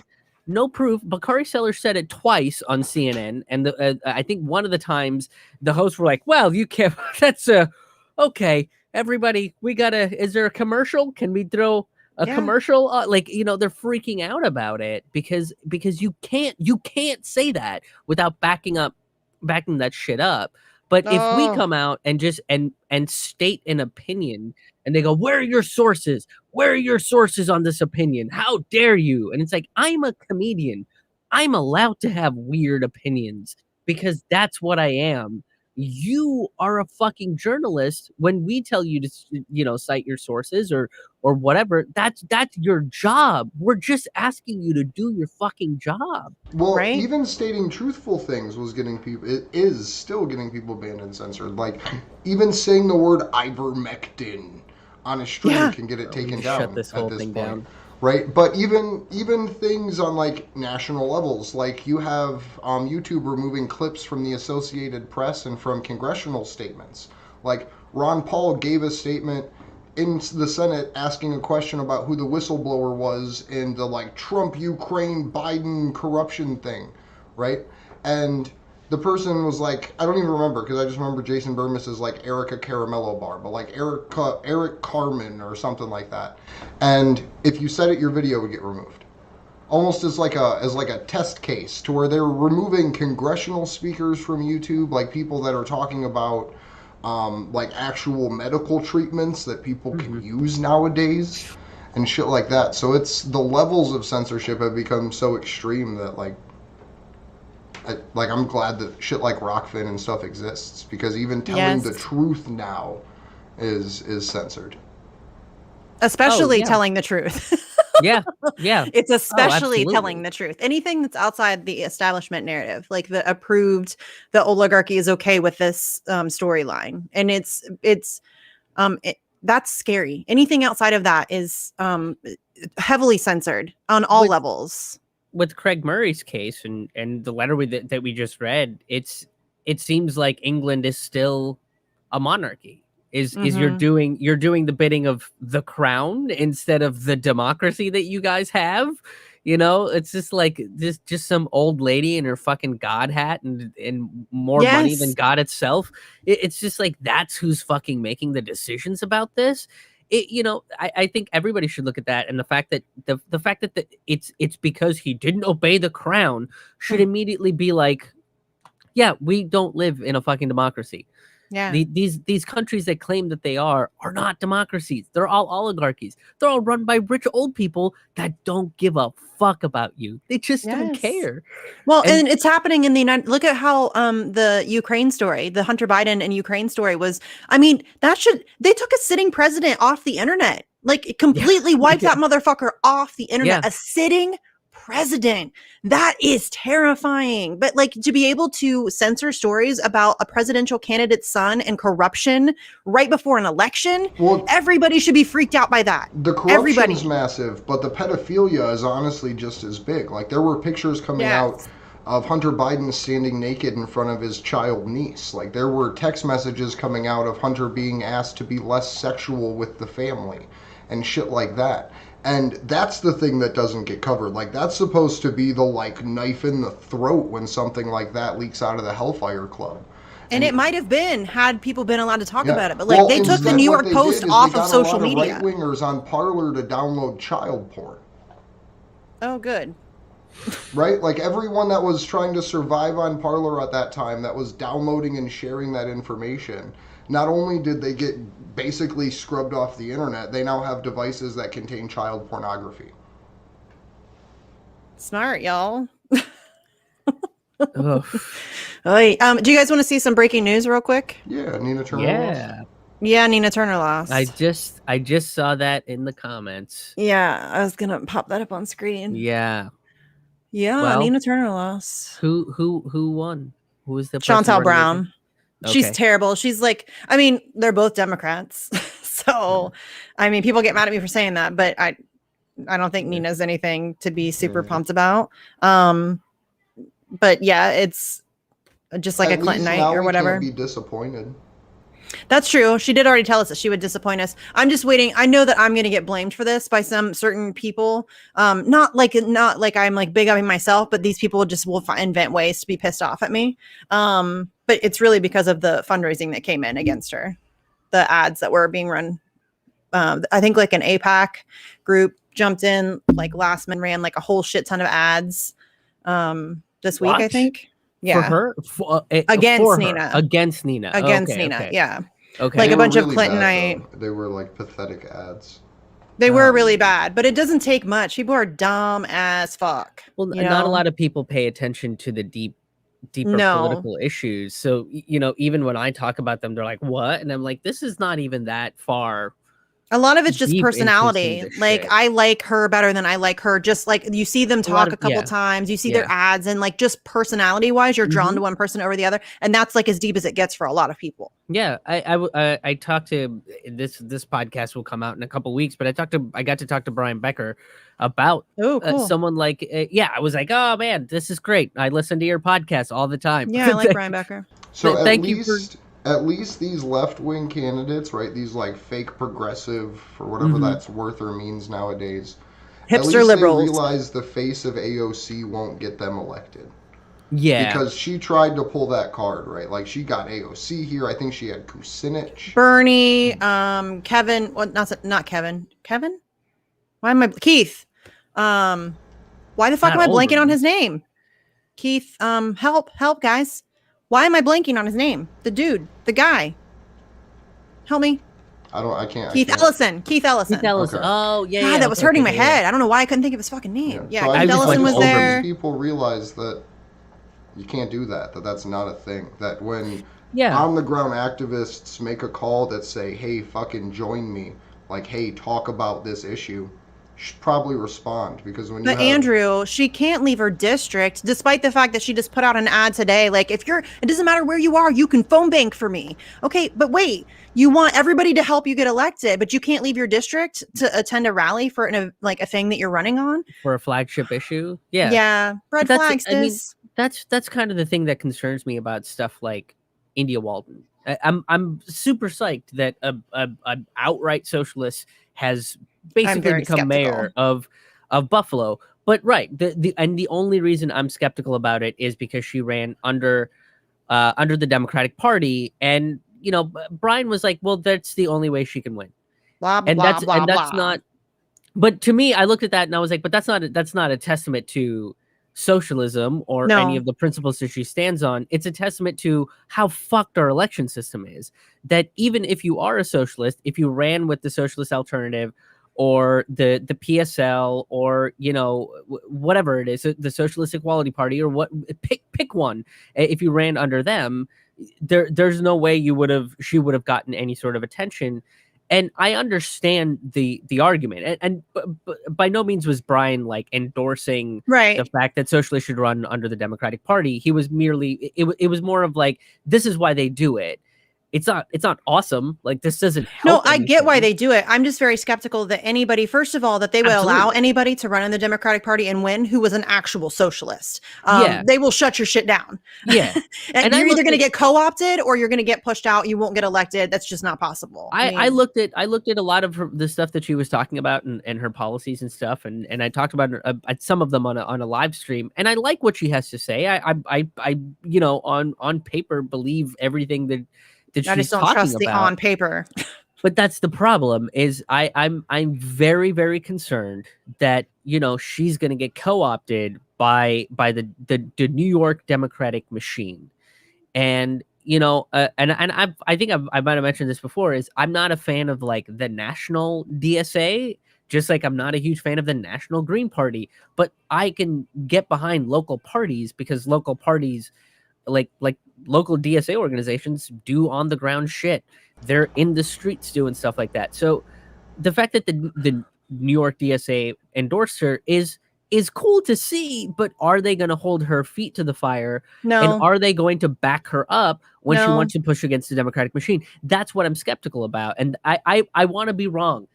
No proof. Bakari Sellers said it twice on CNN, and I think one of the times the hosts were like, "Well, you can't. That's okay. Everybody, we gotta. Is there a commercial? Can we throw a commercial? They're freaking out about it because you can't say that without backing that shit up. But if we come out and just and state an opinion, and they go, where are your sources? Where are your sources on this opinion? How dare you? And it's like, I'm a comedian. I'm allowed to have weird opinions because that's what I am. You are a fucking journalist. When we tell you to, cite your sources or whatever, that's your job. We're just asking you to do your fucking job. Well, right? Even stating truthful things it is still getting people banned and censored. Like, even saying the word ivermectin on a stream can get it taken down. Shut this whole thing down. Right, but even things on like national levels, like you have YouTube removing clips from the Associated Press and from congressional statements. Like Ron Paul gave a statement in the Senate asking a question about who the whistleblower was in the like Trump, Ukraine, Biden corruption thing, right? And the person was like, I don't even remember because I just remember Jason Burmis as like Erica Caramello Bar, but like Eric Carmen or something like that. And if you said it, your video would get removed. Almost as like a test case to where they're removing congressional speakers from YouTube, like people that are talking about like actual medical treatments that people can use nowadays and shit like that. So it's the levels of censorship have become so extreme that I'm glad that shit like Rockfin and stuff exists, because even telling the truth now is censored. Especially telling the truth. Yeah. It's especially telling the truth. Anything that's outside the establishment narrative, like the oligarchy is okay with this storyline, and that's scary. Anything outside of that is heavily censored on all levels. With Craig Murray's case and the letter that we just read, it seems like England is still a monarchy. Is you're doing the bidding of the crown instead of the democracy that you guys have. You know, it's just like just some old lady in her fucking God hat and more money than God itself. It's just like that's who's fucking making the decisions about this. I think everybody should look at that, and the fact that the fact that it's because he didn't obey the crown should immediately be like, yeah, we don't live in a fucking democracy. Yeah. These countries that claim that they are not democracies. They're all oligarchies. They're all run by rich old people that don't give a fuck about you. They just don't care. Well, and it's happening in the United. Look at how the Ukraine story, the Hunter Biden and Ukraine story was. I mean, they took a sitting president off the internet. Like it completely wiped that motherfucker off the internet. A sitting president. That is terrifying. But like to be able to censor stories about a presidential candidate's son and corruption right before an election, everybody should be freaked out by that. The corruption's massive, but the pedophilia is honestly just as big. Like there were pictures coming out of Hunter Biden standing naked in front of his child niece. Like there were text messages coming out of Hunter being asked to be less sexual with the family and shit like that. And that's the thing that doesn't get covered. Like that's supposed to be the like knife in the throat when something like that leaks out of the Hellfire Club. And it might have been had people been allowed to talk about it, but like they took the New York Post off of social media. Right wingers on Parler to download child porn. Oh, good. Right, like everyone that was trying to survive on Parler at that time, that was downloading and sharing that information. Not only did they get basically scrubbed off the internet, they now have devices that contain child pornography. Smart, y'all. Do you guys want to see some breaking news real quick? Yeah, Nina Turner lost. Yeah, Nina Turner lost. I just saw that in the comments. Yeah, I was gonna pop that up on screen. Yeah. Well, Nina Turner lost. Who won? Who was the Chantal Brown? Okay. She's terrible. She's like, I mean, they're both Democrats. So, I mean, people get mad at me for saying that, but I don't think Nina's anything to be super pumped about. But yeah, it's just like a Clintonite or whatever. Can't be disappointed. That's true. She did already tell us that she would disappoint us. I'm just waiting. I know that I'm going to get blamed for this by some certain people. Not like I'm like big upping myself, but these people just will invent ways to be pissed off at me. But it's really because of the fundraising that came in against her, the ads that were being run. I think like an APAC group jumped in like last minute, ran like a whole shit ton of ads this week, I think. Yeah. For her? Against Nina. Against Nina. Against Nina, okay. yeah. Okay. Like a bunch of really Clintonite. They were like pathetic ads. They were really bad, but it doesn't take much. People are dumb as fuck. Well, not a lot of people pay attention to the deeper political issues. So, even when I talk about them, they're like, what? And I'm like, this is not even that far. A lot of it's just personality. Like I like her better than I like her. Just like you see them talk a couple times, you see their ads, and like just personality wise, you're drawn to one person over the other, and that's like as deep as it gets for a lot of people. Yeah, I talked to this podcast will come out in a couple weeks, but I got to talk to Brian Becker about someone like I was like, oh man, this is great. I listen to your podcast all the time. Yeah, I like Brian Becker. So at least these left-wing candidates, right? These like fake progressive, or whatever that's worth or means nowadays. Hipster liberals. They realize the face of AOC won't get them elected. Yeah. Because she tried to pull that card, right? Like she got AOC here. I think she had Kucinich. Bernie, Kevin, not Kevin. Kevin? Why am I Keith? Why the fuck am I blanking on his name? Keith, help guys. Why am I blanking on his name? The dude, the guy. Help me. I can't. Keith Ellison. Keith Ellison. Okay. Oh, yeah. God, that was hurting my head. I don't know why I couldn't think of his fucking name. Yeah, so Keith Ellison was there. People realize that you can't do that. That's not a thing. That when on the ground activists make a call that say, "Hey, fucking join me," like, "Hey, talk about this issue," should probably respond, because when But Andrew, she can't leave her district, despite the fact that she just put out an ad today. Like, it doesn't matter where you are, you can phone bank for me. Okay, but wait, you want everybody to help you get elected, but you can't leave your district to attend a rally for a thing that you're running on for a flagship issue. Yeah, yeah, red flags. That's kind of the thing that concerns me about stuff like India Walton. I'm super psyched that a outright socialist has basically become mayor of Buffalo. But right, the only reason I'm skeptical about it is because she ran under the Democratic Party, and Brian was like, well, that's the only way she can win. Blah, blah, blah, blah, that's blah. not. But to me, I looked at that and I was like, but that's not a testament to socialism or any of the principles that she stands on. It's a testament to how fucked our election system is. That even if you are a socialist, if you ran with the socialist alternative or the PSL or whatever it is, the Socialist Equality Party or what, pick one. If you ran under them, there's no way she would have gotten any sort of attention. And I understand the argument, and by no means was Brian like endorsing the fact that socialists should run under the Democratic Party. He was merely it was more of like, this is why they do it. It's not awesome. Like, this doesn't help. No, I get why they do it. I'm just very skeptical that anybody, first of all, that they would allow anybody to run in the Democratic Party and win who was an actual socialist. They will shut your shit down. Yeah. and you're either going to get co-opted or you're going to get pushed out. You won't get elected. That's just not possible. I looked at a lot of the stuff that she was talking about and her policies and stuff. And I talked about some of them on a live stream. And I like what she has to say. I on paper believe everything that I just don't trust the on paper. But that's the problem. Is I'm very, very concerned that she's going to get co-opted by the New York Democratic machine, and I think I might have mentioned this before. Is I'm not a fan of like the national DSA. Just like I'm not a huge fan of the National Green Party, but I can get behind local parties because local parties, like local DSA organizations, do on the ground shit. They're in the streets doing stuff like that. So the fact that the New York DSA endorsed her is cool to see, but are they going to hold her feet to the fire? No. And are they going to back her up when she wants to push against the Democratic machine? That's what I'm skeptical about. And I want to be wrong.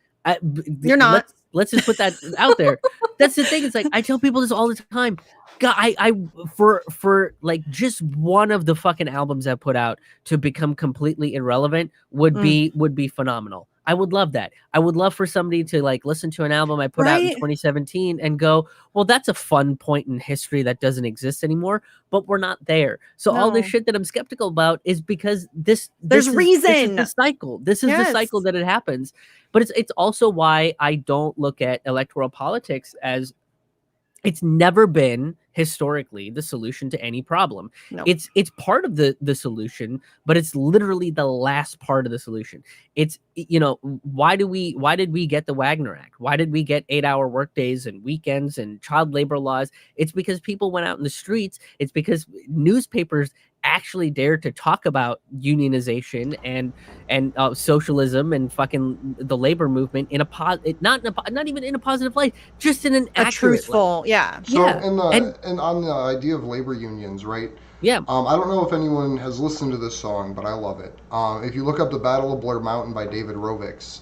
You're not. Let's just put that out there. That's the thing. It's like, I tell people this all the time. God, I for like just one of the fucking albums I put out to become completely irrelevant would be phenomenal. I would love that. I would love for somebody to like listen to an album I put out in 2017 and go, well, that's a fun point in history that doesn't exist anymore, but we're not there. So all this shit that I'm skeptical about is because there's reason. This is the cycle. This is the cycle that it happens. But it's also why I don't look at electoral politics as it's never been historically the solution to any problem. No. It's part of the solution, but it's literally the last part of the solution. It's why did we get the Wagner Act? Why did we get 8-hour workdays and weekends and child labor laws? It's because people went out in the streets. It's because newspapers actually dared to talk about unionization and socialism and fucking the labor movement in a not even in a positive light, just in an truthful light. So and on the idea of labor unions, right? Yeah. I don't know if anyone has listened to this song, but I love it. If you look up The Battle of Blair Mountain by David Rovix,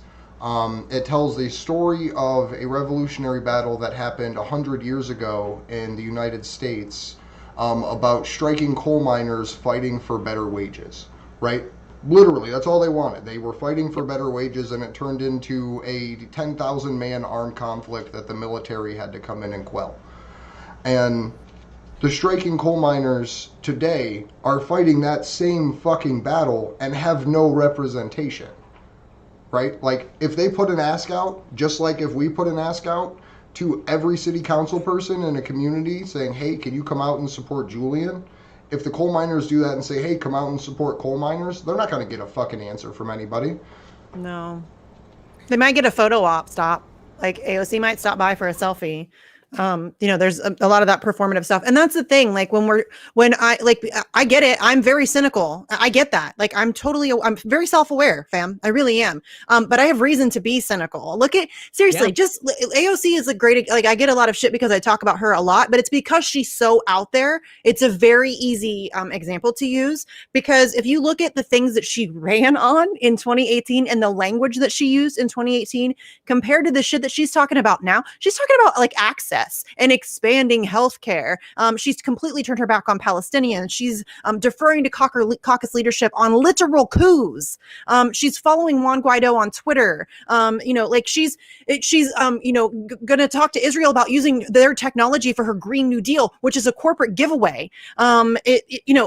it tells the story of a revolutionary battle that happened 100 years ago in the United States, about striking coal miners fighting for better wages, right? Literally, that's all they wanted. They were fighting for better wages, and it turned into a 10,000-man armed conflict that the military had to come in and quell. And the striking coal miners today are fighting that same fucking battle and have no representation, right? Like, if they put an ask out, just like if we put an ask out to every city council person in a community saying, hey, can you come out and support Julian? If the coal miners do that and say, hey, come out and support coal miners, they're not going to get a fucking answer from anybody. No. They might get a photo op stop. Like, AOC might stop by for a selfie. There's a lot of that performative stuff. And that's the thing. Like I get it. I'm very cynical. I get that. Like I'm very self-aware, fam. I really am. But I have reason to be cynical. Seriously, just AOC is a great, like I get a lot of shit because I talk about her a lot, but it's because she's so out there. It's a very easy example to use, because if you look at the things that she ran on in 2018 and the language that she used in 2018 compared to the shit that she's talking about now, she's talking about like access and expanding healthcare. She's completely turned her back on Palestinians. She's deferring to caucus leadership on literal coups. She's following Juan Guaido on Twitter. She's going to talk to Israel about using their technology for her Green New Deal, which is a corporate giveaway.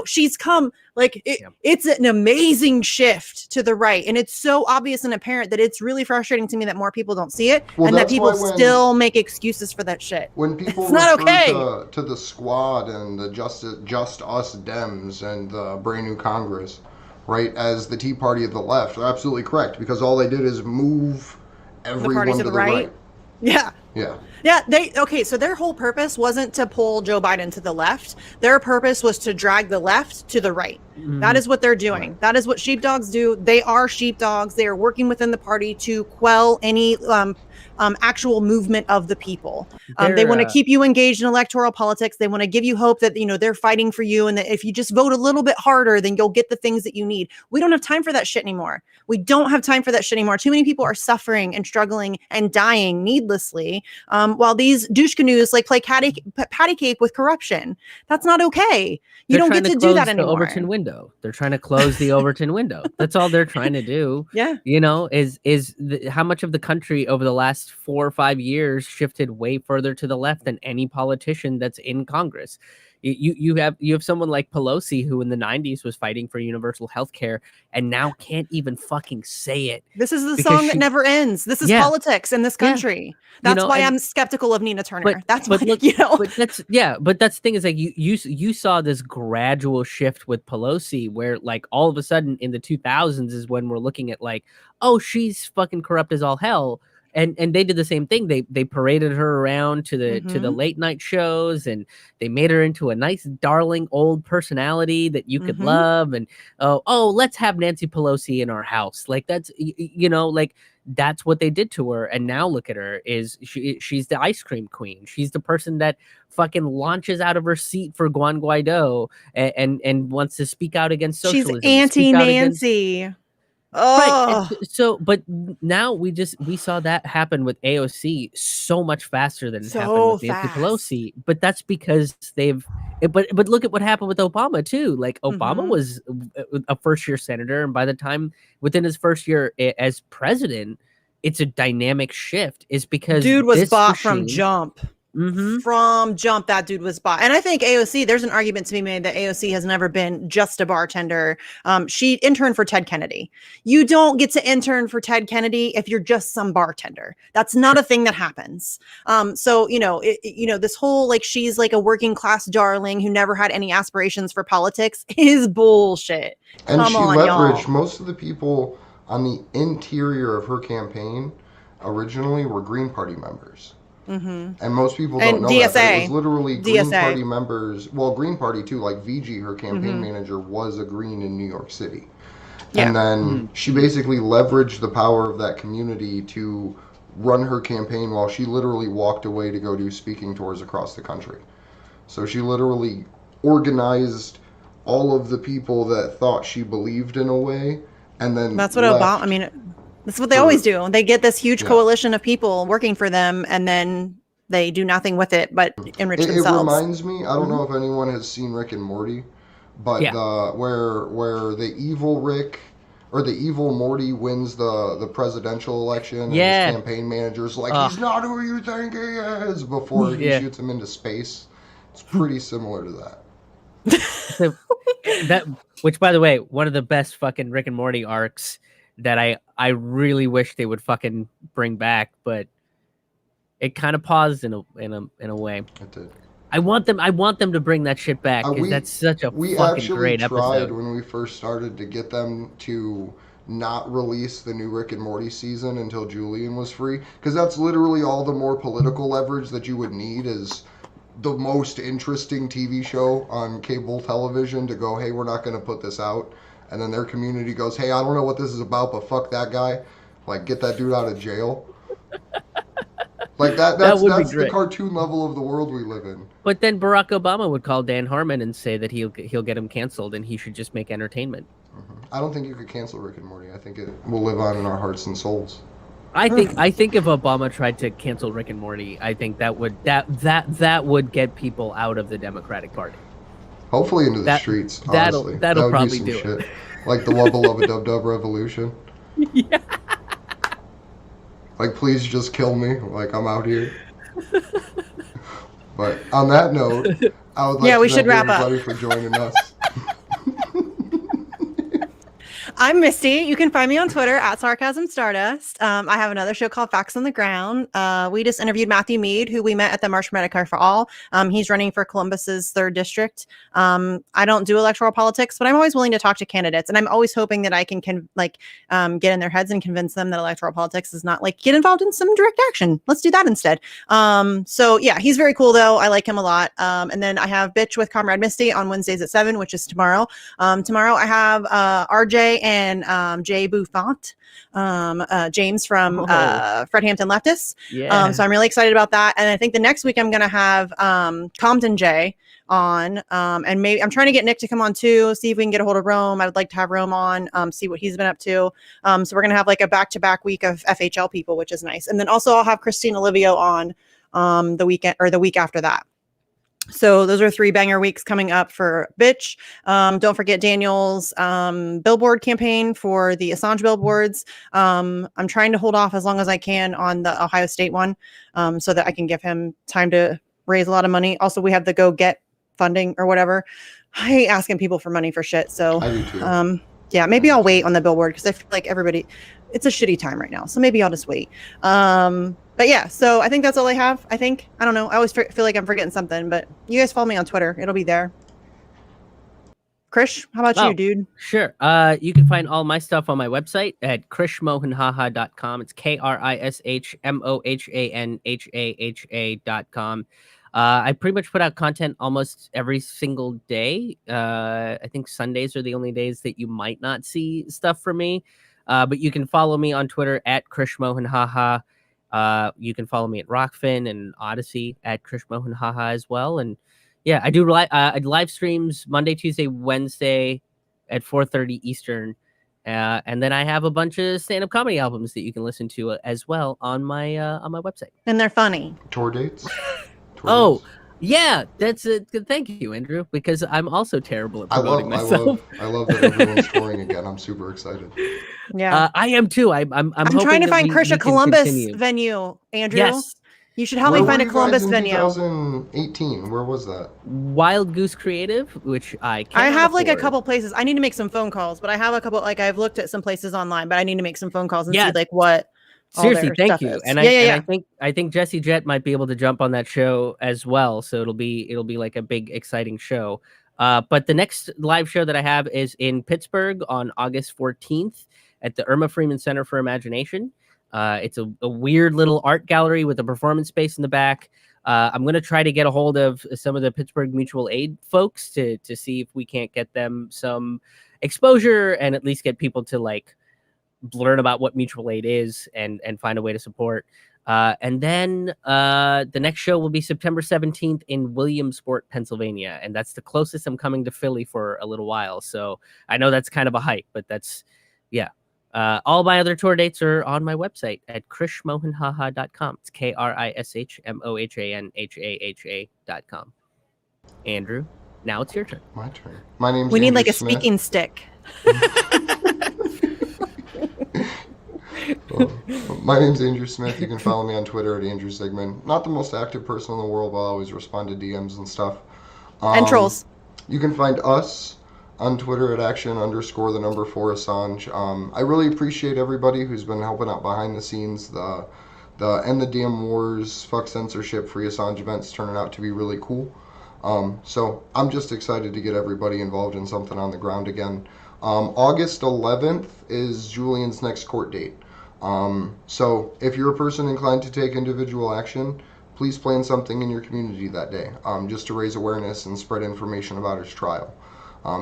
She's come it's an amazing shift to the right, and it's so obvious and apparent that it's really frustrating to me that more people don't see it, and that people still make excuses for that shit. When people it's not okay to the squad and the Just Us Dems and the brand new Congress, right, as the Tea Party of the left, they're absolutely correct, because all they did is move everyone to the right. Yeah. So their whole purpose wasn't to pull Joe Biden to the left. Their purpose was to drag the left to the right. Mm-hmm. That is what they're doing. That is what sheepdogs do. They are sheepdogs. They are working within the party to quell any actual movement of the people. They want to keep you engaged in electoral politics. They want to give you hope that, they're fighting for you, and that if you just vote a little bit harder, then you'll get the things that you need. We don't have time for that shit anymore. We don't have time for that shit anymore. Too many people are suffering and struggling and dying needlessly, while these douche canoes play patty cake with corruption. That's not okay. You don't get to do that anymore. Overton window. They're trying to close the Overton window. That's all they're trying to do. Yeah. How much of the country over the last 4 or 5 years shifted way further to the left than any politician that's in Congress. You have someone like Pelosi, who in the 90s was fighting for universal health care and now can't even fucking say it. This is the song that never ends. This is politics in this country. That's why I'm skeptical of Nina Turner. But that's the thing is, like, you saw this gradual shift with Pelosi, where like all of a sudden in the 2000s is when we're looking at like, oh, she's fucking corrupt as all hell. And they did the same thing. They paraded her around to the late night shows, and they made her into a nice, darling old personality that you could love. And let's have Nancy Pelosi in our house. Like that's that's what they did to her. And now look at her. She's the ice cream queen. She's the person that fucking launches out of her seat for Juan Guaido and wants to speak out against socialism. She's anti-Nancy. Oh. Right. So, but now we saw that happen with AOC so much faster than it happened with Nancy Pelosi. But that's because but look at what happened with Obama too. Like Obama was a first-year senator, and by the time within his first year as president, it's a dynamic shift. Is because dude was bought from jump. From jump, that dude was bought. And I think AOC, there's an argument to be made that AOC has never been just a bartender. She interned for Ted Kennedy. You don't get to intern for Ted Kennedy if you're just some bartender. That's not a thing that happens. This whole like she's like a working class darling who never had any aspirations for politics is bullshit. And she leveraged most of the people on the interior of her campaign originally were Green Party members. And most people don't know DSA. that. It was literally Green Party members. Well, Green Party too, like Vigil, her campaign manager, was a Green in New York City. Yeah. And then she basically leveraged the power of that community to run her campaign while she literally walked away to go do speaking tours across the country. So she literally organized all of the people that thought she believed in a way, and then that's what Obama. That's what they always do. They get this huge coalition of people working for them, and then they do nothing with it but enrich themselves. It reminds me, I don't know if anyone has seen Rick and Morty, but where the evil Rick or the evil Morty wins the presidential election, and his campaign manager's like, he's not who you think he is, before he shoots him into space. It's pretty similar to that. So which, by the way, one of the best fucking Rick and Morty arcs that I really wish they would fucking bring back, but it kind of paused in a way. It did. I want them to bring that shit back, because that's such a fucking great episode. We actually tried when we first started to get them to not release the new Rick and Morty season until Julian was free, because that's literally all the more political leverage that you would need is the most interesting TV show on cable television to go, hey, we're not going to put this out. And then their community goes, hey, I don't know what this is about, but fuck that guy. Like, get that dude out of jail. Like that's the cartoon level of the world we live in. But then Barack Obama would call Dan Harmon and say that he'll get him canceled and he should just make entertainment. I don't think you could cancel Rick and Morty. I think it will live on in our hearts and souls. I think if Obama tried to cancel Rick and Morty, I think that would get people out of the Democratic Party. Hopefully into the streets. Honestly, that'll probably do shit. it. Like the Wubba Lubba Dub Dub Revolution. Yeah. Like, please just kill me. Like, I'm out here. But on that note, I would like to thank everybody for joining us. I'm Misty. You can find me on Twitter at Sarcasm Stardust. I have another show called Facts on the Ground. We just interviewed Matthew Mead, who we met at the March for Medicare for All. He's running for Columbus's 3rd district. I don't do electoral politics, but I'm always willing to talk to candidates, and I'm always hoping that I can get in their heads and convince them that electoral politics is not like get involved in some direct action. Let's do that instead. So yeah, he's very cool though. I like him a lot. And then I have Bitch with Comrade Misty on Wednesdays at 7, which is tomorrow. Tomorrow I have RJ and Jay Buffont, James from Fred Hampton Leftists. Yeah. So I'm really excited about that. And I think the next week I'm going to have Compton Jay on, and maybe I'm trying to get Nick to come on too, see if we can get a hold of Rome. I would like to have Rome on, see what he's been up to. So we're going to have like a back-to-back week of FHL people, which is nice. And then also I'll have Christine Olivio on the weekend or the week after that. So those are 3 banger weeks coming up for Bitch. Don't forget Daniel's billboard campaign for the Assange billboards. I'm trying to hold off as long as I can on the Ohio State one, so that I can give him time to raise a lot of money. Also, we have the Go Get funding or whatever. I hate asking people for money for shit. So I do too. yeah, maybe I'll wait on the billboard because I feel like it's a shitty time right now. So maybe I'll just wait. But yeah, so I think that's all I have. I don't know. I always feel like I'm forgetting something, but you guys follow me on Twitter. It'll be there. Krish, how about you, dude? Sure. You can find all my stuff on my website at krishmohanhaha.com. It's KRISHMOHANHAHA.com. I pretty much put out content almost every single day. I think Sundays are the only days that you might not see stuff from me. But you can follow me on Twitter at krishmohanhaha. You can follow me at Rockfin and Odyssey at krishmohanhaha as well. And yeah, I do live streams Monday, Tuesday, Wednesday at 4:30 Eastern. And then I have a bunch of stand-up comedy albums that you can listen to as well on my website. And they're funny. Tour dates? Yeah, that's a good. Thank you, Andrew, because I'm also terrible at promoting myself. I love that everyone's touring again. I'm super excited. Yeah, I am too. I'm trying to find Krish a Columbus venue. Andrew, yes, you should help me find a Columbus venue. 2018. Where was that? Wild Goose Creative, which I have like a couple places. I need to make some phone calls, but I have a couple. Like I've looked at some places online, but I need to make some phone calls and see like what. Seriously, thank you. And I think Jesse Jett might be able to jump on that show as well. So it'll be like a big, exciting show. But the next live show that I have is in Pittsburgh on August 14th at the Irma Freeman Center for Imagination. It's a weird little art gallery with a performance space in the back. I'm going to try to get a hold of some of the Pittsburgh Mutual Aid folks to see if we can't get them some exposure and at least get people to like learn about what mutual aid is and find a way to support. And then the next show will be September 17th in Williamsport, Pennsylvania. And that's the closest I'm coming to Philly for a little while. So I know that's kind of a hike, but that's, yeah. All my other tour dates are on my website at krishmohanhaha.com. It's KRISHMOHANHAHA.com. Andrew, now it's your turn. My turn. My name's We need Andrew like a Smith. speaking stick. My name's Andrew Smith. You can follow me on Twitter at Andrew Sigmund. Not the most active person in the world, but I'll always respond to DMs and stuff. And trolls. You can find us on Twitter at action_4 Assange. I really appreciate everybody who's been helping out behind the scenes. The End the Damn Wars, Fuck Censorship, Free Assange events turning out to be really cool. So I'm just excited to get everybody involved in something on the ground again. August 11th is Julian's next court date. So if you're a person inclined to take individual action, please plan something in your community that day, just to raise awareness and spread information about his trial.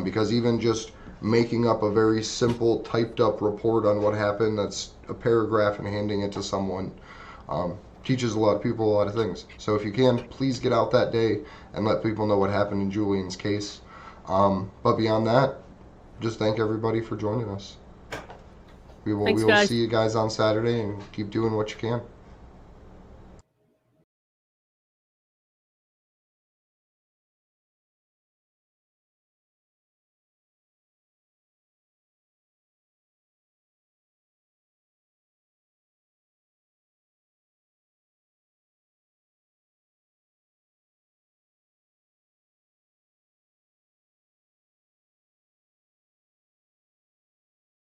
Because even just making up a very simple typed up report on what happened, that's a paragraph, and handing it to someone, teaches a lot of people a lot of things. So if you can, please get out that day and let people know what happened in Julian's case. But beyond that, just thank everybody for joining us. We will Thanks, guys. see you guys on Saturday, and keep doing what you can.